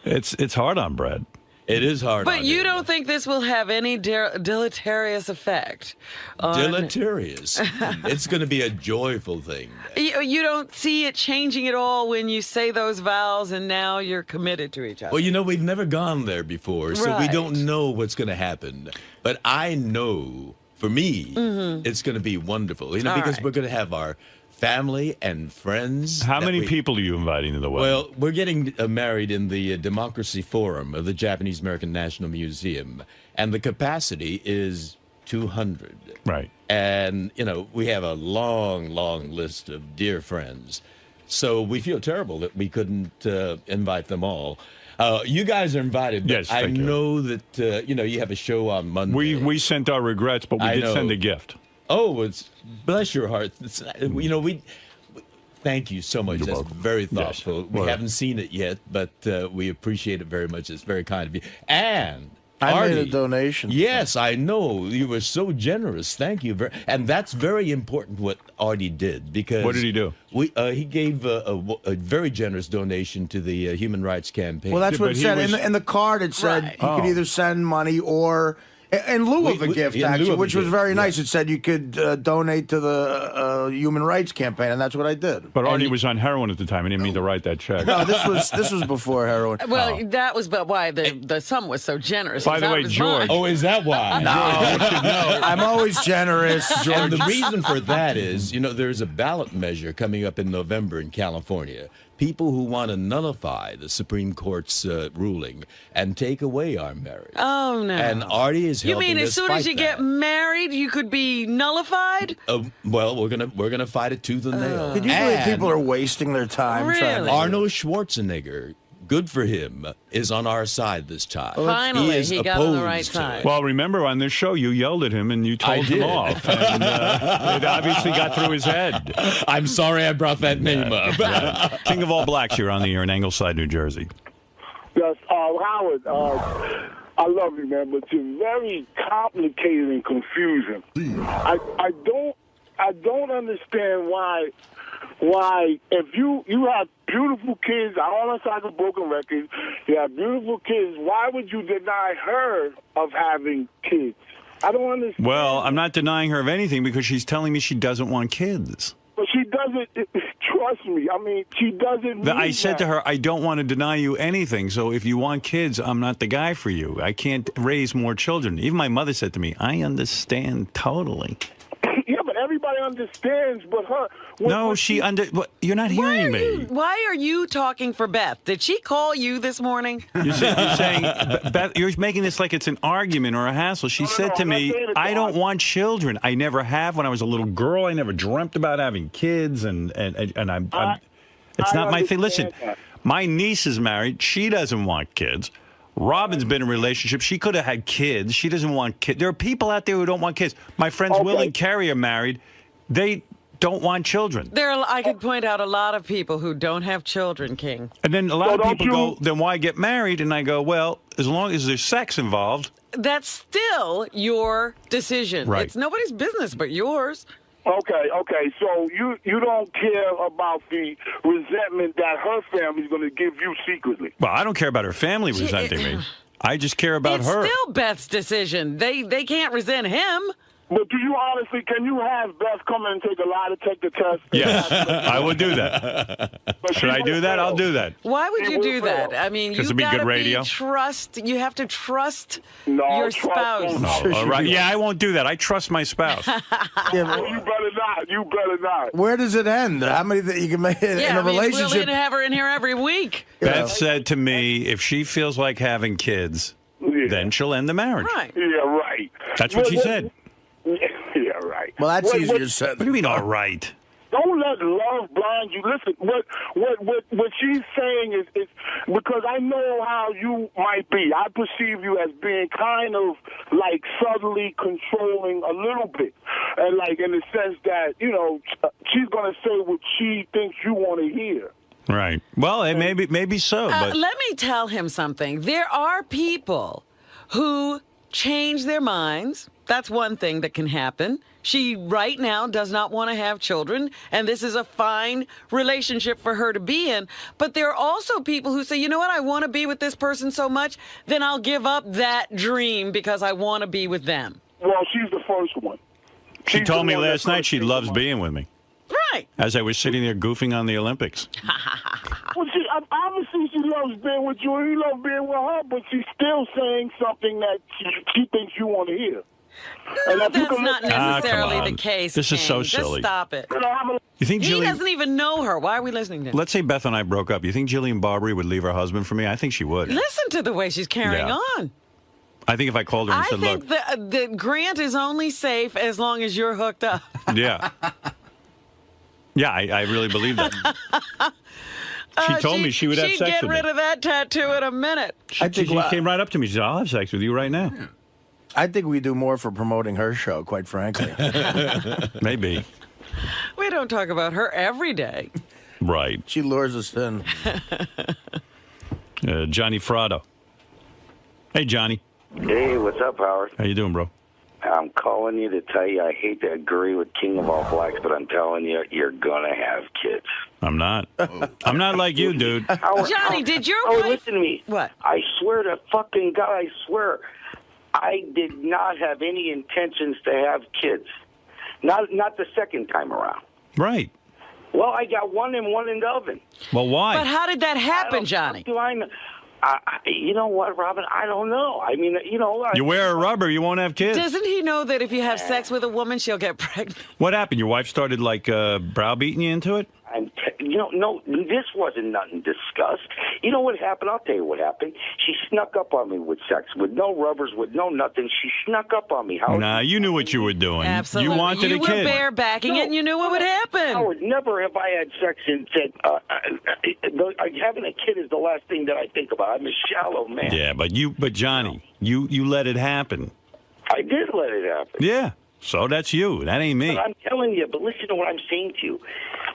it's hard on Brad.
It is hard.
But you don't think this will have any deleterious effect?
Deleterious. It's going to be a joyful thing.
You don't see it changing at all when you say those vows and now you're committed to each other?
Well, we've never gone there before, so we
Right.
don't know what's going to happen. But I know, for me, it's going to be wonderful.
All
Because
right.
we're going to have our family and friends.
How many people are you inviting to the wedding?
Well, we're getting married in the Democracy Forum of the Japanese American National Museum, and the capacity is 200.
Right.
And, we have a long, long list of dear friends. So we feel terrible that we couldn't invite them all. You guys are invited. But
Yes,
I
thank you.
know that, you have a show on Monday.
We sent our regrets, but we
I
did
know.
send a gift.
Oh, bless your heart. We thank you so much. That's very thoughtful. We haven't seen it yet, but we appreciate it very much. It's very kind of you. And
I
Artie,
made a donation.
Yes, I know. You were so generous. Thank you. And that's very important what Artie did, because
What did he do?
He gave a very generous donation to the Human Rights Campaign.
Well, that's what it said. In the card, it said
Right.
you could either send money or, in lieu of a gift,
in lieu
actually,
of a
which was
gift,
very nice. It said you could donate to the Human Rights Campaign, and that's what I did.
But Artie was on heroin at the time. I didn't mean to write that check.
No, this was before heroin.
Well, that was but why the sum was so generous.
By the
That
way,
was
George.
mine.
Oh, is that why?
No, I'm always generous, George.
And the reason for that is, there's a ballot measure coming up in November in California. People who want to nullify the Supreme Court's ruling and take away our marriage.
Oh no!
And Artie is
You
helping
mean as
us
soon
fight
as you
that.
get married, you could be nullified?
Well, we're gonna fight it tooth and nail.
Could you believe
And
people are wasting their time trying to...
Arnold Schwarzenegger, good for him, is on our side this time.
Finally,
is
he got on the right
opposed to
side.
it.
Well, remember on this show, you yelled at him and you told him
did.
off. And it obviously got through his head.
I'm sorry I brought that name up.
Yeah. King of all blacks, you're on the air in Ingleside, New Jersey.
Yes, Howard, I love you, man, but you're very complicated and confusing. I don't understand why if you have beautiful kids, I don't want to sound like a broken record, you have beautiful kids, why would you deny her of having kids? I don't understand.
Well, I'm not denying her of anything because she's telling me she doesn't want kids.
But she doesn't, trust me, I mean, she doesn't mean
I said
that.
to her, I don't want to deny you anything. So if you want kids, I'm not the guy for you. I can't raise more children. Even my mother said to me, I understand totally.
Yeah, but everybody understands but her.
No, you're not hearing me.
Why are you talking for Beth? Did she call you this morning?
You're saying, Beth, you're making this like it's an argument or a hassle. She said to me, I don't want children. I never have. When I was a little girl, I never dreamt about having kids, and it's not my thing. Listen, my niece is married. She doesn't want kids. Robin's been in a relationship. She could have had kids. She doesn't want kids. There are people out there who don't want kids. My friends Will and Carrie are married. They don't want children.
I could point out a lot of people who don't have children, King.
And then a lot of people go, then why get married? And I go, well, as long as there's sex involved.
That's still your decision.
Right.
It's nobody's business but yours.
Okay. So you don't care about the resentment that her family's going to give you secretly.
Well, I don't care about her family resenting me. I just care about
It's
her.
still Beth's decision. They can't resent him.
But do you honestly, can you have Beth come in and take a lie detector test?
Yes, I will do that. Should I do that? I'll do that.
Why would you do that? I mean,
Because
you
it'd be good
gotta
radio.
You have to trust your spouse.
No, all right. Yeah, I won't do that. I trust my spouse.
Well, you better not. You better not.
Where does it end? How many that you can make in a relationship?
We'll have her in here every week.
Beth said to me, if she feels like having kids, then she'll end the marriage.
Right.
Yeah, right.
That's what she said.
Yeah, right.
Well, that's
What-
easier
what-
said.
What do you mean, all right?
Don't let love blind you. Listen, what she's saying is because I know how you might be. I perceive you as being kind of like subtly controlling a little bit, and like in the sense that she's gonna say what she thinks you want to hear.
Right. Well, maybe so. But
Let me tell him something. There are people who change their minds. That's one thing that can happen. She right now does not want to have children, and this is a fine relationship for her to be in. But there are also people who say, you know what, I want to be with this person so much, then I'll give up that dream because I want to be with them.
Well, she's the first one.
she told me last night she loves being with me.
Right.
As I was sitting there goofing on the Olympics.
Well, obviously she loves being with you, and you love being with her, but she's still saying something that she thinks you want to hear.
No, that's not necessarily
come
the
on.
case.
This is
King.
so
Just
silly.
stop it.
You think
He
Jillian?
doesn't even know her. Why are we listening to him?
Let's say Beth and I broke up. You think Jillian Barbary would leave her husband for me? I think she would.
Listen to the way she's carrying
Yeah.
on.
I think if I called her and
I
said,
think
"Look,
the grant is only safe as long as you're hooked up.
yeah, yeah, I really believe that." She told me she would have
she'd
sex
get
with
rid
me.
of that tattoo in a minute.
She came right up to me. She said, "I'll have sex with you right now."
I think we do more for promoting her show, quite frankly.
Maybe.
We don't talk about her every day.
Right.
She lures us in.
Johnny Frado. Hey, Johnny.
Hey, what's up, Howard?
How you doing, bro?
I'm calling you to tell you I hate to agree with King of All Blacks, but I'm telling you, you're gonna have kids.
I'm not. I'm not like you, dude.
Johnny, did your
wife...
wife...
listen to me.
What?
I swear to fucking God, I swear, I did not have any intentions to have kids. Not the second time around.
Right.
Well, I got one and one in the oven.
Well, why?
But how did that happen, Johnny?
You know what, Robin? I don't know. I mean,
You wear a rubber, you won't have kids.
Doesn't he know that if you have sex with a woman, she'll get pregnant?
What happened? Your wife started browbeating you into it?
No, this wasn't nothing discussed. You know what happened? I'll tell you what happened. She snuck up on me with sex, with no rubbers, with no nothing. She snuck up on me. Howard.
Nah, you knew what you were doing.
Absolutely.
You wanted a kid.
You were barebacking it, and you knew what would happen.
Howard, never have I had sex and said, having a kid is the last thing that I think about. I'm a shallow man.
Yeah, but Johnny, you let it happen.
I did let it happen.
Yeah, so that's you. That ain't me.
But I'm telling you, but listen to what I'm saying to you.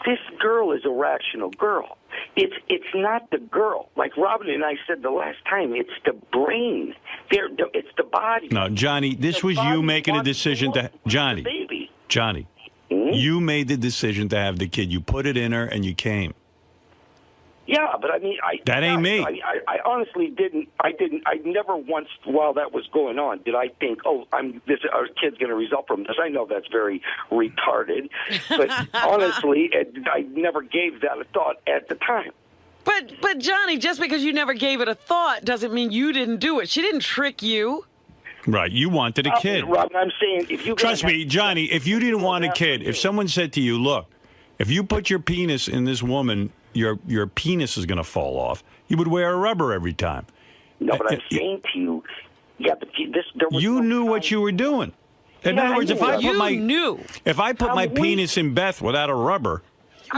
This girl is a rational girl. It's not the girl. Like Robin and I said the last time, it's the brain. It's the body.
No, Johnny, this was you making a decision to... Johnny, you made the decision to have the kid. You put it in her and you came.
Yeah, but I mean,
That ain't me.
I honestly didn't. I never once, while that was going on, did I think, oh, our kid's going to result from this. I know that's very retarded, but honestly, I never gave that a thought at the time.
But Johnny, just because you never gave it a thought doesn't mean you didn't do it. She didn't trick you.
Right, you wanted a kid.
Robin, I'm saying if you
trust me, Johnny, if you didn't want a kid, if someone said to you, look, if you put your penis in this woman, your penis is going to fall off, you would wear a rubber every time.
No, but I'm saying to you,
you knew what you were doing. In other words, if I put my penis in Beth without a rubber,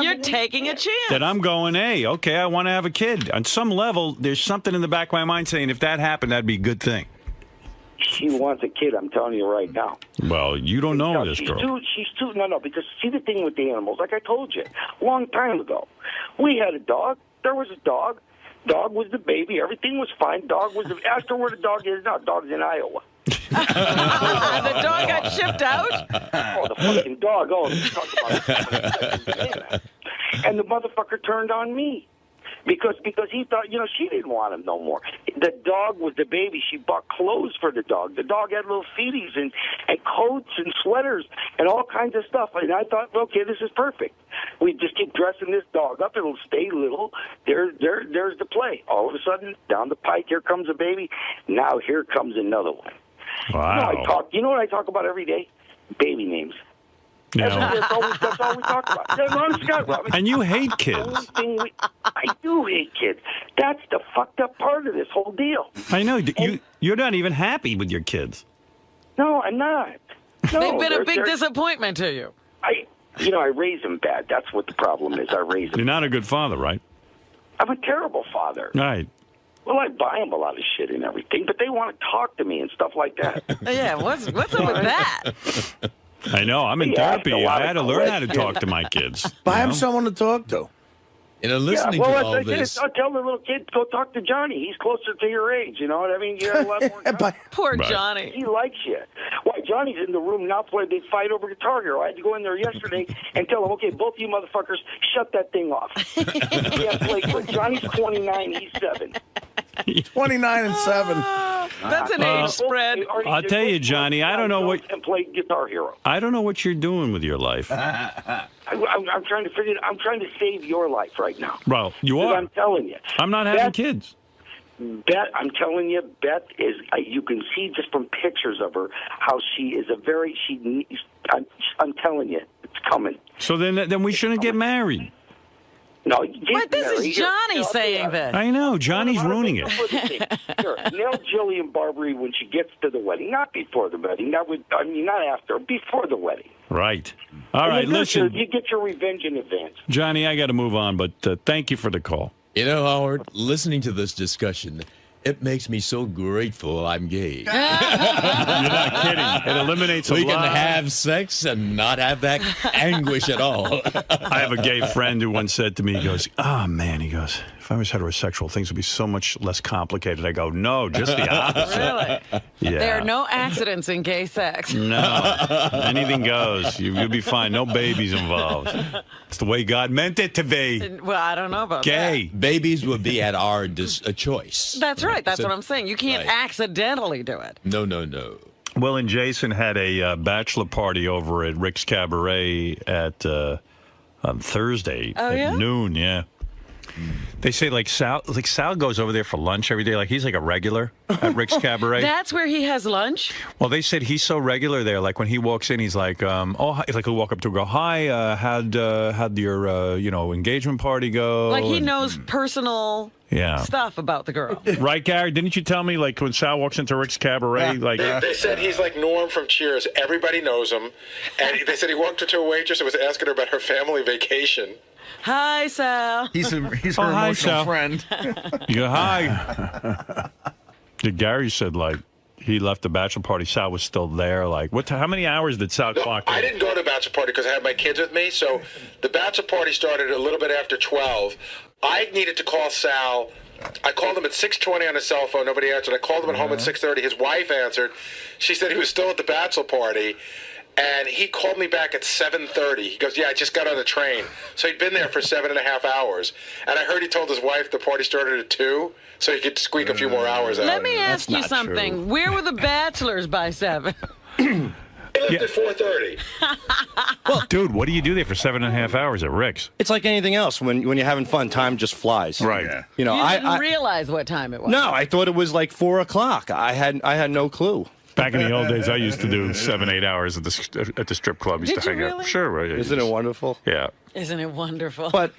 you're taking a chance.
then I'm going, hey, okay, I want to have a kid. On some level, there's something in the back of my mind saying if that happened, that'd be a good thing.
She wants a kid, I'm telling you right now.
Well, you don't know this girl.
No, because see the thing with the animals, like I told you, a long time ago, we had a dog, there was a dog, dog was the baby, everything was fine, ask her where the dog is now, dog's in Iowa.
The dog got shipped out?
Oh, the fucking dog, talk about and the motherfucker turned on me. Because he thought, she didn't want him no more. The dog was the baby. She bought clothes for the dog. The dog had little feeties and coats and sweaters and all kinds of stuff. And I thought, okay, this is perfect. We just keep dressing this dog up. It'll stay little. There's the play. All of a sudden, down the pike, here comes a baby. Now here comes another one.
Wow.
You know what I talk about every day? Baby names.
Yeah.
That's all we talk about. Yeah, honest to God, Robin.
And you hate
The
kids.
only thing I do hate kids. That's the fucked up part of this whole deal.
I know. You're not even happy with your kids.
No, I'm not. No,
They've been a big
they're-
disappointment to you.
I raise them bad. That's what the problem is. I raise them.
You're not a good father, right?
I'm a terrible father.
Right.
Well, I buy them a lot of shit and everything, but they want to talk to me and stuff like that.
Yeah, what's up with that?
I know. I'm in
He asked
therapy.
a lot
I had to
of
learn how to
questions.
talk to my kids.
Buy
you
him
know?
someone to talk to.
You know, listening
yeah, well,
to all this.
I'll tell the little kid, go talk to Johnny. He's closer to your age. You know what I mean? You have a lot more.
Poor
Right.
Johnny.
He likes you. Why, Johnny's in the room now playing. They fight over Guitar Hero. I had to go in there yesterday and tell him, okay, both of you motherfuckers, shut that thing off. Yeah, play quick. Johnny's 29. He's 7.
29 and 7.
That's an age spread.
I'll tell you, Johnny, I don't know what
And play Guitar Hero.
I don't know what you're doing with your life.
I'm trying to figure. I'm trying to save your life right now.
Well, you
'Cause
are.
I'm telling you.
I'm not having kids.
Beth, I'm telling you, Beth is. You can see just from pictures of her how she is a very. I'm telling you, it's coming.
So then we shouldn't get married.
No,
But this is Johnny saying this.
I know. Johnny's ruining it.
Sure. Nail Jillian Barbary when she gets to the wedding, not before the wedding. Not after, before the wedding.
Right. All right, listen.
You get your revenge in advance.
Johnny, I got to move on, but thank you for the call.
You know, Howard, listening to this discussion, it makes me so grateful I'm gay.
You're not kidding. It eliminates a
We
lot.
can have sex and not have that anguish at all.
I have a gay friend who once said to me, he goes, oh, man, he goes, if I was heterosexual, things would be so much less complicated. I go, no, just the opposite.
Really?
Yeah.
There are no accidents in gay sex.
No. Anything goes. You'll be fine. No babies involved. It's the way God meant it to be.
Well, I don't know about
Gay.
Babies would be at our choice.
That's right. That's
So-
what I'm saying. You can't
Right.
accidentally do it.
No, no, no.
Will and Jason had a bachelor party over at Rick's Cabaret at on Thursday at noon. Yeah. They say Sal goes over there for lunch every day. Like he's like a regular at Rick's Cabaret.
That's where he has lunch?
Well, they said he's so regular there. Like when he walks in, he's like, oh, hi. Like he'll walk up to her, go, hi, how'd your engagement party go?
Like he
And-
knows personal stuff about the girl.
Right, Gary? Didn't you tell me like when Sal walks into Rick's Cabaret, like
They said he's like Norm from Cheers. Everybody knows him. And they said he walked into a waitress and was asking her about her family vacation.
Hi, Sal.
He's her
hi,
emotional
Sal.
friend.
You go, hi. Gary said like he left the bachelor party. Sal was still there. Like how many hours did Sal clock in?
I didn't go to a bachelor party because I had my kids with me. So the bachelor party started a little bit after 12. I needed to call Sal. I called him at 6:20 on his cell phone. Nobody answered. I called him at home at 6:30. His wife answered. She said he was still at the bachelor party. And he called me back at 7:30. He goes, yeah, I just got on the train. So he'd been there for 7.5 hours. And I heard he told his wife the party started at 2, so he could squeak a few more hours out.
Let me ask you something. Where were the bachelors by 7?
He left at 4:30.
Well, dude, what do you do there for 7.5 hours at Rick's?
It's like anything else. When you're having fun, time just flies.
Right. Yeah.
You know,
You
I
didn't realize what time it was.
no, I thought it was like 4 o'clock. I had no clue.
Back in the old days, I used to do 7-8 hours at the strip club. Used
Did
to
you
hang out.
really?
Sure, right.
Isn't it wonderful?
Yeah.
Isn't it wonderful?
But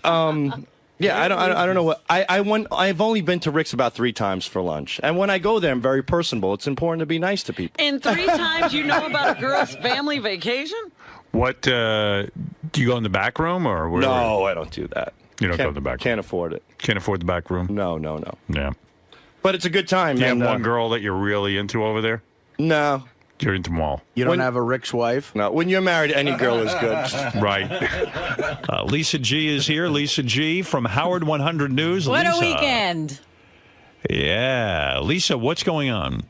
yeah, I don't know what I've only been to Rick's about 3 times for lunch, and when I go there, I'm very personable. It's important to be nice to people.
In 3 times you know about a girl's family vacation?
What do you go in the back room or where?
No, I don't do that.
You don't go in the back room.
Can't afford it.
Can't afford the back room.
No.
Yeah.
But it's a good time.
Do you have
and,
one girl that you're really into over there?
No.
You're into them all.
You don't have a Rick's wife?
No. When you're married, any girl is good.
Right. Lisa G is here. Lisa G from Howard 100 News.
What
Lisa.
a weekend.
Yeah. Lisa, what's going on?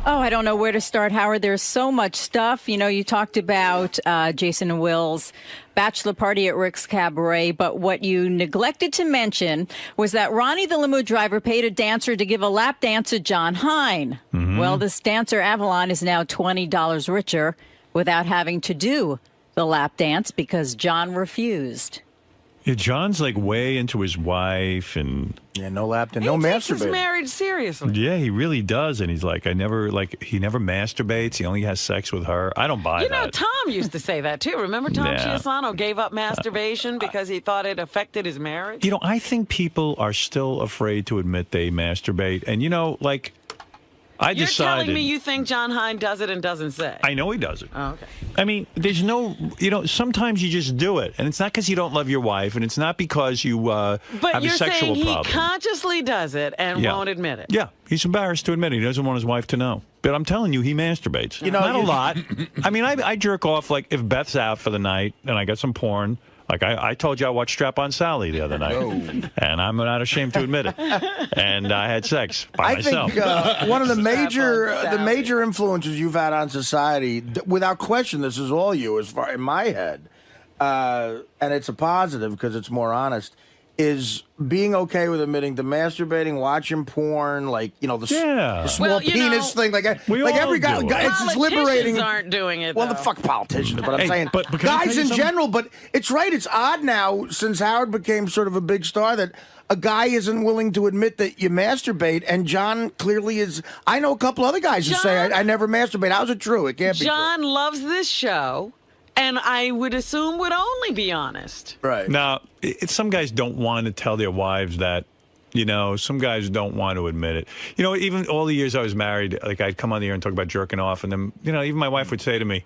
Oh, I don't know where to start, Howard. There's so much stuff. You know, you talked about Jason and Will's bachelor party at Rick's Cabaret, but what you neglected to mention was that Ronnie the limo driver paid a dancer to give a lap dance to John Hine.
Mm-hmm.
Well, this dancer, Avalon, is now $20 richer without having to do the lap dance because John refused.
Yeah, John's like way into his wife, and
no lap dance, no
He takes his
masturbate.
marriage seriously.
yeah, he really does. And he's like, he never masturbates. He only has sex with her. I don't buy
You know,
that.
Tom used to say that too. Remember Tom
Yeah.
Chiasano gave up masturbation because he thought it affected his marriage?
You know, I think people are still afraid to admit they masturbate. And, you know, like, I
You're
decided.
telling me you think John Hine does it and doesn't say?
I know he does it.
Oh, okay.
I mean, there's no, you know, sometimes you just do it. And it's not because you don't love your wife, and it's not because you
But
have
you're
a sexual
saying he
problem.
consciously does it and
Yeah.
won't admit it.
Yeah, he's embarrassed to admit it. He doesn't want his wife to know. But I'm telling you, he masturbates.
You know,
not a
you-
lot. I mean, I jerk off, like, if Beth's out for the night and I got some porn. Like, I told you I watched Strap on Sally the other night. And I'm not ashamed to admit it. And I had sex by myself.
I think one of the major influences you've had on society, without question, this is all you, as far in my head, and it's a positive because it's more honest, is being okay with admitting to masturbating, watching porn, like, you know, the small
Well, you
penis
know,
thing, like
we
every
all
guy,
do it.
it's just liberating.
Politicians aren't doing it,
Well, the
though.
fuck politicians, but I'm
Hey,
saying
but can I tell
guys
you
in
something?
general. But it's right. It's odd now since Howard became sort of a big star that a guy isn't willing to admit that you masturbate, and John clearly is. I know a couple other guys who say I never masturbate. How's it true? It can't be true.
John loves this show, and I would assume would only be honest.
Right.
Now, some guys don't want to tell their wives that. You know, some guys don't want to admit it. You know, even all the years I was married, like, I'd come on the air and talk about jerking off, and then, you know, even my wife would say to me,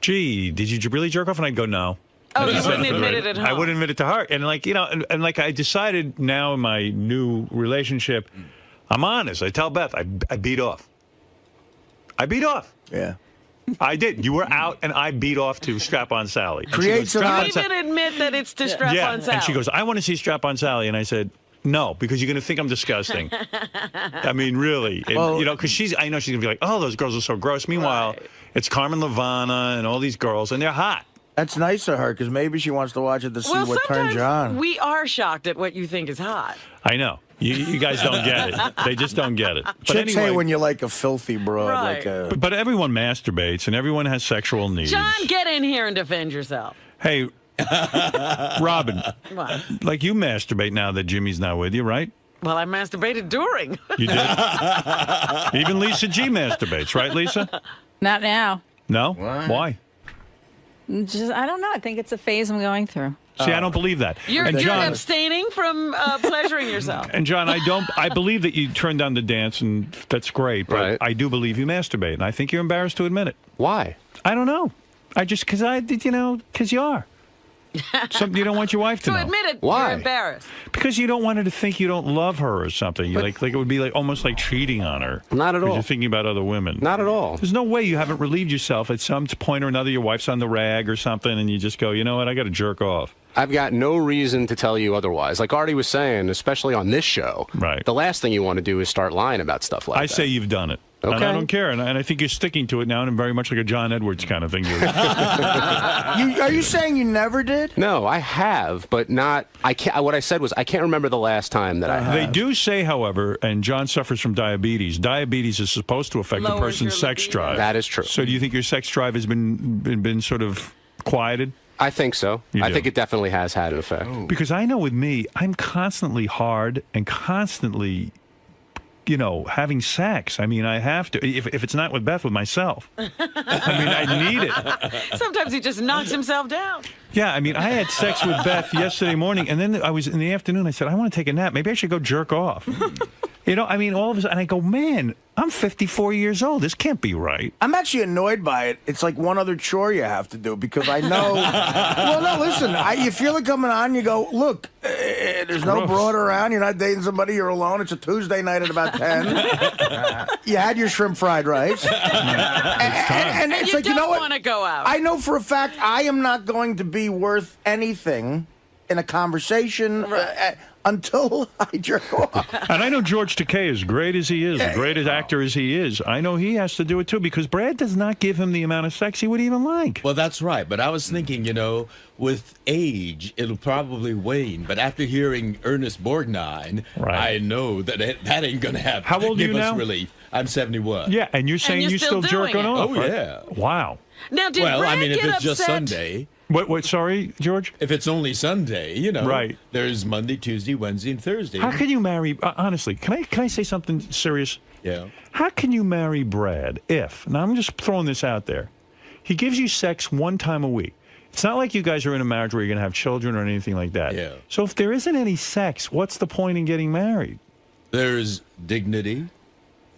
gee, did you really jerk off? And I'd go, no.
Oh, you wouldn't admit it at home.
I wouldn't admit it to her. And, like, you know, and like, I decided now in my new relationship, I'm honest. I tell Beth, I beat off. I beat off.
Yeah.
I did. You were out, and I beat off to Strap on Sally. And she
Creates
goes,
an
"Strap on
You
Sally."
even admit that it's to strap
Yeah,
on Sally.
and she goes, I want to see Strap on Sally. And I said, no, because you're going to think I'm disgusting. I mean, really. And,
Well-
you know, because I know she's going to be like, oh, those girls are so gross. Meanwhile, it's Carmen Lavana and all these girls, and they're hot.
That's nice of her because maybe she wants to watch it to see
Well,
what turns you on.
sometimes we are shocked at what you think is hot.
I know. You guys don't get it. They just don't get it. But
Chicks
anyway,
hate when you're like a filthy broad,
Right.
like a.
but everyone masturbates, and everyone has sexual needs.
John, get in here and defend yourself.
Hey, Robin,
What?
like, you masturbate now that Jimmy's not with you, right?
Well, I masturbated during.
You did? Even Lisa G masturbates, right, Lisa?
Not now.
No? Why?
Just I don't know. I think it's a phase I'm going through.
See, I don't believe that.
You're
and John,
abstaining from pleasuring yourself.
and John, I believe that you turned down the dance, and that's great, but I do believe you masturbate, and I think you're embarrassed to admit it.
Why?
I don't know. Because you are. You don't want your wife to
So
know.
admit it.
Why?
You're embarrassed.
Because you don't want her to think you don't love her or something. You like it would be like almost like cheating on her.
Not at
'Cause
all.
You're thinking about other women.
Not at all.
There's no way you haven't relieved yourself at some point or another. Your wife's on the rag or something, and you just go, you know what? I got to jerk off.
I've got no reason to tell you otherwise. Like Artie was saying, especially on this show,
right?
The last thing you want to do is start lying about stuff like
I
that.
say you've done it. And
Okay.
I don't care, and I think you're sticking to it now, and very much like a John Edwards kind of thing.
Are you saying you never did?
No, I have, but not. I can't. What I said was I can't remember the last time that I have.
They do say, however, and John suffers from diabetes. Diabetes is supposed to affect the
Lowers
person's
your
sex
libido.
drive.
That is true.
So, do you think your sex drive has been sort of quieted?
I think so.
You
I
do?
think it definitely has had an effect.
Because I know with me, I'm constantly hard and constantly, having sex. I mean, I have to. If it's not with Beth, with myself. I mean, I need it.
Sometimes he just knocks himself down.
Yeah, I mean, I had sex with Beth yesterday morning, and then I was in the afternoon. I said, I want to take a nap. Maybe I should go jerk off. I mean, all of a sudden, I go, man, I'm 54 years old. This can't be right.
I'm actually annoyed by it. It's like one other chore you have to do because I know. Well, no, listen. You feel it coming on. You go, look, there's no
Gross.
broad around. You're not dating somebody. You're alone. It's a Tuesday night at about 10. You had your shrimp fried rice. And it's
you
like, you know
don't
what?
want to go out.
I know for a fact I am not going to be worth anything in a conversation until I jerk off.
And I know George Takei, as great as he is, the greatest actor as he is, I know he has to do it too because Brad does not give him the amount of sex he would even like.
Well, that's right. But I was thinking, with age, it'll probably wane. But after hearing Ernest Borgnine, I know that that ain't going to happen.
How old are you
Give us
now?
relief. I'm 71.
Yeah, and you're saying
you're
you're
still
still
doing
jerking
it.
off.
Oh,
right?
yeah.
Wow.
Now, did
Well,
Brad
I mean, if
get
it's
upset?
just Sunday.
What? Sorry, George.
If it's only Sunday, you know,
Right.
There's Monday, Tuesday, Wednesday, and Thursday.
How can you marry? Honestly, can I say something serious?
Yeah.
How can you marry Brad if? Now I'm just throwing this out there. He gives you sex one time a week. It's not like you guys are in a marriage where you're going to have children or anything like that.
Yeah.
So if there isn't any sex, what's the point in getting married?
There's dignity.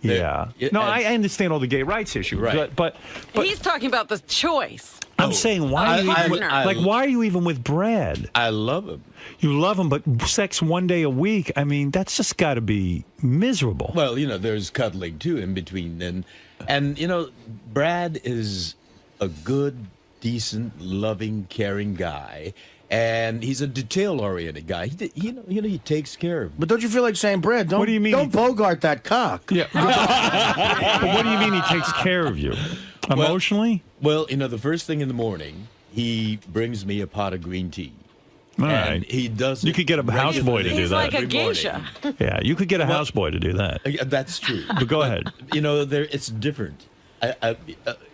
Yeah. No, I understand all the gay rights issues,
Right.
but
He's talking about the choice.
I'm saying why are you even with Brad?
I love him.
You love him, but sex one day a week, I mean, that's just got to be miserable.
Well, you know, there's cuddling too in between, and you know, Brad is a good, decent, loving, caring guy. And he's a detail-oriented guy. He takes care of.
But don't you feel like saying, Brad? Don't,
What do you mean
Don't bogart that cock.
Yeah. But what do you mean he takes care of you? Emotionally?
Well, you know, the first thing in the morning, he brings me a pot of green tea.
All
And
right.
he does.
You could get a houseboy to do
He's
that.
like a geisha.
Yeah, you could get a houseboy to do that.
That's true.
But go ahead.
You know, it's different.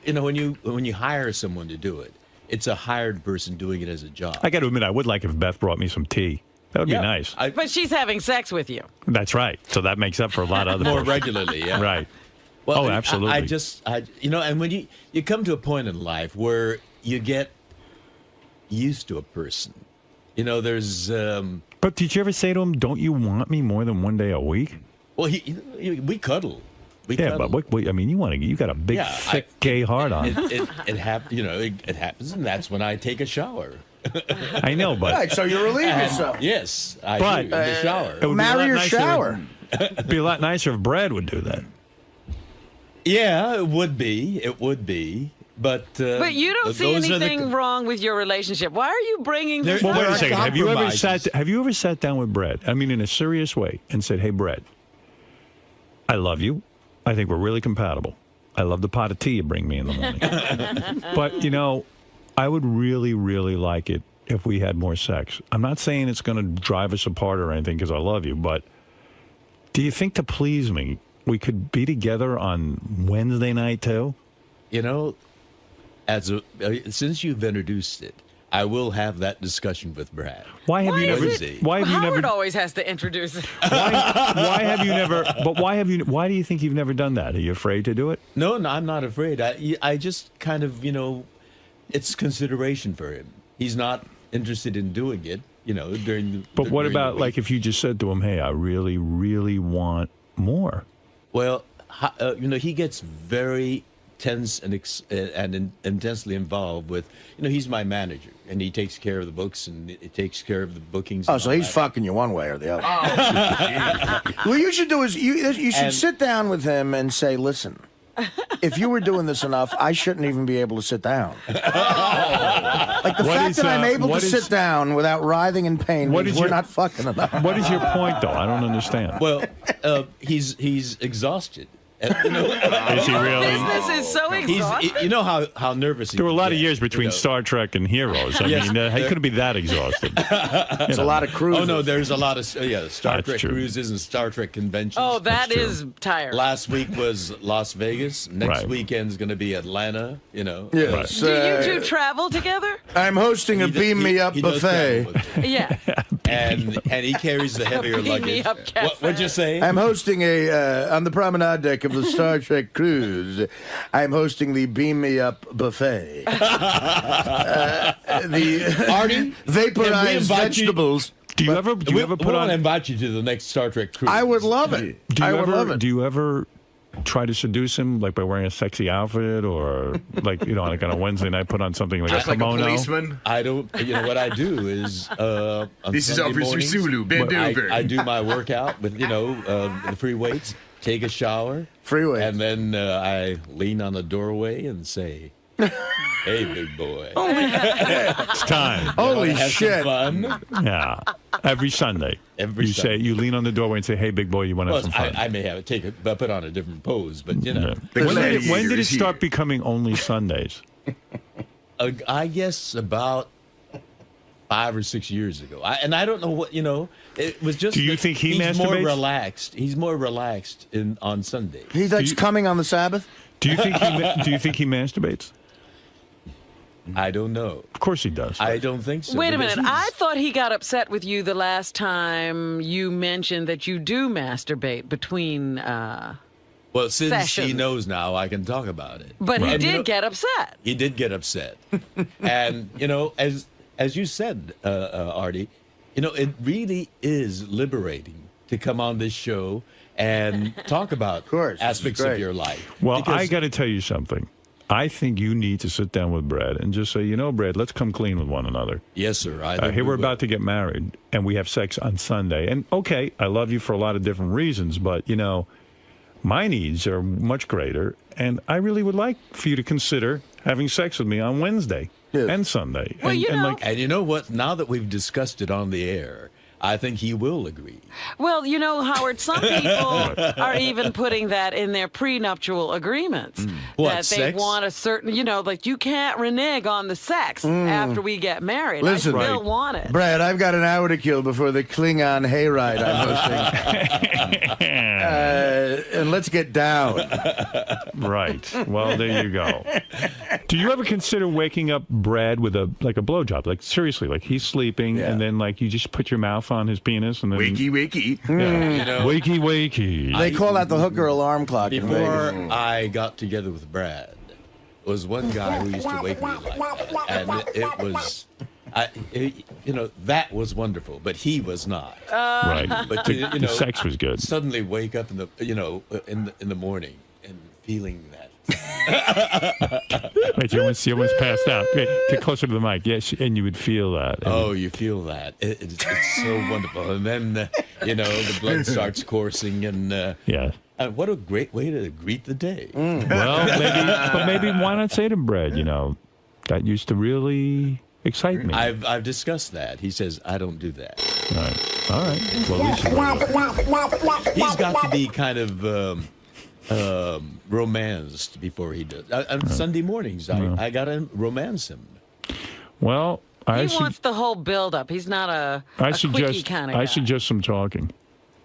You know, when you hire someone to do it, it's a hired person doing it as a job.
I got to admit, I would like if Beth brought me some tea. That would be nice.
But she's having sex with you.
That's right. So that makes up for a lot of other
More
things.
regularly, yeah.
Right.
Well,
Oh, absolutely.
You know, and when you come to a point in life where you get used to a person, you know, there's.
But did you ever say to him, "Don't you want me more than one day a week"?
Well, we cuddle.
Yeah, but I mean, you got a big, thick, gay heart on.
It happens, and that's when I take a shower.
I know, but
Right, so you relieve yourself.
Yes, I
But
do in the shower.
it would be a
Marry
lot
your
nicer-
shower.
It'd be a lot nicer if Brad would do that.
Yeah, it would be. It would be. But
you don't see
those are the-
anything wrong with your relationship. Why are you bringing this
Well, wait
up?
a second. Have you ever sat down with Brad? I mean, in a serious way, and said, "Hey, Brad, I love you. I think we're really compatible. I love the pot of tea you bring me in the morning. But, you know, I would really, really like it if we had more sex. I'm not saying it's going to drive us apart or anything because I love you, but do you think to please me, we could be together on Wednesday night too?"
You know, since you've introduced it, I will have that discussion with Brad.
Why have you never? Why have you
Howard
never?
always has to introduce it.
Why have you never? But why have you? Why do you think you've never done that? Are you afraid to do it?
No, I'm not afraid. I just kind of, you know, it's consideration for him. He's not interested in doing it, you know, during the.
But what
during the
about
week.
like if you just said to him, "Hey, I really, really want more."
Well, you know, he gets very tense and intensely involved with, you know, he's my manager and he takes care of the books and he takes care of the bookings.
Oh,
and
so
all
he's
that.
fucking you one way or the other. What you should do is you should sit down with him and say, "Listen, if you were doing this enough, I shouldn't even be able to sit down. Like the fact that I'm able to sit down without writhing in pain means we're not fucking enough."
What is your point, though? I don't understand.
Well, he's exhausted. You know,
Is he really?
Business is so exhausting.
You know how nervous he
There were a lot of
gets,
years between
you know.
Star Trek and Heroes. I
Yes,
mean, he couldn't be that exhausted.
It's a lot of cruises.
Oh no, there's a lot of Star
That's
Trek
true.
cruises and Star Trek conventions.
Oh, that is tired.
Last week was Las Vegas. Next
Right.
weekend's going to be Atlanta. You know.
Yes.
Do you two travel together?
I'm hosting a Beam Me Up
he does
buffet.
travel with me.
Yeah.
and he carries the heavier
Beam me
luggage.
up
What'd you say?
I'm hosting on the promenade deck of the Star Trek cruise. I'm hosting the Beam Me Up buffet. The
Artie,
vaporized vegetables.
Do you ever put
we'll
on?
invite you to the next Star Trek cruise.
I would love it. I would love it.
Do you ever try to seduce him, like by wearing a sexy outfit, or like like on a Wednesday night, put on something like
Just
a
like a
kimono?
policeman.
I don't. You know what I do is on
This is
Sunday
Officer
mornings,
Sulu, bend over.
I do my workout with the free weights. Take a shower.
Free weights.
And then I lean on the doorway and say, "Hey, big boy."
It's time.
Holy
Have some
shit.
fun.
Yeah, every Sunday.
Every
you
Sunday.
say you lean on the doorway and say, "Hey, big boy, you want to
Well,
have some fun?"
I may have put on a different pose, but you know.
Yeah. When did
gladiator
it
is
start
here.
becoming only Sundays?
I guess about 5 or 6 years ago. I don't know what, it was just.
Do you
that
think he
he's more
masturbates?
relaxed? He's more relaxed on Sunday.
He likes coming on the Sabbath.
Do you think he masturbates?
I don't know.
Of course he does.
I don't think so.
Wait a
because
minute.
he's-
I thought he got upset with you the last time you mentioned that you do masturbate between.
Well, since he
sessions.
knows now, I can talk about it.
But he
And,
did get upset.
He did get upset. And, as you said, Artie, it really is liberating to come on this show and talk about aspects of your life.
Well,
Because-
I got to tell you something. I think you need to sit down with Brad and just say, Brad, let's come clean with one another.
Yes, sir. I think
Here
we
we're
will.
about to get married, and we have sex on Sunday. And, okay, I love you for a lot of different reasons, but, my needs are much greater, and I really would like for you to consider having sex with me on Wednesday and Sunday.
Well,
and,
and you know what? Now that we've discussed it on the air, I think he will agree.
Well, Howard, some people are even putting that in their prenuptial agreements.
What,
that they
sex?
want a certain, like you can't renege on the sex after we get married.
Listen,
I still want it.
Brad, I've got an hour to kill before the Klingon hayride I'm hosting. And let's get down.
Right. Well, there you go. Do you ever consider waking up Brad with a blowjob? Like, seriously, like he's sleeping, and then, like, you just put your mouth on his penis and then...
Wakey.
Yeah. Wakey.
They call that the hooker alarm clock in
Before
Vegas.
I got together with Brad, was one guy who used to wake me like that, and it was, that was wonderful, but he was not.
Right.
But
The sex was good.
Suddenly wake up in the morning and feeling that.
Wait, you almost passed out. Wait, get closer to the mic. Yes, and you would feel that.
Oh, you feel that. It's so wonderful. And then, the blood starts coursing, and
yeah.
What a great way to greet the day.
Well, maybe why not say to Brad, that used to really excite me.
I've discussed that. He says, I don't do that.
All right. Well,
he's got to be kind of romanced before he does. On Sunday mornings, I got to romance him.
Well,
He wants the whole build-up. He's not a quickie kind of guy.
I suggest some talking.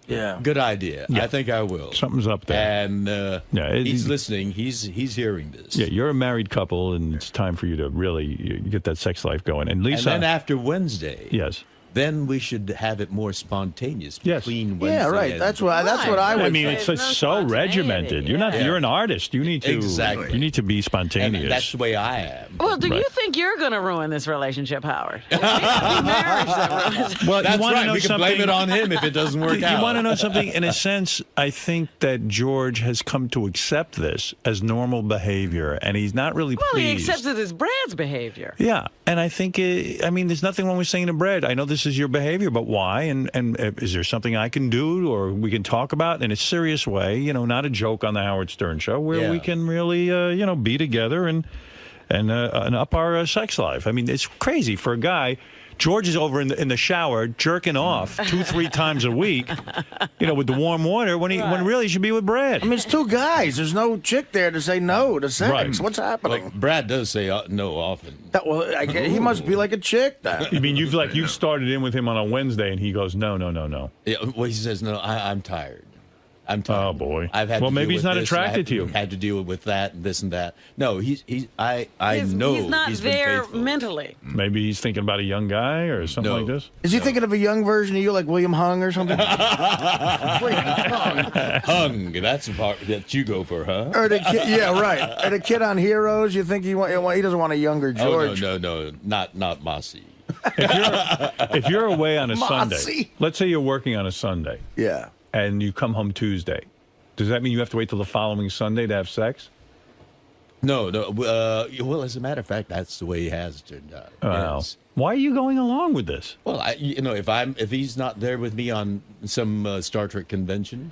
Yeah. Good idea.
Yeah.
I think I will.
Something's up there.
And he's listening. He's hearing this.
Yeah, you're a married couple, and it's time for you to really get that sex life going. And Lisa,
And then after Wednesday,
yes,
then we should have it more spontaneous between Wednesday.
Yeah, right.
and-
That's what I would.
I mean, it's so regimented. You're not.
Yeah.
You're an artist. You need to.
Exactly.
You need to be spontaneous.
And that's the way I am.
Well, do you
Right.
think you're going to ruin this relationship, Howard? It's the marriage that ruins it.
Well,
That's
you wanna
right.
know
We can blame
something?
it on him if it doesn't work out.
You want to know something? In a sense, I think that George has come to accept this as normal behavior, and he's not really
Well, he
pleased.
accepts it as Brad's behavior.
Yeah, and I think, there's nothing wrong with saying to Brad, I know this is your behavior, but why? And is there something I can do or we can talk about in a serious way, not a joke on the Howard Stern show, where we can really, be together and up our sex life. I mean, it's crazy for a guy. George is over in the shower jerking off 2-3 times a week, with the warm water when really he should be with Brad.
I mean, it's two guys. There's no chick there to say no to sex.
Right.
What's happening?
Like, Brad does say no often.
He must be like a chick then.
You mean you've started in with him on a Wednesday and he goes, no.
Yeah, well, he says, no, I'm tired. I'm tired.
Oh boy.
I've had
well,
to
maybe
deal
he's
with
not
this, and
attracted to you.
Had to deal with that and this and that. No, I know
He's not
been
there
faithful.
mentally.
Maybe he's thinking about a young guy or something like this.
Is he thinking of a young version of you, like William Hung or something?
Hung. That's the part that you go for, huh?
Or the kid, yeah, right. Or the kid on Heroes. You think he doesn't want a younger George?
Oh, no, not Mossy.
If you're away on a Sunday,
Mossy.
let's say you're working on a Sunday.
Yeah.
And you come home Tuesday. Does that mean you have to wait till the following Sunday to have sex?
No. Well, as a matter of fact, that's the way he has turned out.
Wow.
Yes.
Why are you going along with this?
Well, if he's not there with me on some Star Trek convention,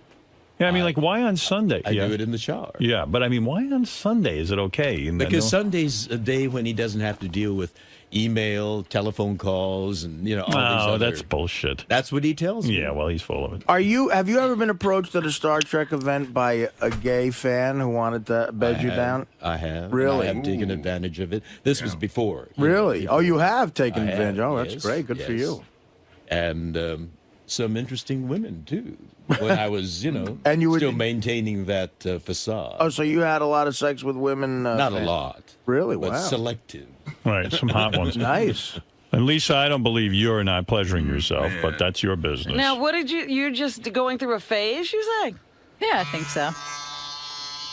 Yeah, I mean, like, why on Sunday?
I do it in the shower.
Yeah, but I mean, why on Sunday? Is it okay?
Because Sunday's a day when he doesn't have to deal with email, telephone calls, and all these other...
that's bullshit.
That's what he tells me.
Yeah, well, he's full of it.
Have you ever been approached at a Star Trek event by a gay fan who wanted to bed you down?
I have.
Really?
I have taken advantage of it. This was before.
Really? Oh, you have taken
I have,
advantage. Oh, that's
yes,
great. Good for
yes.
you.
And some interesting women, too, when I was,
and you were
still maintaining that facade.
Oh, so you had a lot of sex with women?
Not a
fans.
lot.
Really?
But
Wow.
selective.
Right, some hot ones.
Nice.
And Lisa, I don't believe you're not pleasuring yourself, but that's your business.
Now, what did you're just going through a phase, you say?
Yeah, I think so.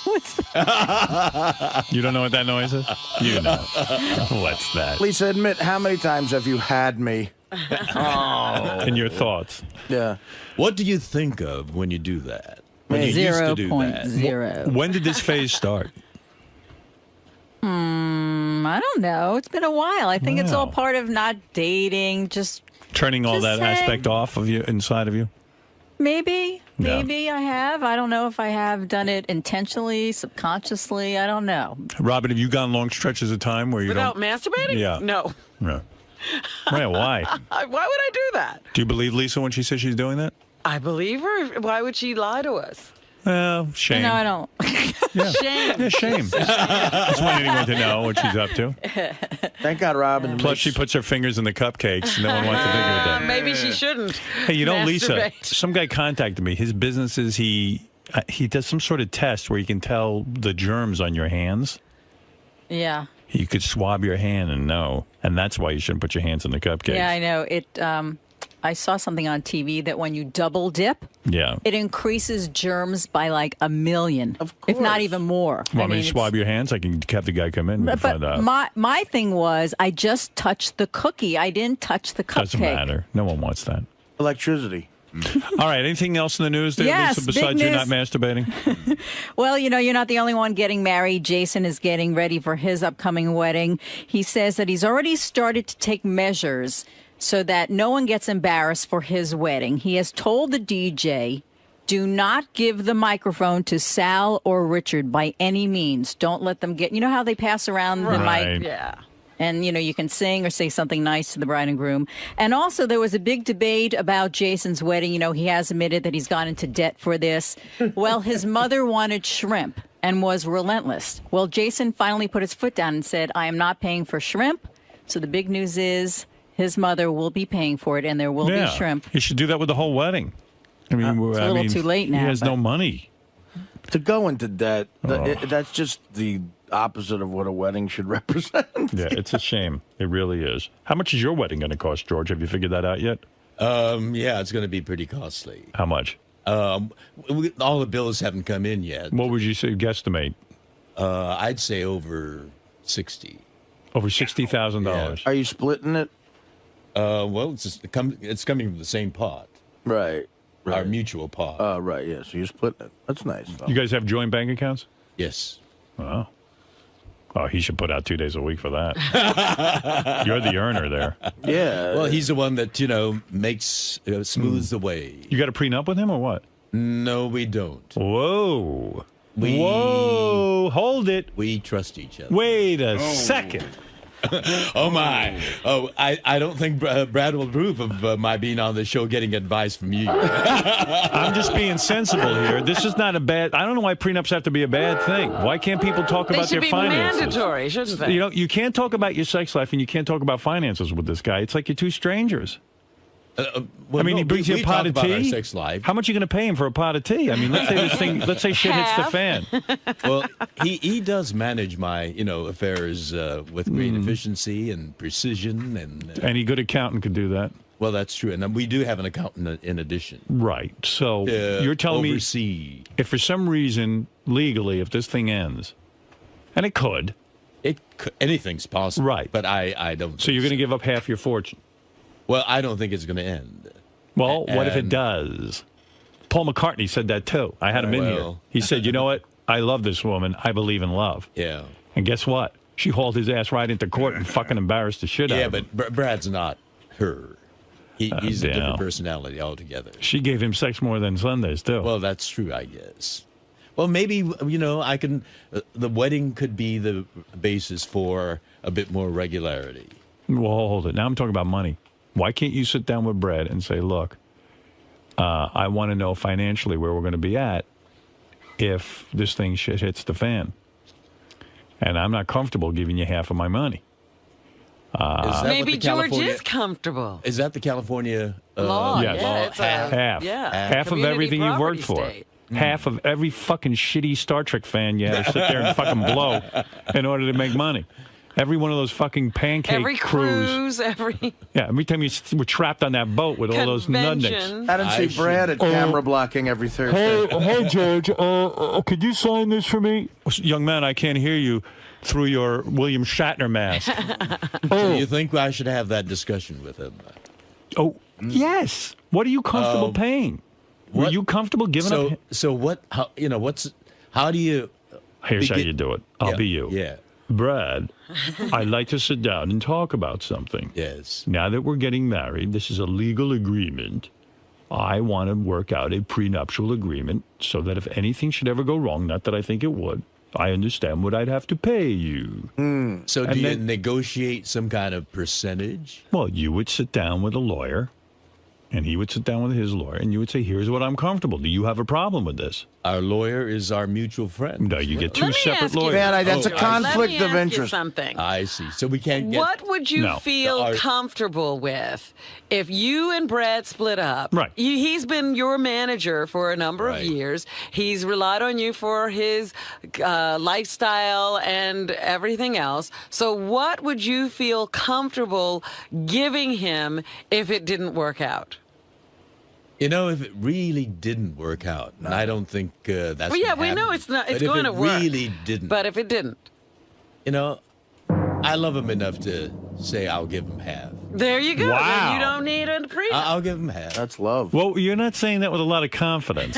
What's that?
You don't know what that noise is? You know. What's that?
Lisa, admit, how many times have you had me?
And your thoughts.
Yeah.
What do you think of when you do that? When you used to do that?
0.0.
When did this phase start?
I don't know. It's been a while. I think it's all
Wow.
part of not dating. Just
Turning all that
saying.
aspect off of you, inside of you?
maybe I have. I don't know if I have done it intentionally, subconsciously. I don't know.
Robin, have you gone long stretches of time where you
Without
don't...
masturbating?
Yeah.
No.
No. Well, why?
Why would I do that?
Do you believe Lisa when she says she's doing that?
I believe her. Why would she lie to us?
Well, shame.
No, I don't.
Shame.
Yeah, shame. Just want anyone to know what she's up to.
Thank God, Robin.
Plus, she puts her fingers in the cupcakes. No one wants to think of that.
Maybe she shouldn't.
Hey, you know, Lisa,
masturbate.
some guy contacted me. His business is he does some sort of test where you can tell the germs on your hands.
Yeah.
You could swab your hand and know. And that's why you shouldn't put your hands in the cupcakes.
Yeah, I know. It. I saw something on TV that when you double dip,
Yeah.
it increases germs by like 1 million, if not even more.
Want me to
it's-
swab your hands? I can have the guy come in and
But
find out.
my thing was, I just touched the cookie. I didn't touch the cupcake.
Doesn't matter. No one wants that.
Electricity.
All right. Anything else in the news there,
Yes,
Lisa,
big
besides you're not
news.
masturbating?
Well, you know, you're not the only one getting married. Jason is getting ready for his upcoming wedding. He says that he's already started to take measures so that no one gets embarrassed for his wedding. He has told the DJ, do not give the microphone to Sal or Richard by any means. Don't let them get, you know how they pass around the mic?
Yeah.
And, you know, you can sing or say something nice to the bride and groom. And also, there was a big debate about Jason's wedding. You know, he has admitted that he's gone into debt for this. Well, his mother wanted shrimp and was relentless. Well, Jason finally put his foot down and said, I am not paying for shrimp. So the big news is his mother will be paying for it, and there will be shrimp.
He should do that with the whole wedding. I mean,
It's a little too late now,
He has
but-
no money.
To go into debt, that's just the opposite of what a wedding should represent.
Yeah, it's a shame. It really is. How much is your wedding going to cost, George? Have you figured that out yet?
Yeah, it's going to be pretty costly.
How much?
All the bills haven't come in yet.
What would you say, guesstimate?
I'd say over 60.
Over $60,000.
Are you splitting it?
Well, it's coming from the same pot.
Right.
Our mutual pot.
Oh, right, yeah. So you're splitting it. That's nice.
You guys have joint bank accounts?
Yes.
Wow. Oh, he should put out 2 days a week for that. You're the earner there.
Yeah.
Well, he's the one that, makes, smooths the way.
You got a prenup with him or what?
No, we don't.
Whoa. Whoa. Hold it.
We trust each other.
Wait a second.
Oh, my. Oh, I don't think Brad will approve of my being on the show getting advice from you.
I'm just being sensible here. This is not a bad... I don't know why prenups have to be a bad thing. Why can't people talk
They
about
should
their
be
finances?
mandatory, shouldn't they?
You know, you can't talk about your sex life and you can't talk about finances with this guy. It's like you're two strangers.
Well,
he brings you a pot of
talk about our
tea.
sex life.
How much are you going to pay him for a pot of tea? I mean, let's say shit hits the fan.
Well, he does manage my, affairs with great efficiency and precision. And
Any good accountant could do that.
Well, that's true. And we do have an accountant in addition.
Right. So you're telling
oversee.
me if for some reason, legally, if this thing ends, and it could.
Anything's possible.
Right.
But I don't.
So you're going to give up half your fortune.
Well, I don't think it's going to end.
Well, what if it does? Paul McCartney said that too. I had him in here. He said, you know what? I love this woman. I believe in love.
Yeah.
And guess what? She hauled his ass right into court and fucking embarrassed the shit out of him.
Yeah, but Brad's not her. He's a
damn.
different personality altogether.
She gave him sex more than Sundays too.
Well, that's true, I guess. Well, maybe, I can... the wedding could be the basis for a bit more regularity.
Well, hold it. Now I'm talking about money. Why can't you sit down with Brad and say, look, I want to know financially where we're going to be at if this thing shit hits the fan. And I'm not comfortable giving you half of my money.
Maybe George is comfortable.
Is that the California
law?
Yes.
Yeah, it's
half.
yeah,
Half of
community
everything you've worked
property
for.
state.
half of every fucking shitty Star Trek fan you had to sit there and fucking blow in order to make money. Every one of those fucking pancake
Every cruise, every
Yeah, every time you were trapped on that boat with all those nudniks.
convention.
I didn't see Brad at camera blocking every Thursday.
Hey, George, could you sign this for me? Young man, I can't hear you through your William Shatner mask.
So you think I should have that discussion with him?
Oh, yes. What are you comfortable paying? Were you comfortable giving up?
So what? How do you?
Here's how you do it. I'll be you.
Yeah.
Brad, I'd like to sit down and talk about something.
Yes.
Now that we're getting married, this is a legal agreement. I want to work out a prenuptial agreement so that if anything should ever go wrong, not that I think it would, I understand what I'd have to pay you.
So do you negotiate some kind of percentage?
Well, you would sit down with a lawyer, and he would sit down with his lawyer, and you would say, here's what I'm comfortable. Do you have a problem with this?
Our lawyer is our mutual friend.
No, you get two separate lawyers.
Man, that's a conflict of
Let me ask you
interest.
something.
I see. So we can't get...
What would you feel comfortable with if you and Brad split up?
Right.
He's been your manager for a number of years. He's relied on you for his lifestyle and everything else. So what would you feel comfortable giving him if it didn't work out?
You know, if it really didn't work out, and I don't think that's
Well, yeah, we know it's not. It's going to work.
If it really didn't.
But if it didn't,
you know, I love him enough to say I'll give him half.
there you go.
Wow.
Then you don't need a prenup.
I'll give him half.
That's love.
Well, you're not saying that with a lot of confidence.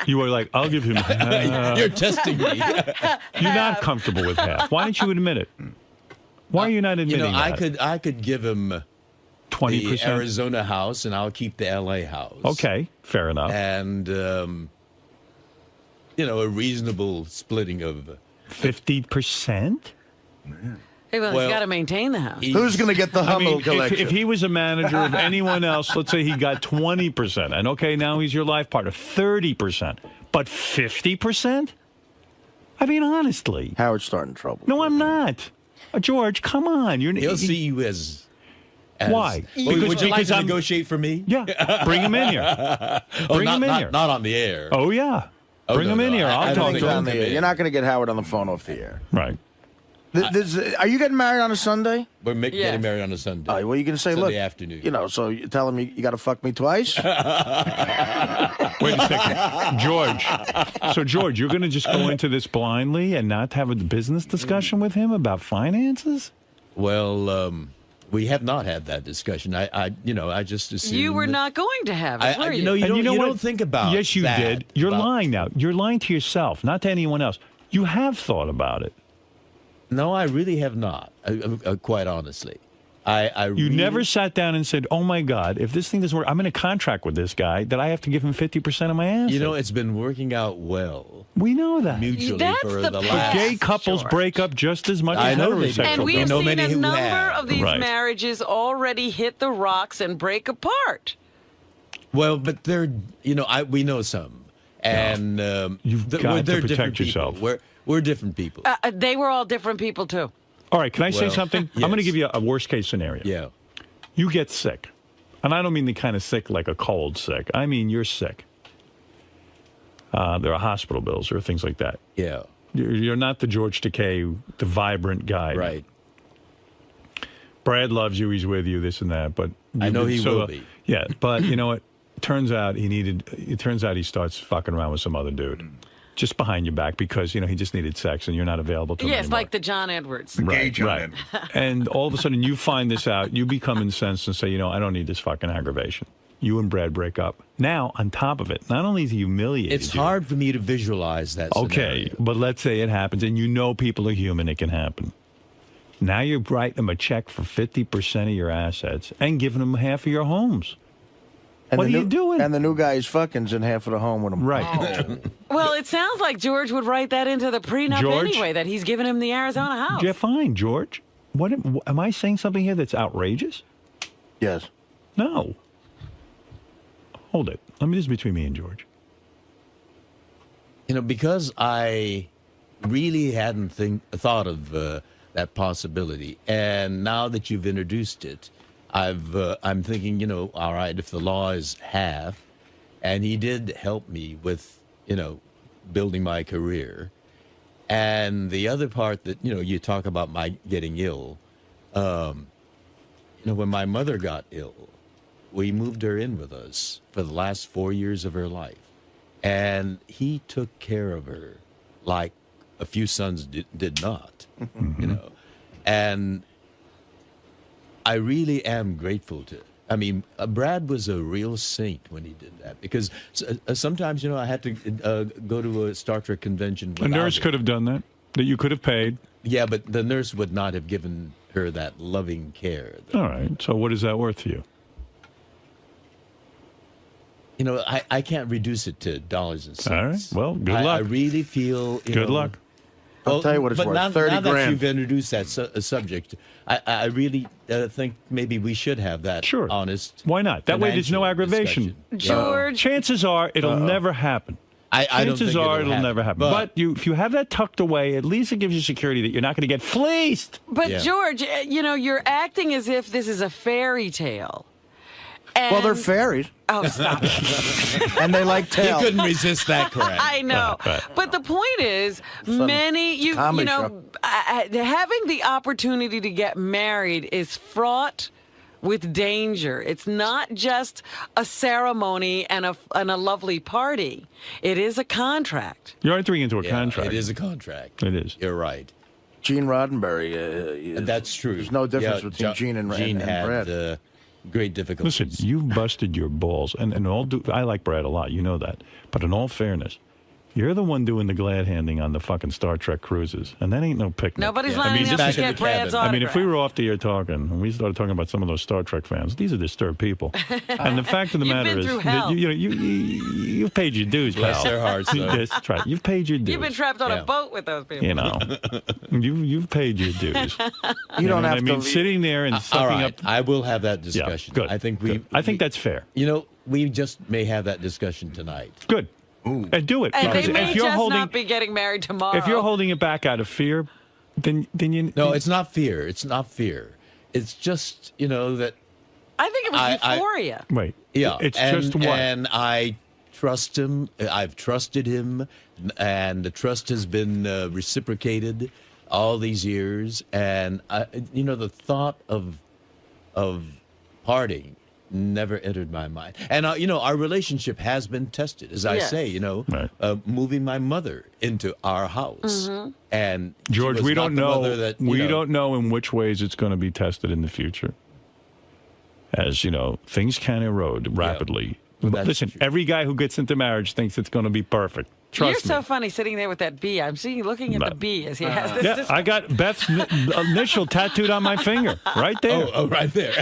You were like, I'll give him half.
You're testing me.
You're not comfortable with half. Why don't you admit it? Why are you not admitting that?
I could give him
20%?
the Arizona house, and I'll keep the L.A. house.
Okay, fair enough.
And, a reasonable splitting of...
50%?
Hey, well,
Well,
he's got to maintain the house.
Who's going to get the Hummel collection?
If he was a manager of anyone else, let's say he got 20%, and okay, now he's your life partner, 30%, but 50%? I mean, honestly.
Howard's starting trouble.
No, I'm not. George, come on.
He'll see you as
why?
Would you like to negotiate for me?
Yeah, bring him in here. Bring him in here.
Not on the air.
Oh, yeah. Bring him in here. I'll talk to him.
You're not going to get Howard on the phone off the air.
Right.
Are you getting married on a Sunday?
We're getting married on a Sunday.
Oh, well, you can say,
Sunday
look,
afternoon.
So you tell him you got to fuck me twice?
Wait a second. George. So, George, you're going to just go into this blindly and not have a business discussion with him about finances?
Well, we have not had that discussion. I just assumed...
You were not going to have it, were you?
You don't think about
Yes, you
that,
did. You're
about-
lying now. You're lying to yourself, not to anyone else. You have thought about it.
No, I really have not, quite honestly. I
You never sat down and said, oh, my God, if this thing doesn't work, I'm in a contract with this guy that I have to give him 50% of my assets.
You know, it's been working out well.
We know that.
Mutually
That's
for
the
the
best,
last...
Gay couples break up just as much
I
as
know they do.
heterosexual
And we have
couples.
seen a number
have.
of these
Right.
marriages already hit the rocks and break apart.
Well, but they're, we know some. And
You've got
they're
to
different
protect yourself.
people. We're different people.
They were all different people, too.
All right, can I say
Well,
something? I'm going to give you a worst-case scenario.
Yeah.
You get sick. And I don't mean the kind of sick like a cold sick. I mean you're sick. There are hospital bills or things like that.
Yeah.
You're not the George Takei, the vibrant guy.
Right.
Brad loves you. He's with you, this and that. But
I know he will be.
Yeah, but you know what? Turns out he starts fucking around with some other dude. Just behind your back because, he just needed sex and you're not available to him
Yes,
anymore.
like the John Edwards.
Right. And all of a sudden you find this out, you become incensed and say, I don't need this fucking aggravation. You and Brad break up. Now, on top of it, not only is he humiliated
It's hard for me to visualize that
Okay,
scenario.
but let's say it happens, and people are human, it can happen. Now you're writing him a check for 50% of your assets and giving him half of your homes. What are you doing?
And the new guy is fucking's in half of the home with him.
Right.
Well, it sounds like George would write that into the prenup
George?
anyway, that he's giving him the Arizona house.
Yeah, fine, George. What am I saying something here that's outrageous?
Yes.
No. Hold it. Let me, this is between me and George.
Because I really hadn't thought of that possibility, and now that you've introduced it, I'm thinking, all right, if the law is half, and he did help me with building my career. And the other part that, you talk about my getting ill, when my mother got ill, we moved her in with us for the last 4 years of her life. And he took care of her like a few sons did not, And I really am grateful to. I mean, Brad was a real saint when he did that, because sometimes, I had to go to a Star Trek convention.
A nurse could have done that you could have paid.
Yeah, but the nurse would not have given her that loving care.
All right. So what is that worth to you?
I can't reduce it to dollars and cents.
All right. Well, good luck.
I really feel.
Good luck.
I'll tell you what it's worth.
Now
30
that
grand.
you've introduced that subject, I really think maybe we should have that honest.
Why not? That way there's no aggravation.
George.
Chances are it'll never happen.
I don't
Chances
think
are
it'll
never happen. But if you have that tucked away, at least it gives you security that you're not going to get fleeced.
But George, you're acting as if this is a fairy tale.
Well, they're fairies.
Oh, stop it.
And they like tail.
You couldn't resist that, correct?
I know. But the point is, having the opportunity to get married is fraught with danger. It's not just a ceremony and a lovely party. It is a contract.
You're entering into a contract.
It is a contract.
It is.
You're right.
Gene Roddenberry.
That's true.
There's no difference between Gene and
had,
Brad.
Great difficulties.
Listen, you've busted your balls, and I like Brad a lot, you know that. But in all fairness, you're the one doing the glad handing on the fucking Star Trek cruises, and that ain't no picnic.
Nobody's lining up to get Brad's autograph.
I mean, if we were off the air talking, and we started talking about some of those Star Trek fans, these are disturbed people. And the fact of the matter is, that you've paid your dues, pal.
Bless their hearts, though.
That's right. You've paid your dues.
You've been trapped on a boat with those people.
You've paid your dues.
You don't have to.
Sitting there and sucking up.
I will have that discussion.
Good.
I think
that's fair.
We just may have that discussion tonight.
Good. And do it.
And
Because
they may
if you're
just
holding,
not be getting married tomorrow.
if you're holding it back out of fear, then you.
No, it's not fear. It's not fear. It's just that.
I think it was euphoria.
Wait.
Yeah.
It's just what?
And I trust him. I've trusted him, and the trust has been reciprocated all these years. And the thought of parting never entered my mind. And our relationship has been tested, as I say. Moving my mother into our house, and
George, we don't know.
We
don't know in which ways it's going to be tested in the future. As things can erode rapidly. Listen, every guy who gets into marriage thinks it's going to be perfect. Trust
You're
me.
so funny sitting there with that bee. I'm seeing you looking at the bee as he has this.
Yeah, I got Beth's initial tattooed on my finger, right there.
Oh, right there.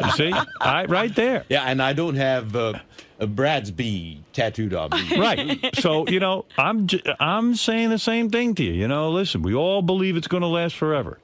You see, right there.
Yeah, and I don't have Brad's bee tattooed on me.
Right. So I'm saying the same thing to you. Listen, we all believe it's going to last forever.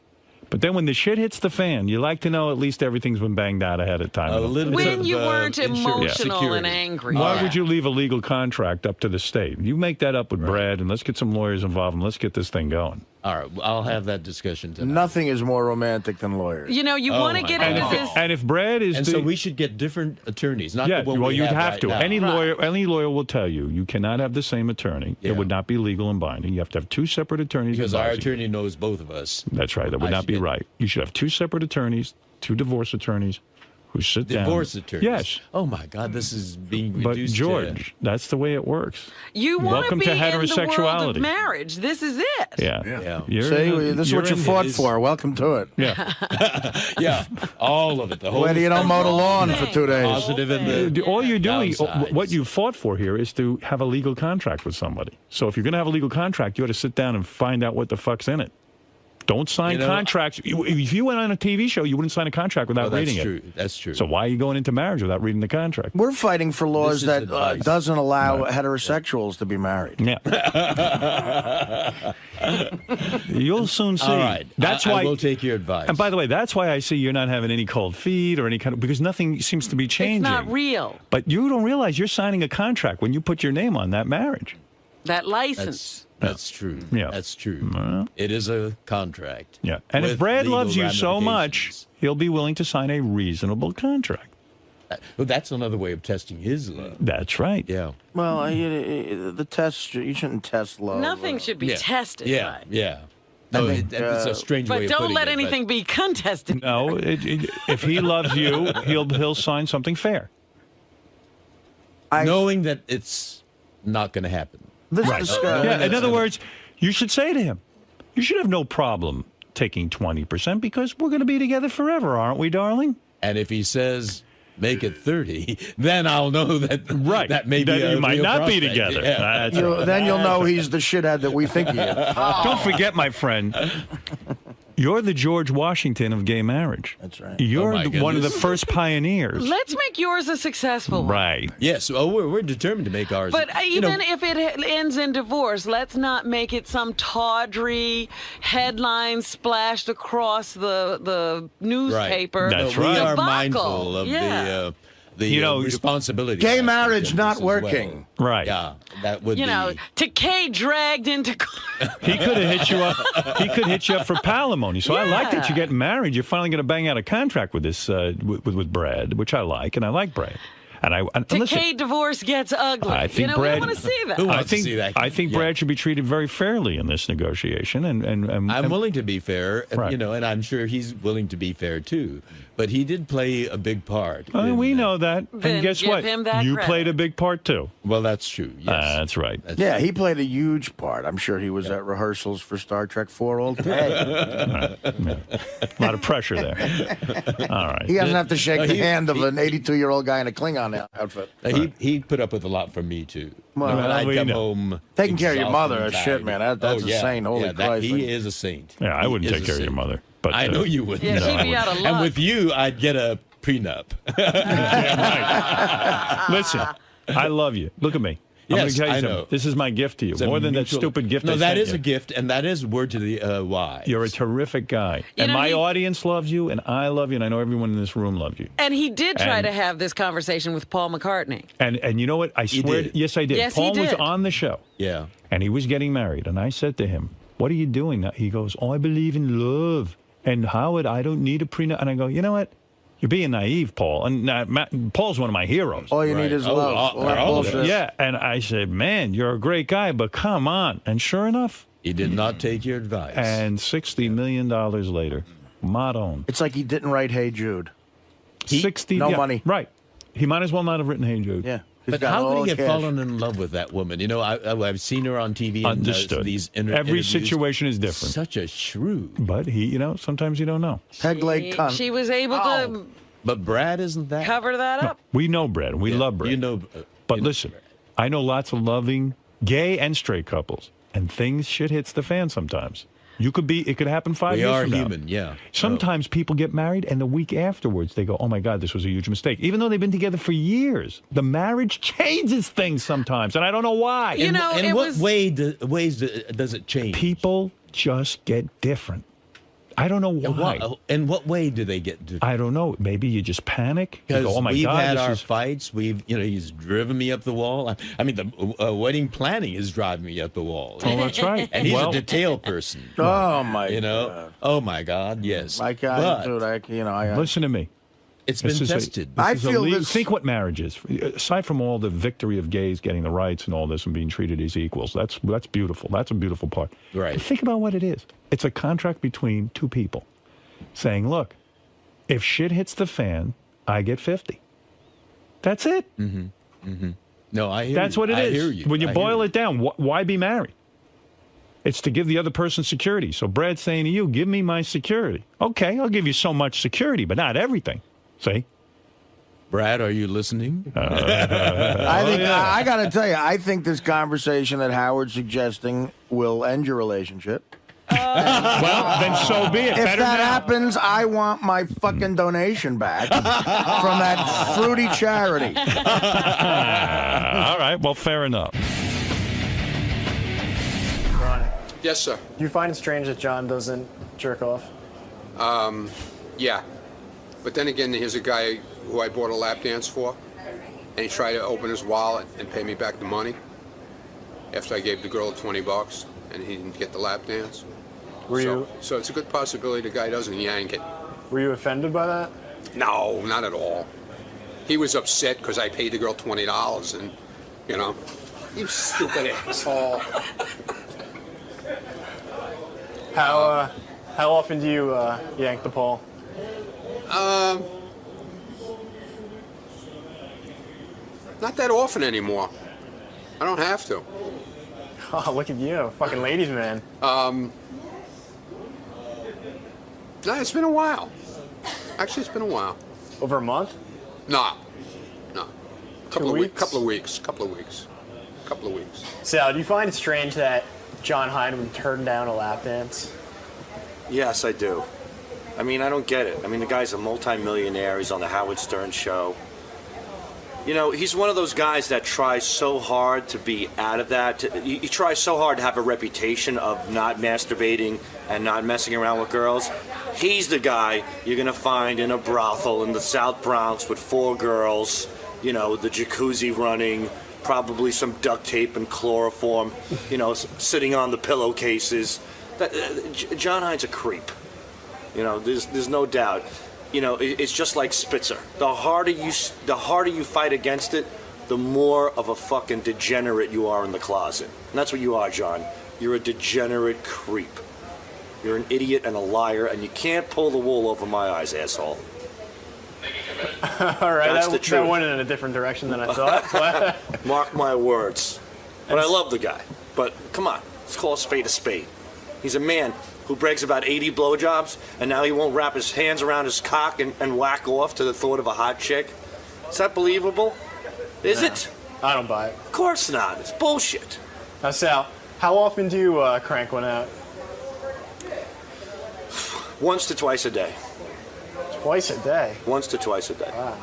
But then when the shit hits the fan, you like to know at least everything's been banged out ahead of time.
When you weren't emotional and angry.
Why would you leave a legal contract up to the state? You make that up with Brad, and let's get some lawyers involved, and let's get this thing going.
All right, I'll have that discussion tonight.
Nothing is more romantic than lawyers.
You want to get into this.
And if Brad is,
so we should get different attorneys. Not
yeah,
the one
well,
we
you'd
have
have
right
to.
now.
Any lawyer will tell you cannot have the same attorney. It would not be legal and binding. You have to have two separate attorneys.
Because our
advising.
attorney knows both of us.
That's right. That would not be right. You should have two separate attorneys, two divorce attorneys, who sit down.
Divorce attorneys.
Yes.
Oh my God, this is being
But
reduced.
George, that's the way it works.
You want to
Welcome
be
to
in the world
heterosexuality.
of marriage. This is it.
Yeah.
See, this is what you fought for. Welcome to it.
Yeah.
Yeah. All of it. The whole.
Whether you don't mow the lawn for 2 days.
Positive and the
all you're doing,
downsides.
what you fought for here is to have a legal contract with somebody. So if you're going to have a legal contract, you ought to sit down and find out what the fuck's in it. Don't sign contracts. If you went on a TV show, you wouldn't sign a contract without reading it.
That's true.
So why are you going into marriage without reading the contract?
We're fighting for laws that doesn't allow heterosexuals to be married.
Yeah. You'll soon see.
All right.
That's
I
why.
will take your advice.
And by the way, that's why I see you're not having any cold feet or any kind of, because nothing seems to be changing.
It's not real.
But you don't realize you're signing a contract when you put your name on that marriage.
That license.
That's true.
Yeah.
That's true. It is a contract.
Yeah. And if
with
Brad
legal
loves you so much,
ramifications.
he'll be willing to sign a reasonable contract.
Well, that's another way of testing his love.
That's right.
Yeah.
Well, the test, you shouldn't test love.
Nothing should be tested.
Yeah,
right?
yeah. No,
think,
it's a strange way
But
of
don't
putting
let
it,
anything be contested.
No, if he loves you, he'll sign something fair.
knowing that it's not going to happen.
Right. Yeah, in other words, you should say to him, you should have no problem taking 20% because we're going to be together forever, aren't we, darling?
And if he says, make it 30, then I'll know that that maybe
that you might
real
not be
prospect.
together.
Yeah.
Then you'll know he's the shithead that we think he is.
Don't forget, my friend, you're the George Washington of gay marriage.
That's right.
You're
Oh, my
one of the
goodness.
first pioneers.
Let's make yours a successful one.
Right.
Yes. Oh, we're determined to make ours.
But
You know,
even if it ends in divorce, let's not make it some tawdry headline splashed across the newspaper.
Right.
That's
We
right.
are
debacle.
mindful of the responsibility.
Gay
of
marriage
this
not
as
working.
well.
Right.
Yeah, that would
You
be.
know, Takei dragged into
He could have hit you up. He could hit you up for palimony. So I like that you're getting married. You're finally going to bang out a contract with this with Brad, which I like, and I like Brad. And listen,
Takei divorce gets ugly.
I think
we
Brad.
want to see that.
I think Brad should be treated very fairly in this negotiation, and
I'm willing to be fair,
Right.
you know, and I'm sure he's willing to be fair too. But he did play a big part.
We know that.
Then
And guess
give
what?
him that
You
credit.
played a big part too.
Well, that's true. Yes.
That's right.
Yeah, he played a huge part. I'm sure he was at rehearsals for Star Trek 4 all day.
A lot of pressure there. All right.
He doesn't have to shake the hand of an 82-year-old guy in a Klingon outfit.
He put up with a lot from me too.
Well,
when I'd
we
come
know.
home,
Taking care of your
exhausted
mother,
and
shit, man,
tired.
that's a saint. Holy Christ.
He is a saint.
Yeah, I
He
wouldn't
is
take
a
care of your
saint.
mother. But
I know you wouldn't.
Yeah,
No,
she'd
I
be out of
And
luck.
with you, I'd get a prenup.
Listen, I love you. Look at me. I'm
Yes,
going to tell you
I
something.
know.
This is my gift to you.
It's a
More than that
mutual-
stupid gift
No,
I
that
sent
is
you.
a gift, and that is word to the wise.
You're a terrific guy.
You
And
know,
my
he-
audience loves you, and I love you, and I know everyone in this room loves you.
And he did try
And-
to have this conversation with Paul McCartney.
And you know what? I swear.
did.
Yes, I did.
Yes, he
Paul was
did.
on the show.
Yeah.
And he was getting married. And I said to him, what are you doing now? He goes, I believe in love. And Howard, I don't need a prenup. And I go, you know what? You're being naive, Paul. And Paul's one of my heroes.
All you need is love. All that bullshit.
Yeah. And I said, man, you're a great guy, but come on. And sure enough.
He did not take your advice.
And $60 million later, Madon.
It's like he didn't write Hey Jude.
60
No
yeah,
money.
Right. He might as well not have written Hey Jude.
Yeah.
But how could he have fallen in love with that woman? You know, I've seen her on TV.
Understood.
And, these
Every
interviews.
situation is different.
Such a shrew.
But sometimes you don't know.
Peg leg cunt.
She was able to
But Brad isn't that.
cover that up.
We know Brad. We love Brad.
You know.
But listen, I know lots of loving gay and straight couples, and shit hits the fan sometimes. It could happen 5
We
years
are
from now.
human, yeah.
Sometimes people get married, and the week afterwards they go, "Oh my God, this was a huge mistake." Even though they've been together for years, the marriage changes things sometimes, and I don't know why.
You know,
in
it
what
was-
ways does it change?
People just get different. I don't know why.
In what way do they get different?
I don't know. Maybe you just panic. You
Because
go, "Oh my
we've
God,
had
this
our
is."
fights. He's driven me up the wall. I mean, the wedding planning is driving me up the wall.
Oh, that's right.
And he's
Well-
a detail person.
Oh, my
You know?
God.
Oh, my God, yes.
My God, dude, I
Listen to me.
It's been tested.
I feel this-
Think what marriage is. Aside from all the victory of gays getting the rights and all this and being treated as equals, that's beautiful. That's a beautiful part.
Right.
But think about what it is. It's a contract between two people saying, look, if shit hits the fan, I get 50. That's it.
No, I hear
That's
you.
what it
I
is.
hear you.
When you
I
boil
hear
it down, why be married? It's to give the other person security. So Brad's saying to you, give me my security. Okay, I'll give you so much security, but not everything. See?
Brad, are you listening?
I got to tell you, I think this conversation that Howard's suggesting will end your relationship.
Well, then so be it.
If
Better
that
now.
happens, I want my fucking donation back from that fruity charity.
All right, well, fair enough.
Ronnie,
Yes, sir.
do you find it strange that John doesn't jerk off?
Yeah. But then again, here's a guy who I bought a lap dance for, and he tried to open his wallet and pay me back the money after I gave the girl $20, and he didn't get the lap dance. So it's a good possibility the guy doesn't yank it.
Were you offended by that?
No, not at all. he was upset because I paid the girl $20, and you know. You stupid asshole.
How often do you yank the pole?
Not that often anymore. I don't have to.
Oh, look at you, fucking ladies man.
No, it's been a while. Actually, it's been a while.
Over a month?
No. Couple of weeks.
Sal, do you find it strange that John Hyndman turned down a lap dance?
Yes, I do. I mean, I don't get it. I mean, the guy's a multimillionaire. He's on the Howard Stern show. You know, he's one of those guys that tries so hard to be out of that. He tries so hard to have a reputation of not masturbating and not messing around with girls. He's the guy you're going to find in a brothel in the South Bronx with 4 girls, you know, the jacuzzi running, probably some duct tape and chloroform, you know, sitting on the pillowcases. John Hynd's a creep. You know, there's no doubt. You know, it's just like Spitzer. The harder you fight against it, the more of a fucking degenerate you are in the closet. And that's what you are, John. You're a degenerate creep. You're an idiot and a liar, and you can't pull the wool over my eyes, asshole.
All right,
That's the truth.
that went in a different direction than I thought.
Mark my words. But I love the guy. But come on, let's call a spade a spade. He's a man who brags about 80 blowjobs, and now he won't wrap his hands around his cock and whack off to the thought of a hot chick. Is that believable? Is it?
I don't buy it.
Of course not. It's bullshit.
Now, Sal, how often do you crank one out?
Once to twice a day.
Twice a day?
Once to twice a day.
Wow.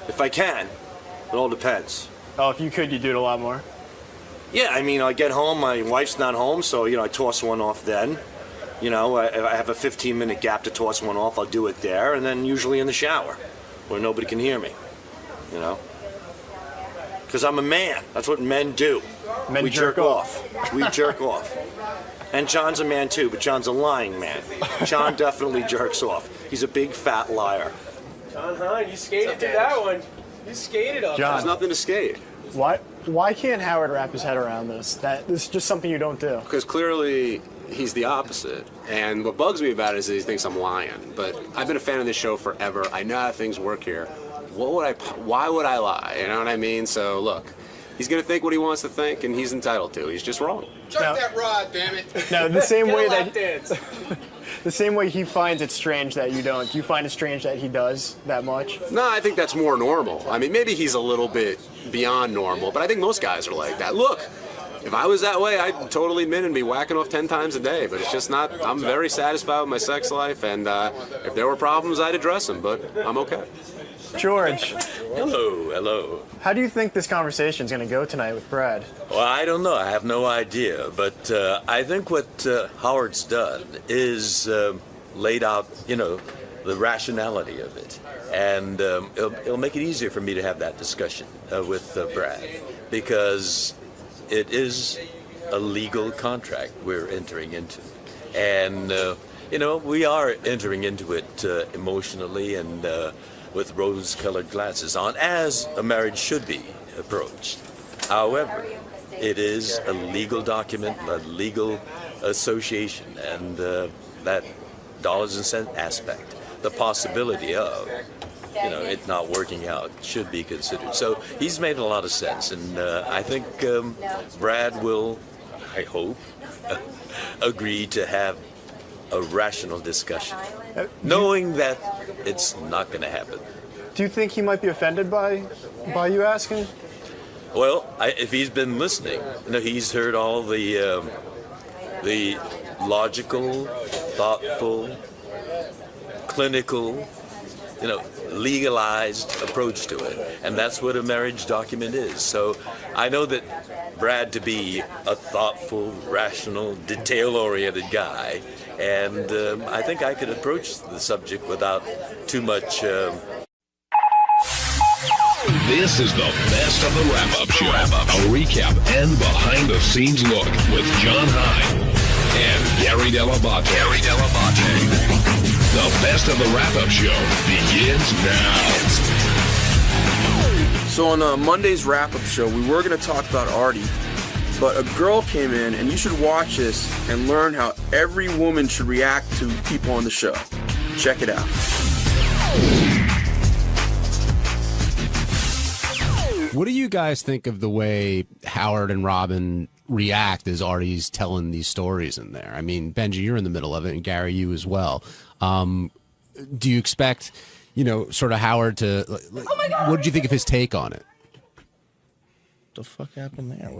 If I can, it all depends.
Oh, if you could, you'd do it a lot more?
Yeah, I mean, I get home, my wife's not home, so, you know, I toss one off then. You know, I have a 15-minute gap to toss one off, I'll do it there, and then usually in the shower, where nobody can hear me, you know? Because I'm a man. That's what men do.
Men
we jerk off. We jerk off. And John's a man, too, but John's a lying man. John definitely jerks off. He's a big, fat liar.
John Hynd, you skated through that one. You skated up.
John.
There's nothing to skate.
Why can't Howard wrap his head around this? This is just something you don't do.
Because clearly he's the opposite. And what bugs me about it is that he thinks I'm lying. But I've been a fan of this show forever. I know how things work here. Why would I lie? You know what I mean? So look, he's going to think what he wants to think, and he's entitled to. He's just wrong.
Jerk that rod, damn it.
Now, the same way that
dance.
the same way he finds it strange that you don't. Do you find it strange that he does that much?
No, I think that's more normal. I mean, maybe he's a little bit beyond normal, but I think most guys are like that. Look, if I was that way, I'd totally admit and be whacking off 10 times a day, but it's just not. I'm very satisfied with my sex life, and if there were problems, I'd address them, but I'm okay.
George.
Hello.
How do you think this conversation is going to go tonight with Brad?
Well, I don't know. I have no idea. But I think what Howard's done is laid out, you know, the rationality of it. And it'll make it easier for me to have that discussion with Brad, because it is a legal contract we're entering into. And, you know, we are entering into it emotionally and with rose-colored glasses on, as a marriage should be approached. However, it is a legal document, a legal association, and that dollars and cents aspect, the possibility of, you know, it not working out should be considered. So he's made a lot of sense, and I think Brad will, I hope, agree to have a rational discussion, knowing that it's not going to happen.
Do you think he might be offended by you asking?
Well, if he's been listening, you know, he's heard all the logical, thoughtful, clinical, you know, legalized approach to it, and that's what a marriage document is. So I know that Brad to be a thoughtful, rational, detail-oriented guy, and I think I could approach the subject without too much.
This is the best of the wrap-up show. A recap and behind-the-scenes look with John Hynd and Gary Dell'Abate. The best of the wrap-up show begins now.
So on Monday's wrap-up show, we were going to talk about Artie, but a girl came in, and you should watch this and learn how every woman should react to people on the show. Check it out.
What do you guys think of the way Howard and Robin react as Artie's telling these stories in there? I mean, Benji, you're in the middle of it, and Gary, you as well. Do you expect, sort of Howard to? What did you think of his take on it?
What the fuck happened there?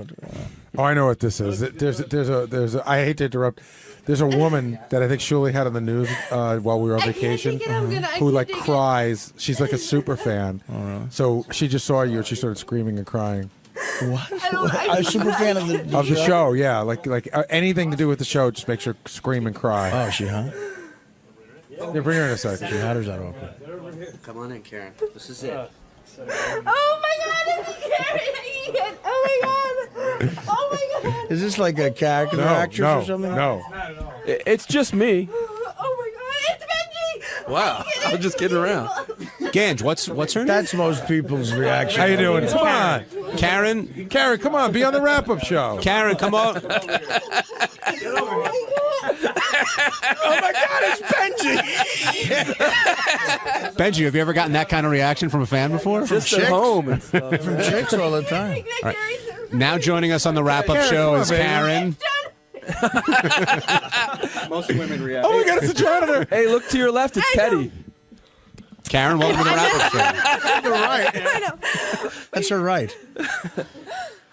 Oh, I know what this is. There's a. I hate to interrupt. There's a woman that I think Shuli had on the news while we were on vacation who cries. She's like a super fan. So she just saw you and she started screaming and crying.
What? A super fan of the
show. Yeah, like anything to do with the show just makes her scream and cry.
Oh, is she hot?
Yeah, bring her in a second.
She hot or is that awkward?
Come on in, Karen. This is it.
Oh my God, this is Karen. Oh my God. Oh my God.
Is this like a character actress or something?
No.
It's just me.
Oh my God, it's Benji.
Wow, I'm just kidding around.
Gange, what's her name?
That's most people's reaction.
How you doing? Come on.
Karen,
come on, be on the wrap-up show.
Karen, come on.
Oh my God, it's Benji.
Benji, have you ever gotten that kind of reaction from a fan before?
Just at home and stuff.
From chicks all the time.
All right. Now joining us on the wrap-up show is Karen.
Most women react.
Oh my God, it's the janitor.
Hey, look to your left. It's Teddy.
Karen, welcome to the wrap-up show.
You're right. That's her right.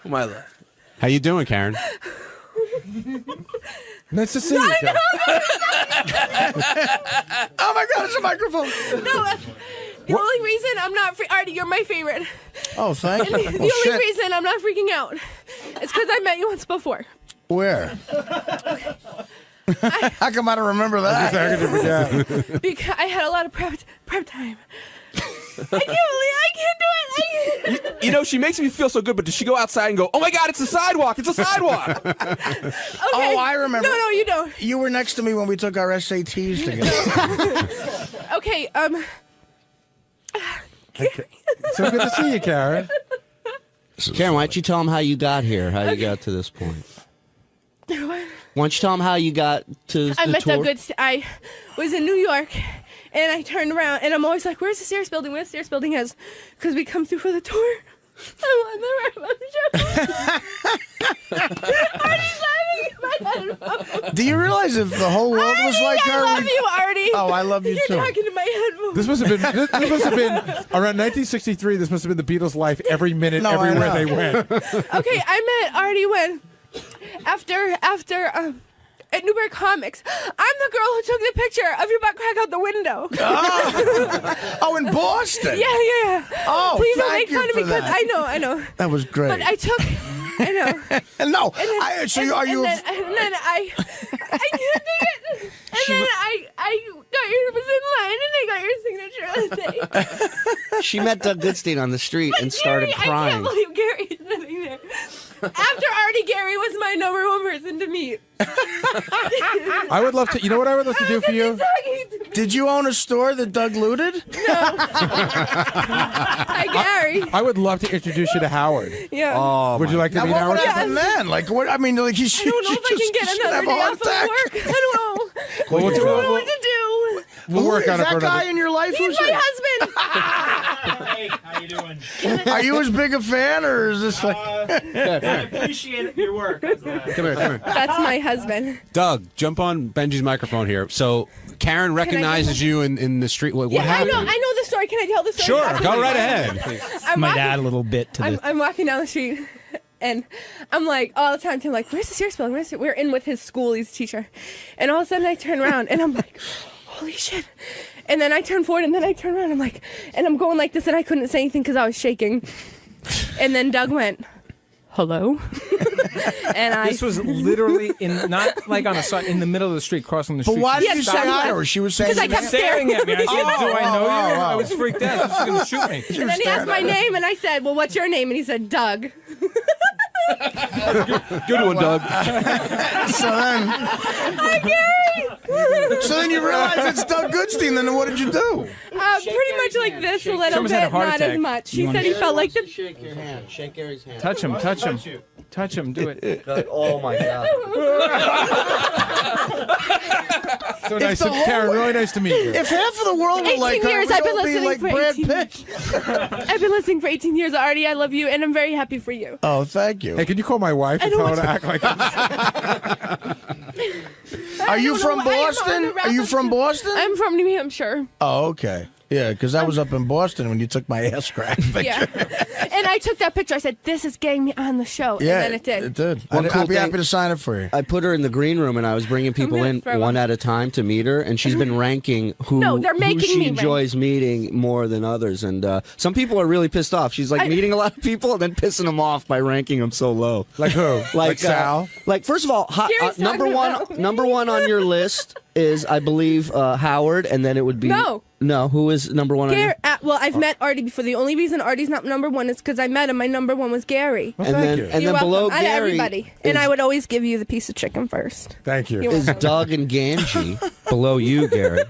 My left.
How you doing, Karen?
Nice to see you.
Oh my God, it's a microphone.
No, the only reason I'm not Artie, you're my favorite.
Oh, thank you.
The only reason I'm not freaking out is because I met you once before.
Where? How come I don't remember that?
Because I had a lot of prep time. I can't do it.
You know, she makes me feel so good, but does she go outside and go, oh my God, it's a sidewalk. It's a sidewalk.
Okay.
Oh, I remember.
No, you don't.
You were next to me when we took our SATs together.
Okay,
So good to see you, Karen.
Karen, why don't you tell them how you got here, how you got to this point? Why don't you tell them how you got to
I
the
met
tour?
I was in New York, and I turned around, and I'm always like, where's the Sears building? Where's the Sears building is? Because we come through for the tour. I'm on the show. Artie's laughing in my headphones.
Do you realize if the whole world was like her?
I love you, Artie.
Oh, I love you
You're
too.
talking to my headphones.
This must have been around 1963. This must have been the Beatles' life every minute, everywhere they went.
Okay, I met Artie when after at Newbury Comics. I'm the girl who took the picture of your butt crack out the window.
Oh, in Boston.
Yeah.
Oh,
please don't
thank
make fun
you
of me
for
because
that.
I know.
That was great.
But I took. I know.
No.
And then,
Are you?
And then I couldn't take it. And then I got your was in line and I got your signature on the day.
She met Doug Goodstein on the street and started
Gary,
crying.
I can't believe Gary's sitting there. After Artie, Gary was my #1 person to meet.
I would love to. You know what I would love to do for you?
Did you own a store that Doug looted?
No. Hi, Gary.
I would love to introduce you to Howard.
Yeah.
Oh, would you like to
Now,
meet
what
Howard?
would happen then? Like, what? I mean, like, he should.
I don't know if I can get another day off of work. I don't know.
Well,
I don't know what to do.
We'll work on it for
Is that guy
another.
in your life?
He's my husband.
Hey, how you doing?
Are you as big a fan, or is this like?
I appreciate your work.
Come here.
That's my husband.
Doug, jump on Benji's microphone here. So Karen recognizes you in the street. What
Yeah, I
happened?
know the story. Can I tell the story?
Sure, go right ahead.
Might add a little bit to the.
I'm walking down the street, and I'm like, all the time to him, like, where's the Sears building? We're in with his school. He's a teacher. And all of a sudden I turn around, and I'm like, holy shit. And then I turn forward, and then I turn around. I'm like, and I'm going like this, and I couldn't say anything because I was shaking. And then Doug went, hello? And
This was literally not like on a side, in the middle of the street, crossing the street.
But why did you
Yes,
say
I
hi to
was.
her? She was saying.
Because I kept staring
at me. I said, do I know you? I
oh.
was freaked out. She was going to shoot me.
And then he asked my name, and I said, well, what's your name? And he said, Doug.
Good one, Doug.
So then,
Hi, Gary.
So then you realize it's Doug Goodstein. Then what did you do?
Pretty much like this, a little
Someone's had a
bit,
heart
not
attack.
as much.
You
He
wanna
said he
do
felt like the.
Shake your hand. Shake Gary's hand.
Touch him. Touch him. Touch him. Do it.
Oh my God.
So nice, Karen. Really nice to meet you.
If half of the world were
18
like
years,
her,
I've been
we'd all be
listening
like
for
Brad
18
Pitt.
I've been listening for 18 years, Artie. I love you, and I'm very happy for you.
Oh, thank you.
Hey, can you call my wife and tell her to act like
Are you from Boston? Are you from Boston?
I'm from New Hampshire.
Oh, okay. Yeah, because I was up in Boston when you took my ass crack picture.
Yeah. And I took that picture. I said, "This is getting me on the show."
Yeah,
and then it did.
It did.
One cool
I'd be
thing-
happy to sign it for you.
I put her in the green room, and I was bringing people
gonna
in
throw
one
up.
at a time to meet her, and she's been ranking who,
No, they're making
who she
me rank.
enjoys meeting more than others. And some people are really pissed off. She's like meeting a lot of people and then pissing them off by ranking them so low.
Like who? Like Sal?
Like first of all,
Gary's
number
talking
one,
about me.
number one on your list is I believe Howard, and then it would be
No.
Who is number one on your?
Well, I've met Artie before. The only reason Artie's not number one is because I met him. My number one was Gary.
Well,
And
thank
then-
you.
and
You're
then below
welcome. Out of
Gary
everybody. And
is-
I would always give you the piece of chicken first.
Thank you.
You're
Is
welcome.
Doug and Ganji below you, Gary?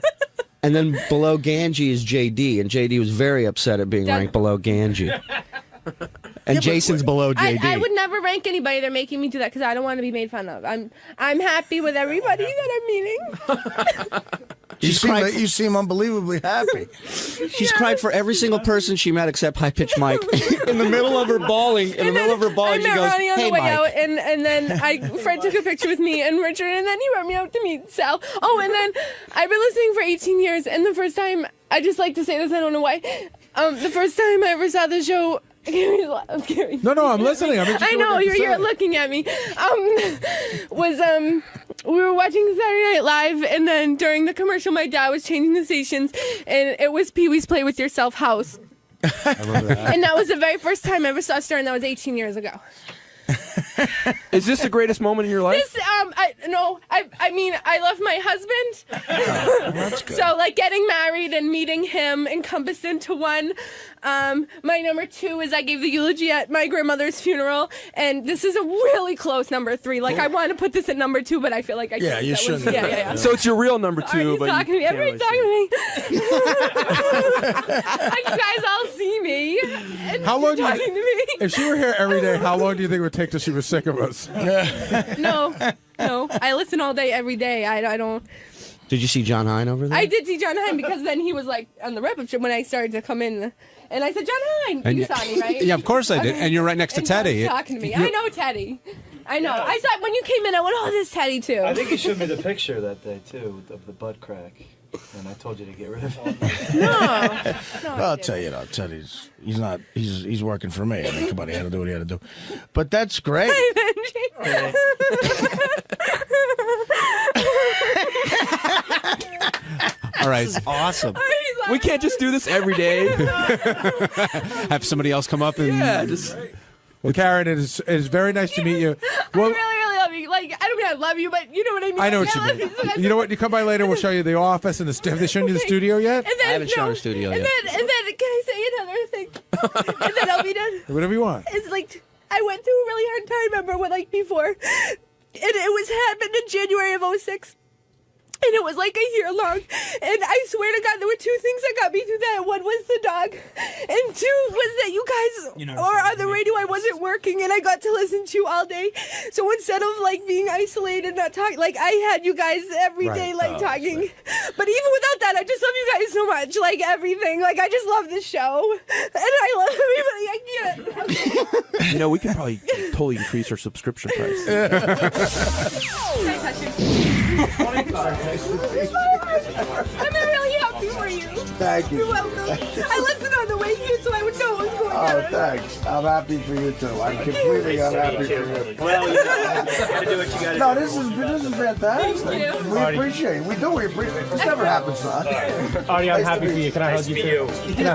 And then below Ganji is JD, and JD was very upset at being
Doug-
ranked below Ganji. And Jason's below JD.
I would never rank anybody. They're making me do that because I don't want to be made fun of. I'm happy with everybody that I'm meeting.
You seem unbelievably happy.
She's cried for every single person she met except High Pitch Mike. In the middle of her bawling,
I
she
met
goes,
Ronnie on
"Hey,
the way
Mike."
out, and then Fred took a picture with me and Richard, and then he brought me out to meet Sal. Oh, and then I've been listening for 18 years, and the first time, I just like to say this, I don't know why. The first time I ever saw the show. Gary's
No, I'm listening. I'm interested
I
in
know
what you have to
you're
say.
looking at me. We were watching Saturday Night Live, and then during the commercial, my dad was changing the stations, and it was Pee Wee's Play With Yourself House.
I remember that.
And that was the very first time I ever saw Star, and that was 18 years ago.
Is this the greatest moment in your life?
This, I mean, I love my husband.
That's good.
So, like, getting married and meeting him encompassed into one. My number two is I gave the eulogy at my grandmother's funeral, and this is a really close number three. Like, I want to put this at number two, but I feel like I can't.
you
That was-
shouldn't.
Yeah.
So it's your real number two,
Artie's
but you
talking to me.
can't
Everybody's
really
talking to me. You guys all see me. And
How long do
talking to
you,
me.
if she were here every day, how long do you think it would take till she was sick of us?
No. I listen all day, every day. I don't.
Did you see John Hine over there?
I did see John Hine because then he was like on the wrap-up show when I started to come in, and I said, "John Hine,
And
you
y-
saw me, right?"
Yeah, of course I did. And you're right next to
And
Teddy.
John's talking to me.
You're-
I know Teddy. I know. I saw when you came in. I went, "Oh, this is Teddy too."
I think you showed me the picture that day too of the butt crack, and I told you to get rid of it.
Well, I'll tell you, Teddy's he's working for me. I mean, come on, he had to do what he had to do. But that's great.
All right.
This is awesome.
We can't just do this every day.
Have somebody else come up and.
Yeah, just.
Well, Karen, it is very nice to meet you. Well,
I really love you. Like, I don't mean I love you, but you know what I mean.
I know
Like,
what
I
you
love
mean.
so much.
You know what? You come by later. We'll show you the office and the have they shown you the studio yet?
And then,
I haven't shown her studio
and
yet.
Then, can I say another thing? And then I'll be done.
Whatever you want.
It's like I went through a really hard time. Remember when, like, before, and it was happened in January of '06. And it was like a year long. And I swear to God, there were two things that got me through that. One was the dog. And two was that you guys or on the radio, I wasn't working and I got to listen to you all day. So instead of like being isolated, not talking, like I had you guys every day, like talking. But even without that, I just love you guys so much. Like everything. Like I just love this show. And I love everybody. I can't.
You know, we could probably totally increase our subscription price.
Can I touch you? I'm really happy for you.
Thank you.
You're welcome. I listened on the way here so I would know what was going on.
Oh, thanks. I'm happy for you too. I'm completely unhappy for you.
Well, you gotta do what you gotta
No,
do.
this is fantastic.
Thank you.
We appreciate it. We do. We appreciate it. This never happens to us.
Artie, I'm
Nice
happy
to
for
meet
you. Can I hug you too? Can I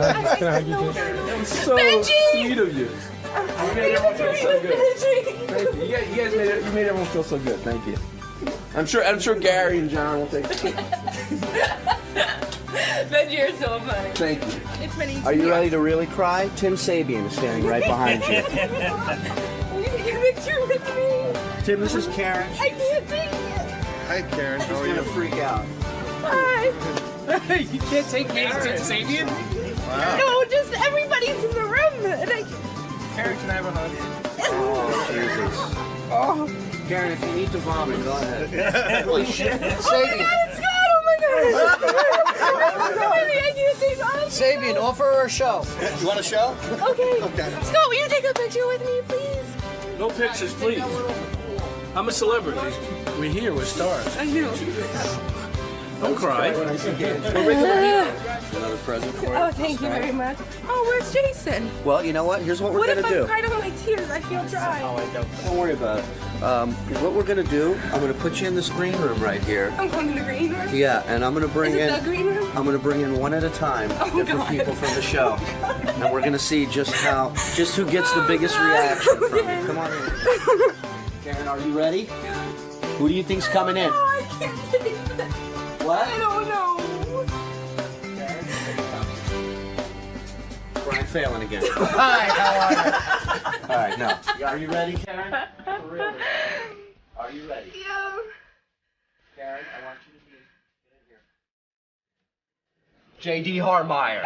hug you too?
So
Benji!
sweet of you. You made everyone feel so good. Thank you. You guys made everyone feel so good. Thank you. I'm sure Gary and John will take it.
Benji, you're so funny.
Thank you.
It's been 18
Are you
years.
ready to really cry? Tim Sabian is standing right behind you.
Will you take a picture with me?
Tim, this is Karen.
I can't take it.
Hi, Karen. How are you?
He's gonna freak out.
Hi.
You can't take me to Sabian?
Wow.
No, just everybody's in the room. And
Karen, can I have a hug?
Oh, Jesus.
Oh.
Karen, if you need to vomit, go ahead.
Holy
shit.
Oh my God, it's God. Oh my God.
Sabian, offer her a show.
You want a show?
Okay. Scott, will you take a picture with me, please?
No pictures, please. I'm a celebrity. We're here. We're stars.
I know.
Don't cry.
Another present for you.
Oh, thank you very much. Oh, where's Jason?
Well, you know what? Here's what we're
What
gonna
if
do.
I cried all my tears? I feel dry.
Don't worry about it. What we're gonna do, I'm gonna put you in this green room right here.
I'm going to the green room?
Yeah, and I'm gonna bring
Is it
in.
the green room?
I'm gonna bring in one at a time different
God.
people from the show, and we're gonna see just who gets the biggest reaction from you. Come on in. Karen, are you ready? Who do you think's coming in?
Oh, I can't take that.
What?
I don't know.
Brian Phelan again.
Hi, how are you?
All right, now, are you ready, Karen? For real? Are you ready?
Yeah.
Karen, I want you to be J.D. Harmeyer.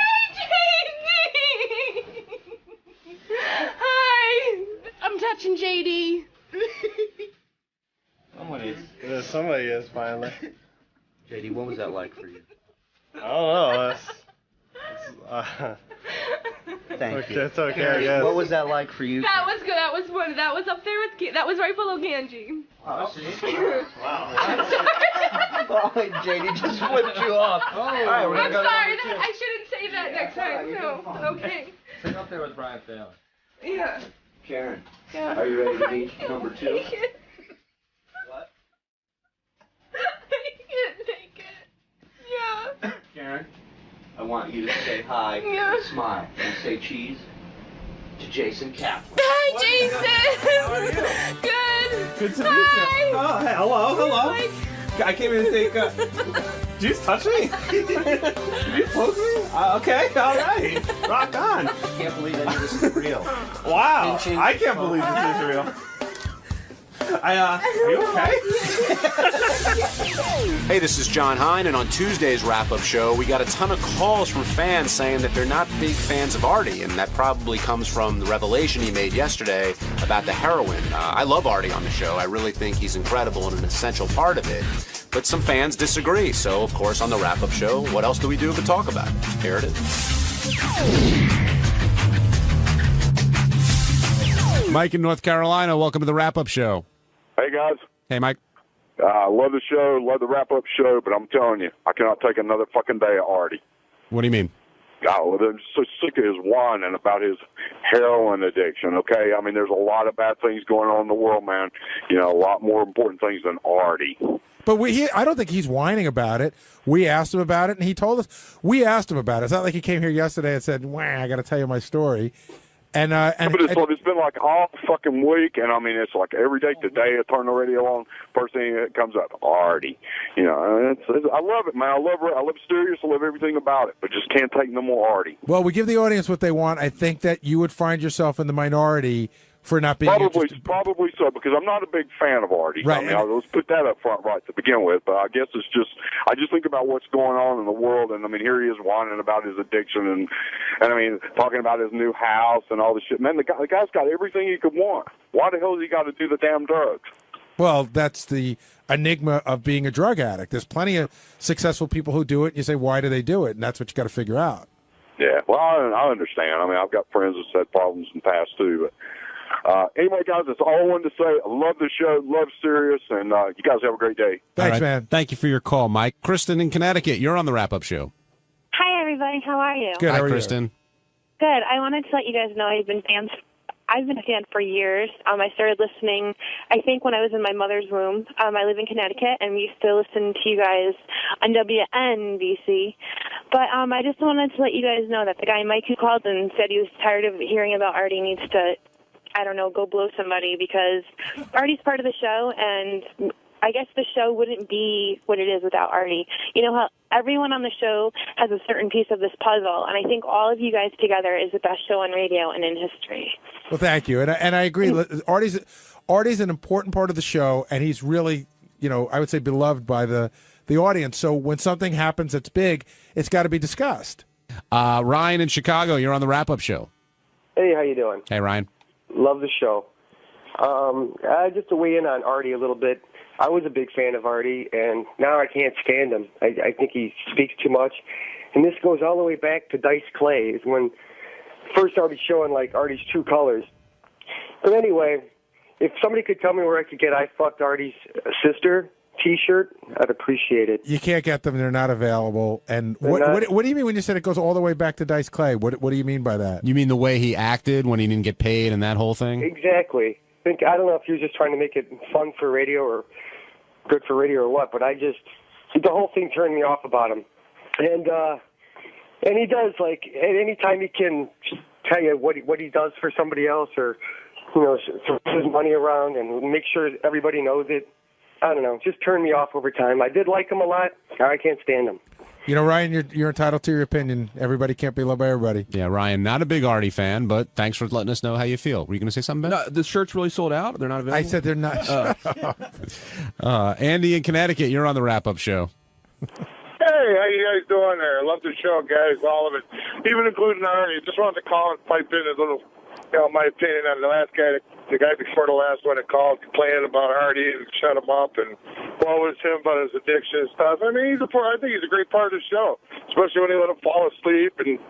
Hi. I'm touching JD.
Somebody is finally.
J.D., what was that like for you?
I don't know.
Thank you.
It's okay,
Karen,
I guess.
what was that like for you?
That was good. That was fun. That was up there with. That was right below Ganji.
Oh, see?
Wow.
Oh, JD just flipped you off. Oh, all right, we're
I'm
gonna go
sorry.
to number two.
I shouldn't say that next time. No. Okay.
Sit up there with Brian Phelan.
Yeah.
Karen,
Yeah.
are you ready to meet number two? What?
I can't take it. Yeah.
Karen, I want you to say hi
Yeah.
and smile and say cheese to Jason Kaplan.
Hi, Jason.
How are you?
Good.
Good to meet
Hi.
you. Oh, hey, hello.
Like,
I came in to take. Did you just touch me? Did you poke me? Okay, all right. Rock on.
I can't believe any of this is real.
Wow,
Pinching.
I can't believe this is real. Are you okay?
Hey, this is John Hine, and on Tuesday's wrap-up show, we got a ton of calls from fans saying that they're not big fans of Artie, and that probably comes from the revelation he made yesterday about the heroin. I love Artie on the show. I really think he's incredible and an essential part of it. But some fans disagree, so of course on the wrap-up show, what else do we do but talk about it? Here it is.
Mike in North Carolina, welcome to the wrap-up show.
Hey, guys.
Hey, Mike.
Love the show, love the wrap-up show, but I'm telling you, I cannot take another fucking day of Artie.
What do you mean?
God, I'm so sick of his whining about his heroin addiction, okay? I mean, there's a lot of bad things going on in the world, man. You know, a lot more important things than Artie.
But I don't think he's whining about it. We asked him about it, and he told us. We asked him about it. It's not like he came here yesterday and said, "Wah, I got to tell you my story." And
but it's been like all fucking week, and I mean, it's like every day. Today, I turn the radio on. First thing that comes up, Artie. You know, and I love it, man. I love Sirius. I love everything about it, but just can't take no more Artie.
Well, we give the audience what they want. I think that you would find yourself in the minority for not being
Probably so, because I'm not a big fan of Artie.
Right.
I mean, let's put that up front right to begin with. But I guess I just think about what's going on in the world, and I mean, here he is whining about his addiction, and I mean, talking about his new house and all this shit. Man, the guy's got everything he could want. Why the hell has he got to do the damn drugs?
Well, that's the enigma of being a drug addict. There's plenty of successful people who do it, and you say, why do they do it? And that's what you got to figure out.
Yeah, well, I understand. I mean, I've got friends that's had problems in the past, too, but anyway, guys, that's all I wanted to say. I love the show, love Sirius, and you guys have a great day.
Thanks, man.
Thank you for your call, Mike. Kristen in Connecticut, you're on the wrap-up show.
Hi, everybody. How are you?
Good. Hi, Kristen.
Good. I wanted to let you guys know I've been a fan for years. I started listening, I think, when I was in my mother's womb. I live in Connecticut, and we used to listen to you guys on WNBC. But I just wanted to let you guys know that the guy, Mike, who called and said he was tired of hearing about Artie, needs to, I don't know, go blow somebody, because Artie's part of the show, and I guess the show wouldn't be what it is without Artie. You know how everyone on the show has a certain piece of this puzzle, and I think all of you guys together is the best show on radio and in history.
Well, thank you, and I agree. Artie's an important part of the show, and he's really I would say beloved by the audience. So when something happens that's big, it's got to be discussed.
Ryan in Chicago, you're on the wrap-up show.
Hey, how you doing?
Hey, Ryan.
Love the show. Just to weigh in on Artie a little bit, I was a big fan of Artie, and now I can't stand him. I think he speaks too much. And this goes all the way back to Dice Clay, is when first started showing, like, Artie's true colors. But anyway, if somebody could tell me where I could get I Fucked Artie's Sister T-shirt, I'd appreciate it.
You can't get them; they're not available. And what do you mean when you said it goes all the way back to Dice Clay? What do you mean by that?
You mean the way he acted when he didn't get paid and that whole thing?
Exactly. I don't know if he was just trying to make it fun for radio or good for radio or what, but the whole thing turned me off about him. And he does, like, at any time he can tell you what he does for somebody else, or throw his money around and make sure everybody knows it. I don't know, just turned me off over time. I did like him a lot. Now I can't stand him.
Ryan, you're entitled to your opinion. Everybody can't be loved by everybody.
Yeah, Ryan, not a big Artie fan, but thanks for letting us know how you feel. Were you going to say something, Ben?
No, the shirt's really sold out? They're not available?
I said they're not.
Andy in Connecticut, you're on the wrap-up show.
Hey, how you guys doing there? Love the show, guys, all of it. Even including Artie. Just wanted to call and pipe in a little, my opinion on the last guy, the guy before the last one that called complaining about Artie and shut him up and what was him about his addiction and stuff. I mean, I think he's a great part of the show, especially when he let him fall asleep and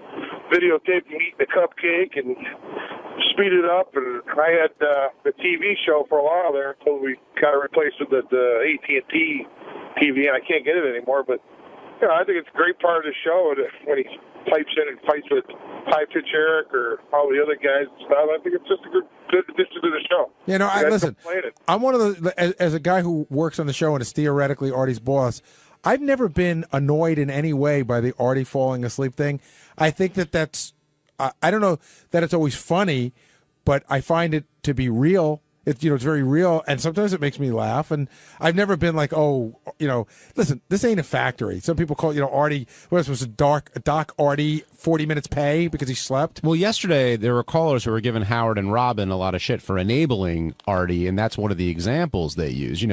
videotape him eating the cupcake and speed it up. And I had the TV show for a while there until we got it replaced with the AT&T TV, and I can't get it anymore. But I think it's a great part of the show when he pipes in and fights with High Pitch Eric or all the other guys and stuff. I think it's just a good addition to the show.
Listen, I'm one of the, as a guy who works on the show and is theoretically Artie's boss, I've never been annoyed in any way by the Artie falling asleep thing. I think that's, I don't know that it's always funny, but I find it to be real. It's very real, and sometimes it makes me laugh. And I've never been like, listen, this ain't a factory. Some people call Artie. What was it? Doc Artie 40 minutes pay because he slept.
Well, yesterday there were callers who were giving Howard and Robin a lot of shit for enabling Artie, and that's one of the examples they use.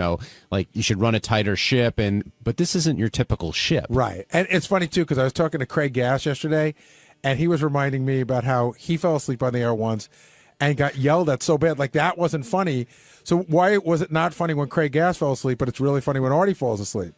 Like you should run a tighter ship, but this isn't your typical ship,
right? And it's funny too because I was talking to Craig Gass yesterday, and he was reminding me about how he fell asleep on the air once and got yelled at so bad. Like, that wasn't funny. So why was it not funny when Craig Gass fell asleep, but it's really funny when Artie falls asleep?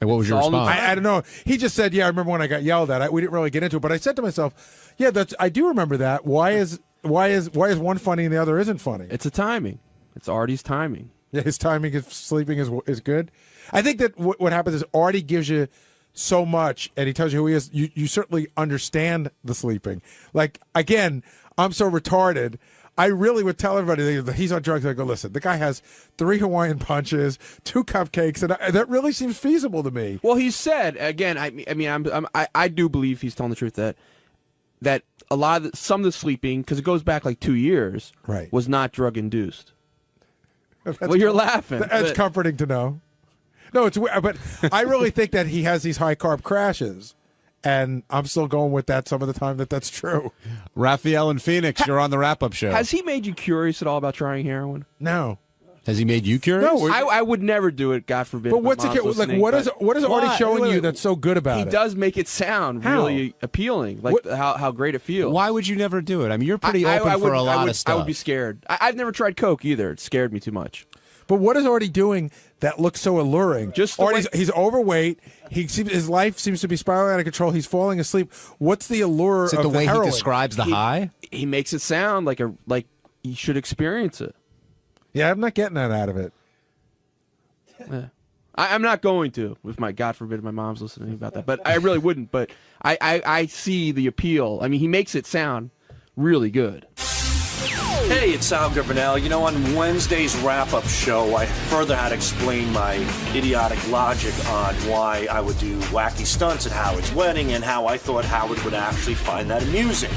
And what was your response?
I don't know. He just said, I remember when I got yelled at. We didn't really get into it, but I said to myself, I do remember that. Why is one funny and the other isn't funny?
It's a timing. It's Artie's timing.
Yeah, his timing of sleeping is good. I think that what happens is Artie gives you so much, and he tells you who he is. You certainly understand the sleeping. Like, again, I'm so retarded. I really would tell everybody that he's on drugs. I go, listen, the guy has 3 Hawaiian punches, 2 cupcakes, and that really seems feasible to me.
Well, he said again. I do believe he's telling the truth that a lot of some of the sleeping, because it goes back like 2 years,
right,
was not drug induced. Well, you're laughing.
That's comforting to know. No, it's weird, but I really think that he has these high carb crashes. And I'm still going with that some of the time that's true.
Raphael in Phoenix, you're on the wrap-up show.
Has he made you curious at all about trying heroin?
No.
Has he made you curious?
No, I would never do it. God forbid.
But what's what is Artie showing you that's so good about it?
He does make it sound really appealing, like how great it feels.
Why would you never do it? I mean, you're pretty open for a lot of stuff.
I would be scared. I've never tried coke either. It scared me too much.
But what is Artie doing that looks so alluring? He's overweight. His life seems to be spiraling out of control. He's falling asleep. What's the allure
of the way he describes the high?
He makes it sound like you should experience it.
Yeah, I'm not getting that out of it.
Yeah. I'm not going to, if God forbid my mom's listening about that. But I really wouldn't. But I see the appeal. I mean, he makes it sound really good.
Hey, it's Sal Gravernell. On Wednesday's wrap-up show, I further had to explain my idiotic logic on why I would do wacky stunts at Howard's wedding and how I thought Howard would actually find that amusing.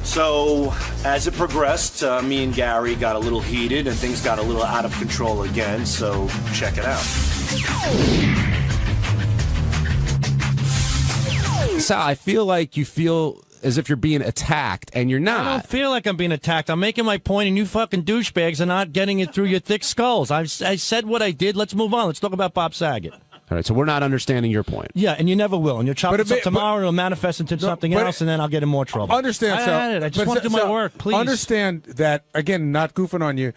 So, as it progressed, me and Gary got a little heated and things got a little out of control again, so check it out.
Sal, I feel like you feel as if you're being attacked, and you're not.
I don't feel like I'm being attacked. I'm making my point, and you fucking douchebags are not getting it through your thick skulls. I said what I did. Let's move on. Let's talk about Bob Saget.
All right, so we're not understanding your point.
Yeah, and you never will. And you'll chop this up tomorrow, and it'll manifest into something else, and then I'll get in more trouble.
Understand, Sal.
I just want to do my work, please.
Understand that, again, not goofing on you,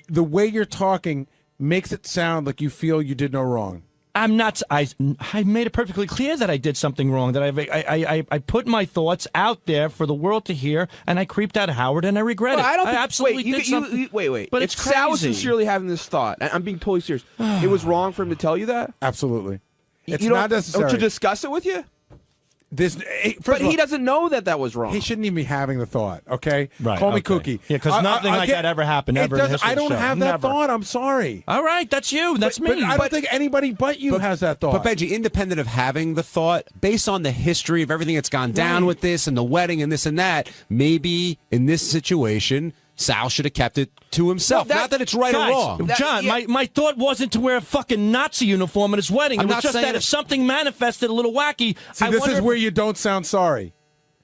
the way you're talking makes it sound like you feel you did no wrong.
I'm not. I made it perfectly clear that I did something wrong. That I put my thoughts out there for the world to hear, and I creeped out Howard, and I regret it.
I don't think,
absolutely did something.
Wait.
But
if
it's
Sal was
crazy.
sincerely having this thought, I'm being totally serious. It was wrong for him to tell you that.
Absolutely. It's
You don't-
not necessary
to discuss it with you.
But
he doesn't know that was wrong.
He shouldn't even be having the thought, okay?
Right,
Call me
okay.
Cookie.
Yeah, 'cause nothing like that ever happened ever in the history
I
of the
don't
show.
have that
Never.
thought. I'm sorry.
All right, that's you. That's me.
But I don't think anybody but you has that thought.
But Benji, independent of having the thought, based on the history of everything that's gone down with this and the wedding and this and that, maybe in this situation, Sal should have kept it to himself. Not that it's right
Guys,
or wrong.
John, my thought wasn't to wear a fucking Nazi uniform at his wedding.
I'm
It was
not
just
saying
that
it-
if something manifested a little wacky,
See,
I
this
wonder
is
if-
where you don't sound sorry.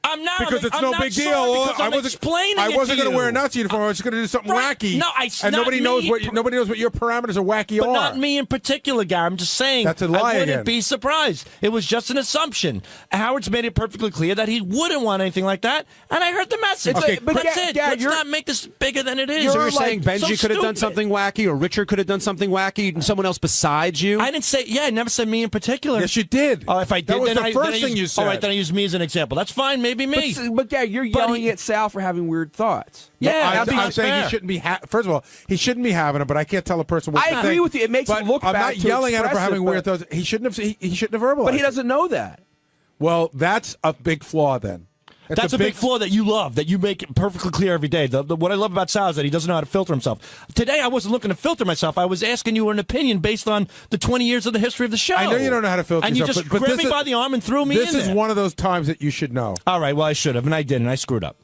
I'm not.
Because it's
I'm
no
not
big deal.
sorry because
I
I'm
wasn't
explaining
I
it
wasn't
to
going to
you.
wear a Nazi uniform. I was going to do something wacky.
No,
and
not
nobody
me.
knows what your parameters of wacky
But
are.
not me in particular, Gary. I'm just saying.
That's a lie
I wouldn't
again.
be surprised. It was just an assumption. Howard's made it perfectly clear that he wouldn't want anything like that, and I heard the message.
Okay,
but
but
that's
Gary,
it. Let's not make this bigger than it is.
So you're saying
like,
Benji
so
could have done
stupid.
something wacky, or Richard could have done something wacky, and someone else besides you?
I didn't say. Yeah, I never said me in particular.
Yes, you did.
Oh, if I did,
That was
then
the
I,
first
then I
thing
used,
you said.
All right, then I use me as an example. That's fine. Maybe me.
But Gary, you're
But
yelling
he-
at Sal for having weird thoughts.
Yeah,
I'm saying he shouldn't be. First of all, he shouldn't be having it. But I can't tell a person what
I
to
agree
think.
with you. It makes
but
him look
I'm
bad
not
to
yelling at him for
express
having
it,
weird
but-
thoughts. He shouldn't have. He shouldn't have verbalized.
But he doesn't know that.
Well, that's a big flaw. Then
That's a big flaw that you love, that you make perfectly clear every day. What I love about Sal is that he doesn't know how to filter himself. Today, I wasn't looking to filter myself. I was asking you an opinion based on the 20 years of the history of the show.
I know you don't know how to filter
and
yourself,
you just
but
grabbed
this
me
is-
by the arm and threw me in
This is
there.
one of those times that you should know.
All right, well, I should have, and I didn't. I screwed up.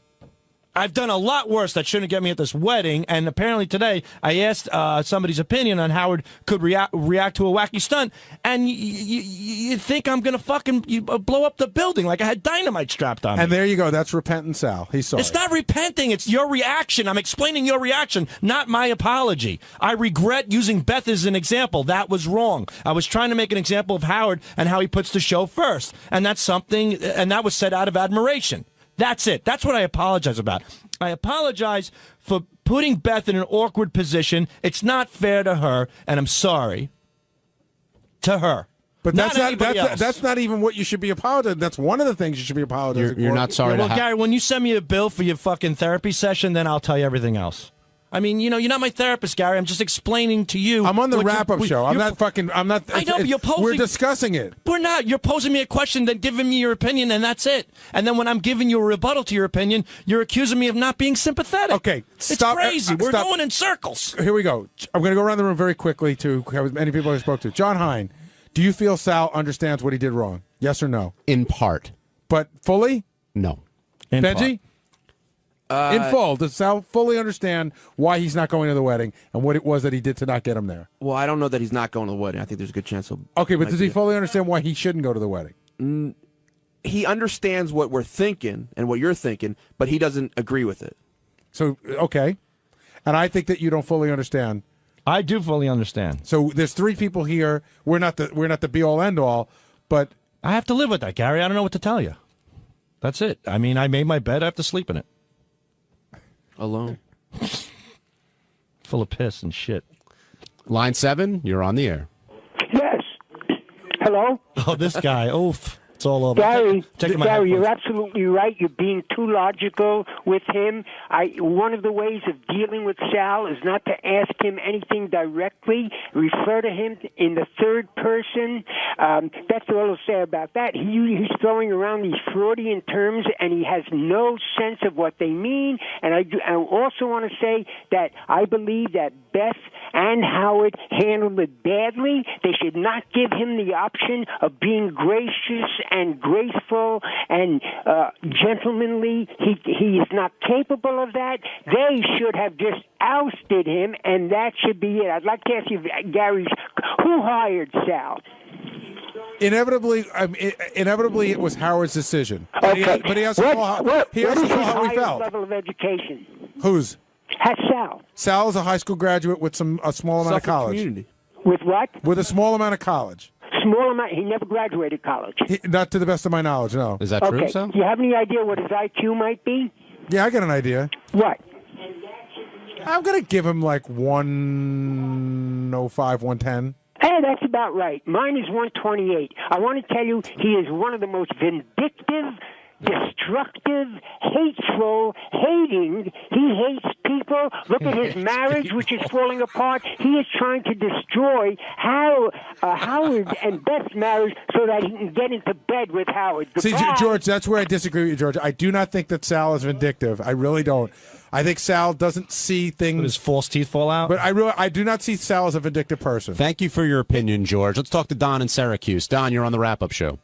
I've done a lot worse that shouldn't get me at this wedding, and apparently today I asked somebody's opinion on Howard could react to a wacky stunt, and you think I'm going to fucking blow up the building like I had dynamite strapped on me.
And there you go. That's repentant Sal. He's sorry.
It's not repenting. It's your reaction. I'm explaining your reaction, not my apology. I regret using Beth as an example. That was wrong. I was trying to make an example of Howard and how he puts the show first, and that's something, and that was said out of admiration. That's it. That's what I apologize about. I apologize for putting Beth in an awkward position. It's not fair to her, and I'm sorry to her.
But that's not
anybody else.
that's not even what you should be apologizing. That's one of the things you should be apologizing for.
You're not sorry
Well,
to
Gary, when you send me a bill for your fucking therapy session, then I'll tell you everything else. I mean, you're not my therapist, Gary. I'm just explaining to you.
I'm on the
what you-
wrap-up show. I'm not.
I know, but you're posing.
We're discussing it.
We're not. You're posing me a question, then giving me your opinion, and that's it. And then when I'm giving you a rebuttal to your opinion, you're accusing me of not being sympathetic.
Okay,
it's
stop.
crazy. We're
stop.
going in circles.
Here we go. I'm going to go around the room very quickly to have as many people I spoke to. John Hine, do you feel Sal understands what he did wrong? Yes or no?
In part.
But fully?
No.
In
Benji? In full, does Sal fully understand why he's not going to the wedding and what it was that he did to not get him there?
Well, I don't know that he's not going to the wedding. I think there's a good chance he'll.
Okay, but
might
does he
be.
fully understand why he shouldn't go to the wedding?
He understands what we're thinking and what you're thinking, but he doesn't agree with it.
So, okay. And I think that you don't fully understand.
I do fully understand.
So there's three people here. We're not the be all end all, but
I have to live with that, Gary. I don't know what to tell you. That's it. I mean, I made my bed. I have to sleep in it.
Alone.
Full of piss and shit.
Line 7, you're on the air.
Yes. Hello?
Oh, this guy. Oof. It's all over.
Gary,
Taking my
Gary, you're
headphones.
absolutely right. You're being too logical with him. One of the ways of dealing with Sal is not to ask him anything directly. Refer to him in the third person. That's all I'll say about that. He's throwing around these Freudian terms, and he has no sense of what they mean. And I also want to say that I believe that Beth and Howard handled it badly. They should not give him the option of being gracious and graceful and gentlemanly. He is not capable of that. They should have just ousted him, and that should be it. I'd like to ask you, Gary, who hired Sal?
Inevitably, it was Howard's decision.
Okay.
But he has to call
what
how
is his
we
highest
felt.
level of education?
Whose?
Has Sal.
Sal is a high school graduate with a small amount of college.
Community.
With what?
With a small amount of college.
Small amount. He never graduated college.
Not to the best of my knowledge, no.
Is that
Okay. Do you have any idea what his IQ might be?
Yeah, I got an idea.
What?
I'm going to give him like 105, 110.
Hey, that's about right. Mine is 128. I want to tell you, he is one of the most vindictive, destructive, hateful, hating. He hates people. Look at his marriage, which is falling apart. He is trying to destroy Howard and Beth's marriage so that he can get into bed with Howard.
See,
Goodbye.
George, that's where I disagree with you, George. I do not think that Sal is vindictive. I really don't. I think Sal doesn't see things.
When his false teeth fall out?
But I do not see Sal as a vindictive person.
Thank you for your opinion, George. Let's talk to Don in Syracuse. Don, you're on the wrap-up show.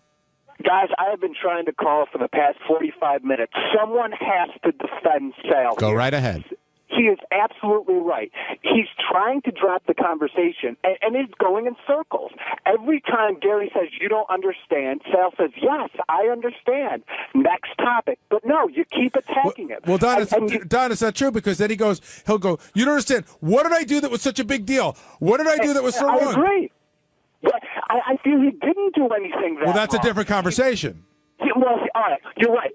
Guys, I have been trying to call for the past 45 minutes. Someone has to defend Sal.
Go right ahead.
He is absolutely right. He's trying to drop the conversation, and it's going in circles. Every time Gary says, you don't understand, Sal says, yes, I understand. Next topic. But no, you keep attacking it.
Well, Don, it's not true because then he'll go, you don't understand. What did I do that was such a big deal? What did I do that was so wrong?
I agree. But I feel he didn't do anything
Well, that's
wrong.
a different conversation.
Well, all right, you're right.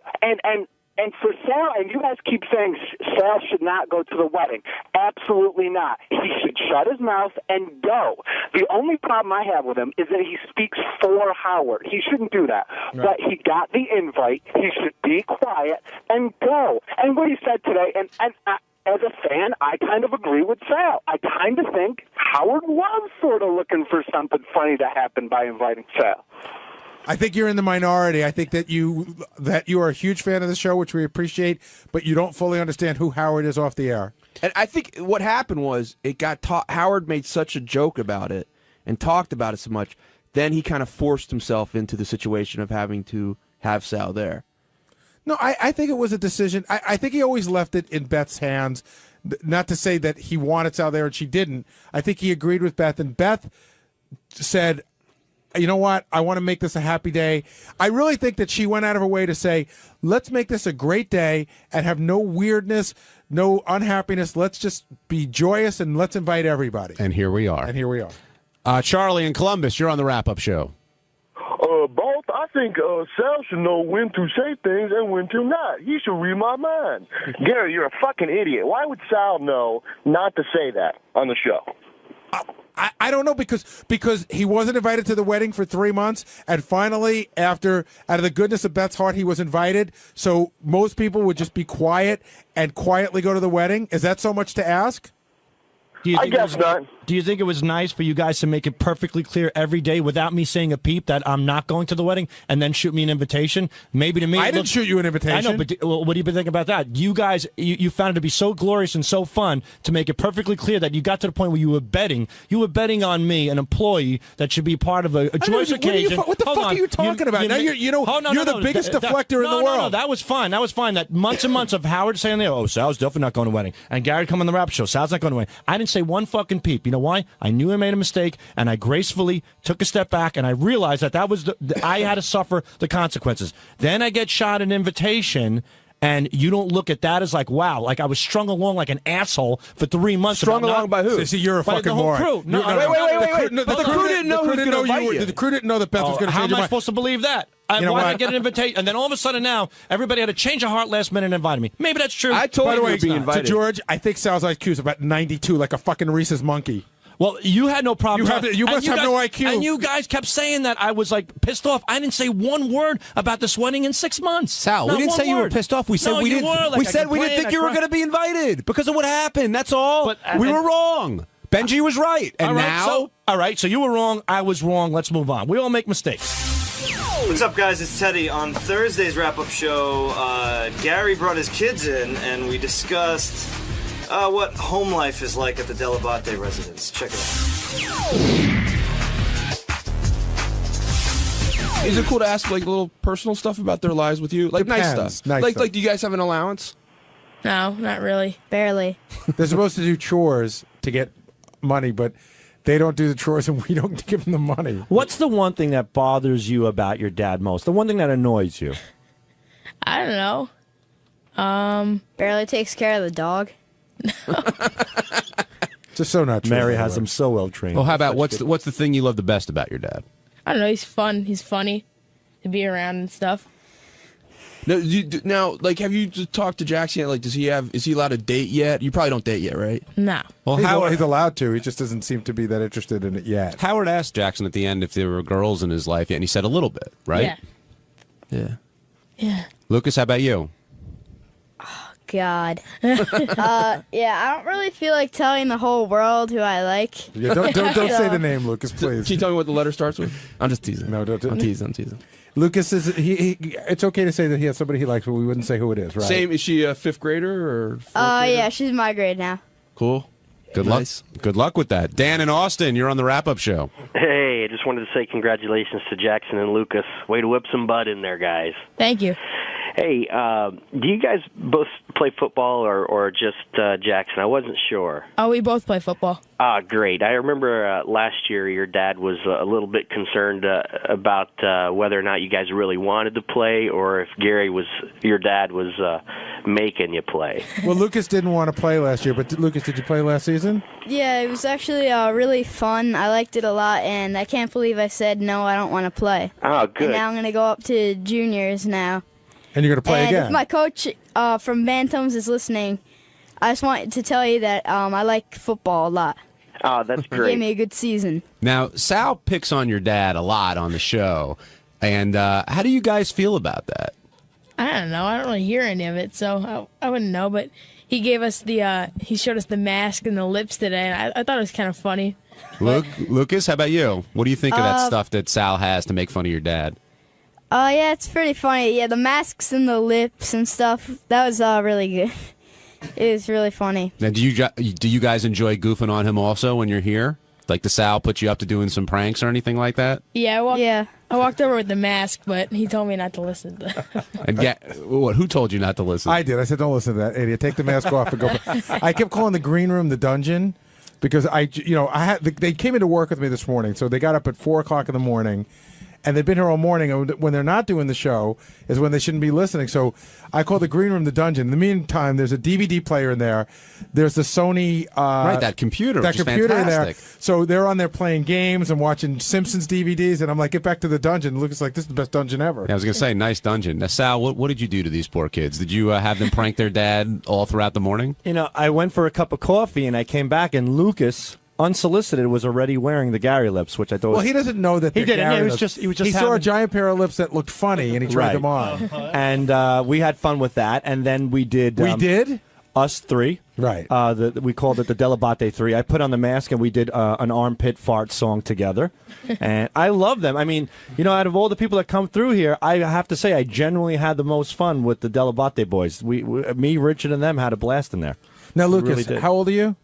And for Sal, and you guys keep saying Sal should not go to the wedding. Absolutely not. He should shut his mouth and go. The only problem I have with him is that he speaks for Howard. He shouldn't do that.
Right.
But he got the invite. He should be quiet and go. And what he said today, and as a fan, I kind of agree with Sal. I kind of think Howard was sort of looking for something funny to happen by inviting Sal.
I think you're in the minority. I think that you are a huge fan of the show, which we appreciate, but you don't fully understand who Howard is off the air.
And I think what happened was it got Howard made such a joke about it and talked about it so much, then he kind of forced himself into the situation of having to have Sal there.
No, I think it was a decision. I think he always left it in Beth's hands. Not to say that he wanted Sal there and she didn't. I think he agreed with Beth, and Beth said, you know what? I want to make this a happy day. I really think that she went out of her way to say, let's make this a great day and have no weirdness, no unhappiness. Let's just be joyous and let's invite everybody.
And here we are. Charlie in Columbus, you're on the wrap-up show.
Both. I think Sal should know when to say things and when to not. He should read my mind. Gary, you're a fucking idiot. Why would Sal know not to say that on the show?
I don't know because he wasn't invited to the wedding for 3 months, and finally, out of the goodness of Beth's heart, he was invited. So most people would just be quiet and quietly go to the wedding. Is that so much to ask?
I guess not.
Do you think it was nice for you guys to make it perfectly clear every day without me saying a peep that I'm not going to the wedding and then shoot me an invitation? Maybe to me,
I didn't shoot you an invitation.
I know, but what do you think about that? You guys, you found it to be so glorious and so fun to make it perfectly clear that you got to the point where you were betting. You were betting on me, an employee that should be part of a joyous occasion.
What the fuck are you talking about? Now you're the biggest deflector in the world.
No, that was fine. That was fine. That months and months of Howard saying, "Oh, Sal's definitely not going to the wedding," and Gary come on the rap show. Sal's not going to the wedding. I didn't say one fucking peep. You know why? I knew I made a mistake, and I gracefully took a step back, and I realized that was I had to suffer the consequences. Then I get shot an invitation, and you don't look at that as like, wow, like I was strung along like an asshole for 3 months.
Strung along by who?
See, you're a
by
fucking
the whole
moron.
crew. No,
wait.
The crew didn't know who was going to invite you.
The crew didn't know that Beth was going to
How
change
am
her
I
mind.
supposed to believe that?
You know
Why did
what?
I get an invitation? And then all of a sudden now, everybody had a change of heart last minute and invited me. Maybe that's true.
By the way, to George, I think Sal's IQ is about 92, like a fucking Reese's monkey.
Well, you had no problem.
You must have no IQ.
And you guys kept saying that I was like pissed off. I didn't say one word about this wedding in 6 months.
Sal,
Not
we didn't
one
say you were
word.
pissed off. We said
No,
we
you
didn't.
were. Like,
we
I
said we
complained,
didn't think
I
you were
cried.
going to be invited because of what happened. That's all.
But-
we were wrong. Benji was right, and
all right. So you were wrong. I was wrong. Let's move on. We all make mistakes.
What's up, guys? It's Teddy. On Thursday's wrap-up show, Gary brought his kids in, and we discussed what home life is like at the Delabate residence. Check it out.
Is it cool to ask like little personal stuff about their lives with you? Like nice
Depends.
stuff.
Nice
like
stuff.
do you guys have an allowance?
No, not really. Barely.
They're supposed to do chores to get money, but they don't do the chores and we don't give them the money.
What's the one thing that bothers you about your dad most? The one thing that annoys you?
I don't know. Barely takes care of the dog.
Just so not true.
Mary has him so well trained.
Well, how about what's the thing you love the best about your dad?
I don't know. He's fun. He's funny to be around and stuff.
Now, like, have you talked to Jackson yet? Like, is he allowed to date yet? You probably don't date yet, right?
No.
Well, he's allowed to. He just doesn't seem to be that interested in it yet.
Howard asked Jackson at the end if there were girls in his life yet, and he said a little bit, right?
Yeah.
Yeah. Lucas, how about you?
God. Yeah, I don't really feel like telling the whole world who I like.
Yeah, don't say the name, Lucas, please.
Can you tell me what the letter starts with? I'm just teasing.
No, don't.
I'm teasing.
Lucas is it's okay to say that he has somebody he likes, but we wouldn't say who it is, right?
Same. Is she a fifth grader or?
Yeah, she's my grade now.
Cool. Good luck. Good luck with that. Dan in Austin, you're on the wrap-up show.
Hey, I just wanted to say congratulations to Jackson and Lucas. Way to whip some butt in there, guys.
Thank you.
Hey, do you guys both play football or just Jackson? I wasn't sure.
Oh, we both play football.
Great. I remember last year your dad was a little bit concerned about whether or not you guys really wanted to play or if your dad was making you play.
Well, Lucas didn't want to play last year, but Lucas, did you play last season?
Yeah, it was actually really fun. I liked it a lot, and I can't believe I said, no, I don't want to play.
Oh, good.
And now I'm going to go up to juniors now.
And you're going to play again?
And if my coach from Bantams is listening, I just wanted to tell you that I like football a lot.
Oh, that's
He
great.
gave me a good season.
Now, Sal picks on your dad a lot on the show, and how do you guys feel about that?
I don't know. I don't really hear any of it, so I wouldn't know. But he gave us he showed us the mask and the lips today, and I thought it was kind of funny.
Lucas, how about you? What do you think of that stuff that Sal has to make fun of your dad?
Yeah, it's pretty funny. Yeah, the masks and the lips and stuff. That was really good. It was really funny.
Now, do you guys enjoy goofing on him also when you're here? Like, the Sal put you up to doing some pranks or anything like that?
Yeah, I walked over with the mask, but he told me not to listen.
And who told you not to listen?
I did. I said, don't listen to that idiot. Take the mask off and go. I kept calling the green room the dungeon because they came into work with me this morning, so they got up at 4:00 in the morning. And they've been here all morning, and when they're not doing the show is when they shouldn't be listening. So I call the green room the dungeon. In the meantime, there's a DVD player in there. There's the Sony...
right, that computer,
that
which is
computer in there.
fantastic.
So they're on there playing games and watching Simpsons DVDs, and I'm like, get back to the dungeon. Lucas is like, this is the best dungeon ever.
Yeah, I was going to say, nice dungeon. Now, Sal, what did you do to these poor kids? Did you have them prank their dad all throughout the morning?
You know, I went for a cup of coffee, and I came back, and Lucas... unsolicited, was already wearing the Gary lips, which I thought.
Well, he doesn't know that
he
they're
didn't.
Gary
He was
lips.
just.
He saw a giant pair of lips that looked funny, and he tried them on.
And we had fun with that. And then we did.
We did?
Us three.
Right.
We called it the Delabate Three. I put on the mask, and we did an armpit fart song together. And I love them. I mean, you know, out of all the people that come through here, I have to say I genuinely had the most fun with the Delabate boys. Me, Richard, and them had a blast in there.
Now,
We
Lucas,
really did.
how old are you?